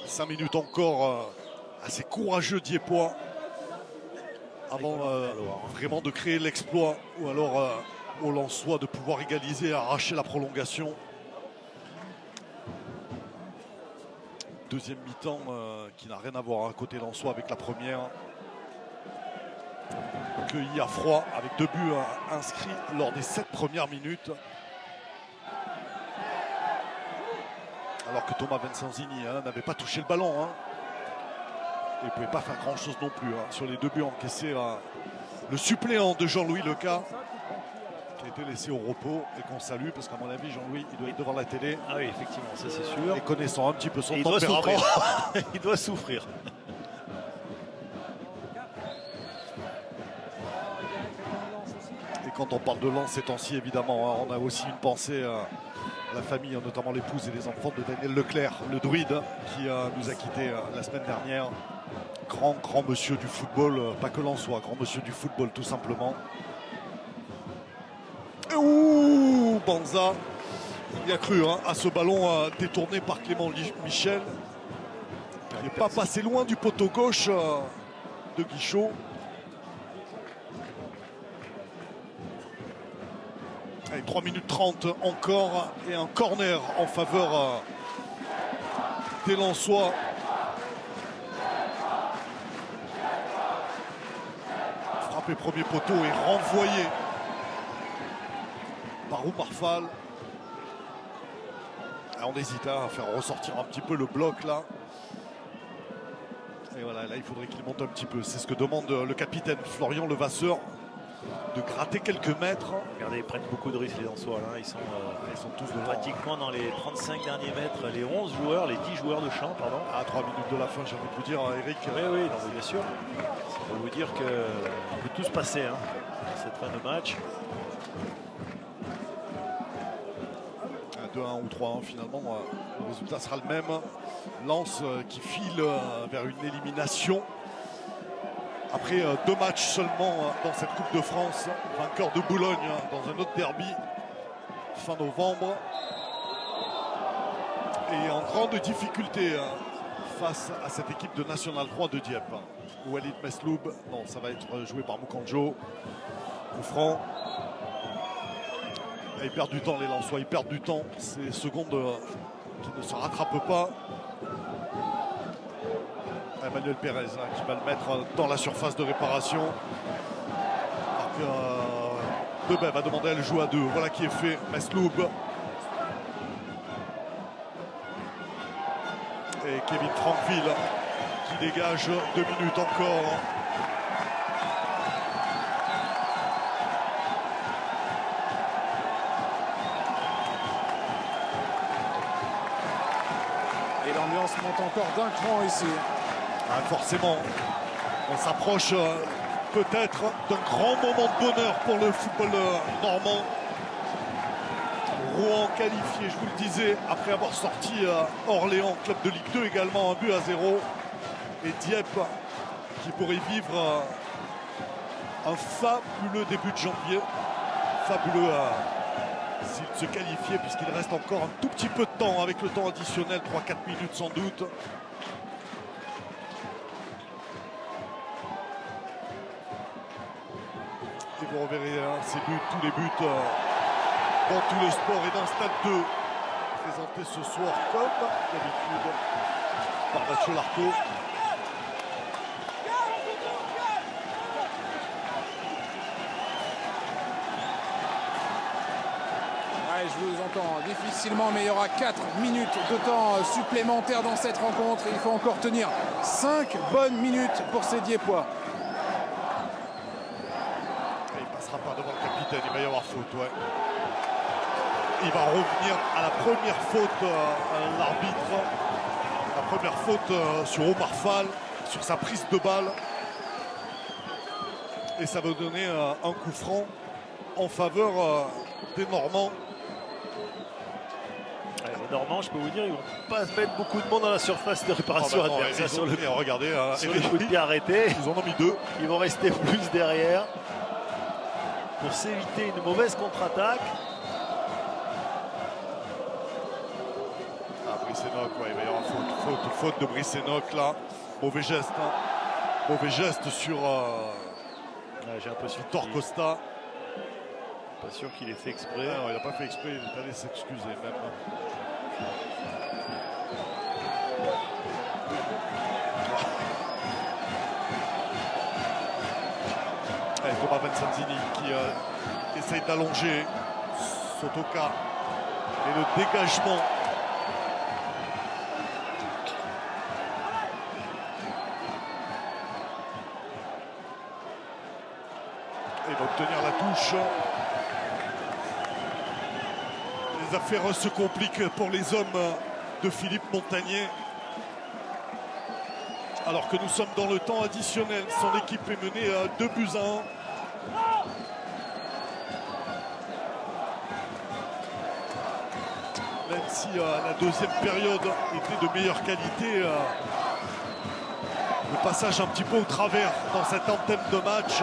5 minutes encore assez courageux Diepois avant vraiment de créer l'exploit ou alors au Lensois de pouvoir égaliser, arracher la prolongation. Deuxième mi-temps qui n'a rien à voir à côté Lensois avec la première. Cueilli à froid avec 2 buts inscrits lors des 7 premières minutes. Alors que Thomas Vincenzini n'avait pas touché le ballon. Il ne pouvait pas faire grand chose non plus sur les 2 buts encaissés. Le suppléant de Jean-Louis Leca qui a été laissé au repos et qu'on salue parce qu'à mon avis Jean-Louis il doit être devant la télé. Ah oui effectivement ça c'est sûr. Et connaissant un petit peu son il tempérament. Doit souffrir. Il doit souffrir. Et quand on parle de Lens ces temps-ci évidemment on a aussi une pensée à la famille, notamment l'épouse et les enfants de Daniel Leclerc, le druide qui nous a quittés la semaine dernière. Grand monsieur du football, pas que Lensois, grand monsieur du football tout simplement. Et ouh, Banza, il a cru à ce ballon détourné par Clément Michel. Il n'est pas passé loin du poteau gauche de Guichot. Allez, 3 minutes 30 encore et un corner en faveur des Lensois. Frappé premier poteau et renvoyé par Oumar Fall. On hésite à faire ressortir un petit peu le bloc là. Et voilà, là il faudrait qu'il monte un petit peu. C'est ce que demande le capitaine Florian Levasseur. De gratter quelques mètres. Regardez, ils prennent beaucoup de risques les Lensois. Là. Ils sont tous pratiquement dans les 35 derniers mètres. Les 11 joueurs, les 10 joueurs de champ, pardon. À 3 minutes de la fin, j'ai envie de vous dire, Eric. Oui, non, bien sûr. C'est pour vous dire que peut tout se passer cette fin de match. 2-1 ou 3-1 finalement, le résultat sera le même. Lens qui file vers une élimination. Après 2 matchs seulement dans cette Coupe de France, vainqueur de Boulogne dans un autre derby fin novembre. Et en grande difficulté face à cette équipe de National 3 de Dieppe. Walid Mesloub, non, ça va être joué par Moukanjo. Coup franc. Et ils perdent du temps les Lensois, ils perdent du temps. Ces secondes qui ne se rattrapent pas. Emmanuel Pérez qui va le mettre dans la surface de réparation. Debay va demander à le jouer à 2. Voilà qui est fait. Mesloub. Et Kevin Frankville qui dégage 2 minutes encore. Et l'ambiance monte encore d'un cran ici. Ah, forcément, on s'approche peut-être d'un grand moment de bonheur pour le football normand. Rouen qualifié, je vous le disais, après avoir sorti Orléans, club de Ligue 2 également, 1-0. Et Dieppe qui pourrait vivre un fabuleux début de janvier. Fabuleux s'il se qualifiait, puisqu'il reste encore un tout petit peu de temps avec le temps additionnel, 3-4 minutes sans doute. Et vous reverrez ces buts, tous les buts dans tout le sport et dans Stade 2, présenté ce soir comme d'habitude par Mathieu Lartaud. Je vous entends difficilement, mais il y aura 4 minutes de temps supplémentaire dans cette rencontre. Il faut encore tenir 5 bonnes minutes pour ces Diepois. Il ne passera pas devant le capitaine, il va y avoir faute, ouais. Il va revenir à la première faute, l'arbitre. La première faute sur Omar Fall, sur sa prise de balle. Et ça va donner un coup franc en faveur des Normands. Les Normands, je peux vous dire, ils vont pas se mettre beaucoup de monde dans la surface de réparation adverse. Sur le regardez, sur le coup de pied arrêté. Ils en ont mis 2. Ils vont rester plus derrière pour s'éviter une mauvaise contre-attaque. Brice-Enoch, ouais, il va y avoir faute de Brice-Enoch là. Mauvais geste. Mauvais geste sur j'ai un peu Victor Costa. Pas sûr qu'il ait fait exprès. Ah non, il n'a pas fait exprès, il est allé s'excuser même. Allez, Thomas Vincenzini qui essaye d'allonger Sotoka. Et le dégagement et d'obtenir la touche. Les affaires se compliquent pour les hommes de Philippe Montagnier. Alors que nous sommes dans le temps additionnel, son équipe est menée à 2-1. Même si la deuxième période était de meilleure qualité, le passage un petit peu au travers dans cette antenne de match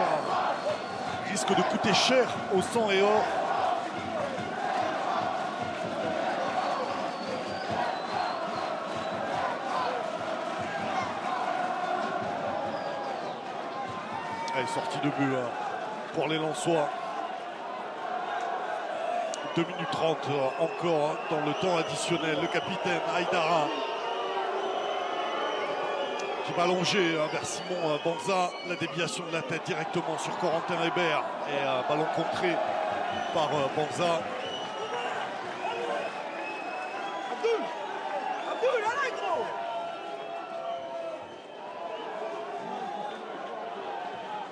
risque de coûter cher au sang et or. Allez, sortie de but pour les Lensois. 2 minutes 30 encore dans le temps additionnel. Le capitaine Aïdara qui va allonger vers Simon Banza. La déviation de la tête directement sur Corentin Hébert. Et ballon contré par Banza.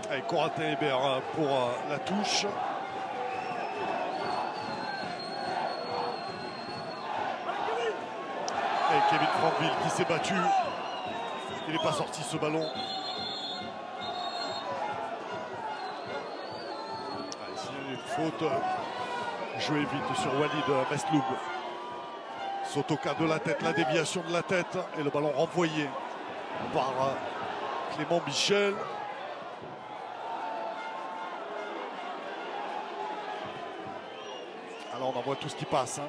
Allez, Corentin Hébert pour la touche. Et Kevin Frankville qui s'est battu. Il n'est pas sorti ce ballon. Allez, c'est une faute jouée vite sur Walid Mesloub. Sotoka de la tête, la déviation de la tête et le ballon renvoyé par Clément Michel. Alors on en voit tout ce qui passe.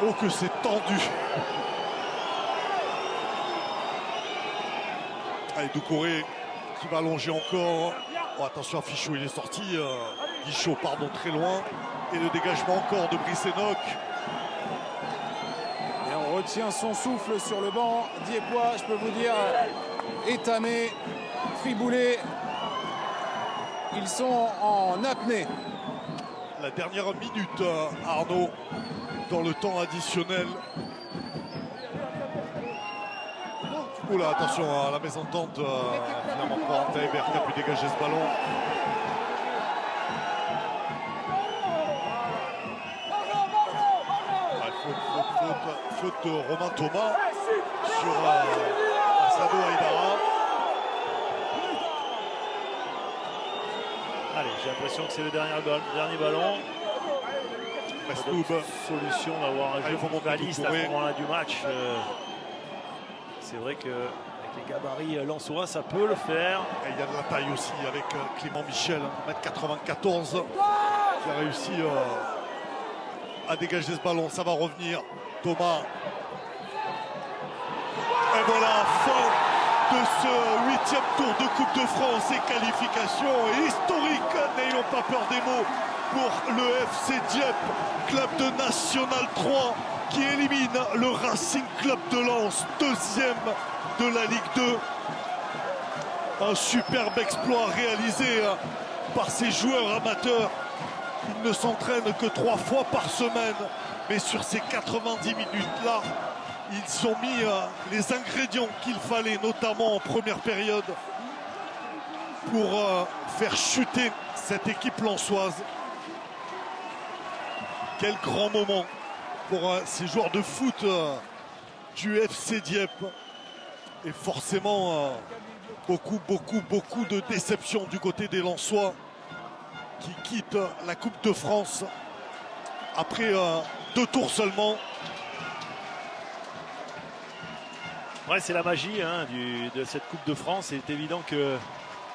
Oh que c'est tendu. Allez, Doucouré qui va allonger encore. Oh, attention à Fichot, il est sorti. Guichot, pardon, très loin. Et le dégagement encore de Brice Enoch. Et on retient son souffle sur le banc. Diepois, je peux vous dire, étamé, friboulé. Ils sont en apnée. La dernière minute, Arnaud, dans le temps additionnel. Oula, attention à la mésentente. Finalement, Corentin Hébert qui a pu dégager ce ballon. Faute de Romain Thomas sur Sado Aïdara. Allez, j'ai l'impression que c'est le dernier ballon. Solution d'avoir un jeu footballiste à ce moment-là du match. C'est vrai qu'avec les gabarits lensois, ça peut le faire. Et il y a de la taille aussi avec Clément Michel, 1m94, qui a réussi à dégager ce ballon. Ça va revenir. Thomas. Et voilà, fin de ce 8e tour de Coupe de France et qualification historique, n'ayons pas peur des mots, pour le FC Dieppe, club de National 3, qui élimine le Racing Club de Lens, 2e de la Ligue 2. Un superbe exploit réalisé par ces joueurs amateurs. Ils ne s'entraînent que 3 fois par semaine. Mais sur ces 90 minutes-là, ils ont mis les ingrédients qu'il fallait, notamment en première période, pour faire chuter cette équipe lensoise. Quel grand moment pour ces joueurs de foot du FC Dieppe. Et forcément, beaucoup de déception du côté des Lensois qui quittent la Coupe de France après 2 tours seulement. Ouais, c'est la magie de cette Coupe de France. C'est évident que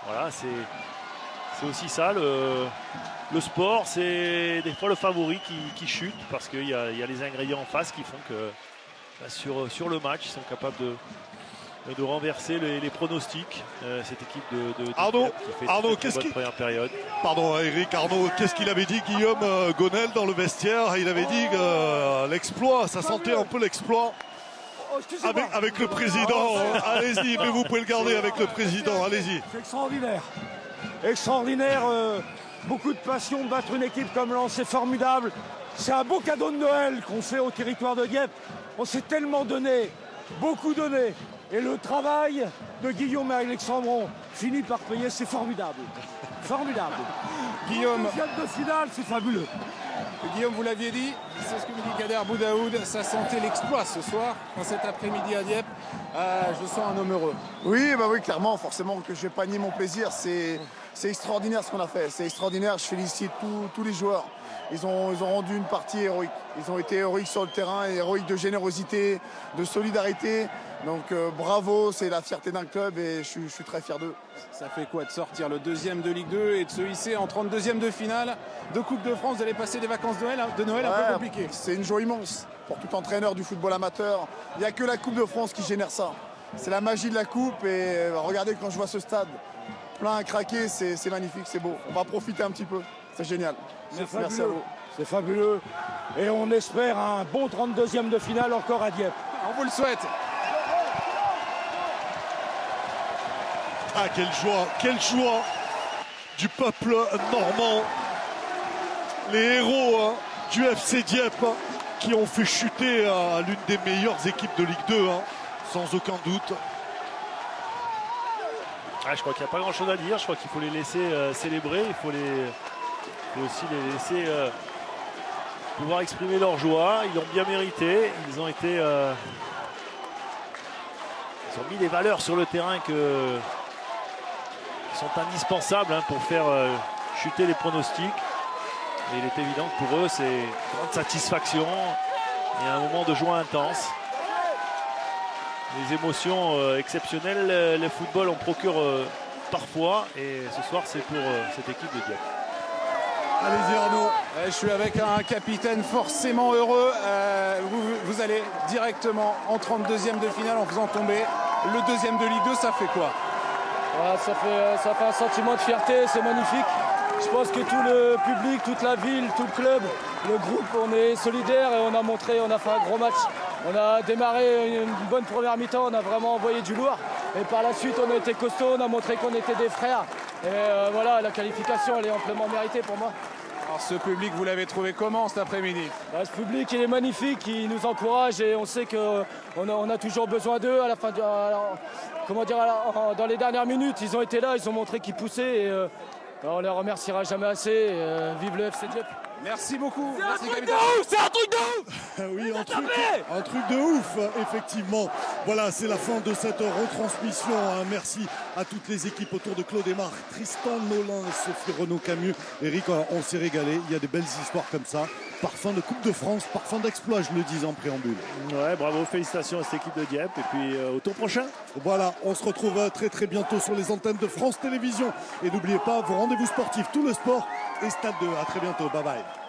voilà, c'est aussi ça le sport. C'est des fois le favori qui chute parce qu'il y a les ingrédients en face qui font que sur le match, ils sont capables de renverser les pronostics. Cette équipe de Arnaud, qui fait qu'est-ce bonne première période. Pardon Eric, Arnaud, qu'est-ce qu'il avait dit Guillaume Gonel dans le vestiaire? Il avait dit que l'exploit, ça sentait un peu l'exploit avec le président. Allez-y, mais vous pouvez le garder avec le président, allez-y. C'est extraordinaire. Extraordinaire, beaucoup de passion de battre une équipe comme Lens, c'est formidable. C'est un beau cadeau de Noël qu'on fait au territoire de Dieppe. On s'est tellement donné, beaucoup donné. Et le travail de Guillaume et Alexandron finit par payer, c'est formidable. Formidable. Guillaume. Deuxième de finale, c'est fabuleux. Guillaume, vous l'aviez dit, c'est ce que me dit Kader Boudaoud, ça sentait l'exploit ce soir, dans cet après-midi à Dieppe. Je sens un homme heureux. Oui, clairement, forcément que je vais pas nier mon plaisir. C'est extraordinaire ce qu'on a fait. C'est extraordinaire. Je félicite tous les joueurs. Ils ont rendu une partie héroïque. Ils ont été héroïques sur le terrain, et héroïques de générosité, de solidarité. Donc bravo, c'est la fierté d'un club et je suis très fier d'eux. Ça fait quoi de sortir le 2e de Ligue 2 et de se hisser en 32e de finale de Coupe de France? Vous allez passer des vacances de Noël un peu compliquées. C'est une joie immense pour tout entraîneur du football amateur. Il n'y a que la Coupe de France qui génère ça. C'est la magie de la Coupe et regardez quand je vois ce stade plein à craquer, c'est magnifique, c'est beau. On va profiter un petit peu, c'est génial. Merci à vous. C'est fabuleux. Et on espère un bon 32e de finale encore à Dieppe. On vous le souhaite. Ah, quelle joie du peuple normand. Les héros du FC Dieppe qui ont fait chuter l'une des meilleures équipes de Ligue 2, sans aucun doute. Je crois qu'il n'y a pas grand-chose à dire. Je crois qu'il faut les laisser célébrer. Il faut aussi les laisser pouvoir exprimer leur joie. Ils l'ont bien mérité. Ils ont mis des valeurs sur le terrain qui sont indispensables pour faire chuter les pronostics. Et il est évident que pour eux, c'est une grande satisfaction et un moment de joie intense. Des émotions exceptionnelles, le football en procure parfois. Et ce soir, c'est pour cette équipe de Dieppe. Allez-y Arnaud. Je suis avec un capitaine forcément heureux. Vous allez directement en 32e de finale en faisant tomber le 2e de Ligue 2. Ça fait quoi? Ça fait un sentiment de fierté, c'est magnifique. Je pense que tout le public, toute la ville, tout le club, le groupe, on est solidaires et on a fait un gros match. On a démarré une bonne première mi-temps, on a vraiment envoyé du lourd. Et par la suite, on a été costaud, on a montré qu'on était des frères. Et voilà, la qualification, elle est amplement méritée pour moi. Alors ce public, vous l'avez trouvé comment cet après-midi? Ce public, il est magnifique, il nous encourage et on sait qu'on a toujours besoin d'eux à la fin. Dans les dernières minutes, ils ont été là, ils ont montré qu'ils poussaient. Et, on les remerciera jamais assez. Vive le FC Dieppe. Merci beaucoup. C'est un truc de ouf. Oui, un truc de ouf, effectivement. Voilà, c'est la fin de cette retransmission. Merci à toutes les équipes autour de Claude Aymar, Tristan Nolin, Sophie Renaud-Camus. Eric, on s'est régalé. Il y a des belles histoires comme ça. Parfum de Coupe de France, parfum d'exploit, je le disais en préambule. Ouais, bravo, félicitations à cette équipe de Dieppe. Et puis au tour prochain. Voilà, on se retrouve très très bientôt sur les antennes de France Télévisions. Et n'oubliez pas, vos rendez-vous sportifs, tout le sport et Stade 2. À très bientôt, bye bye.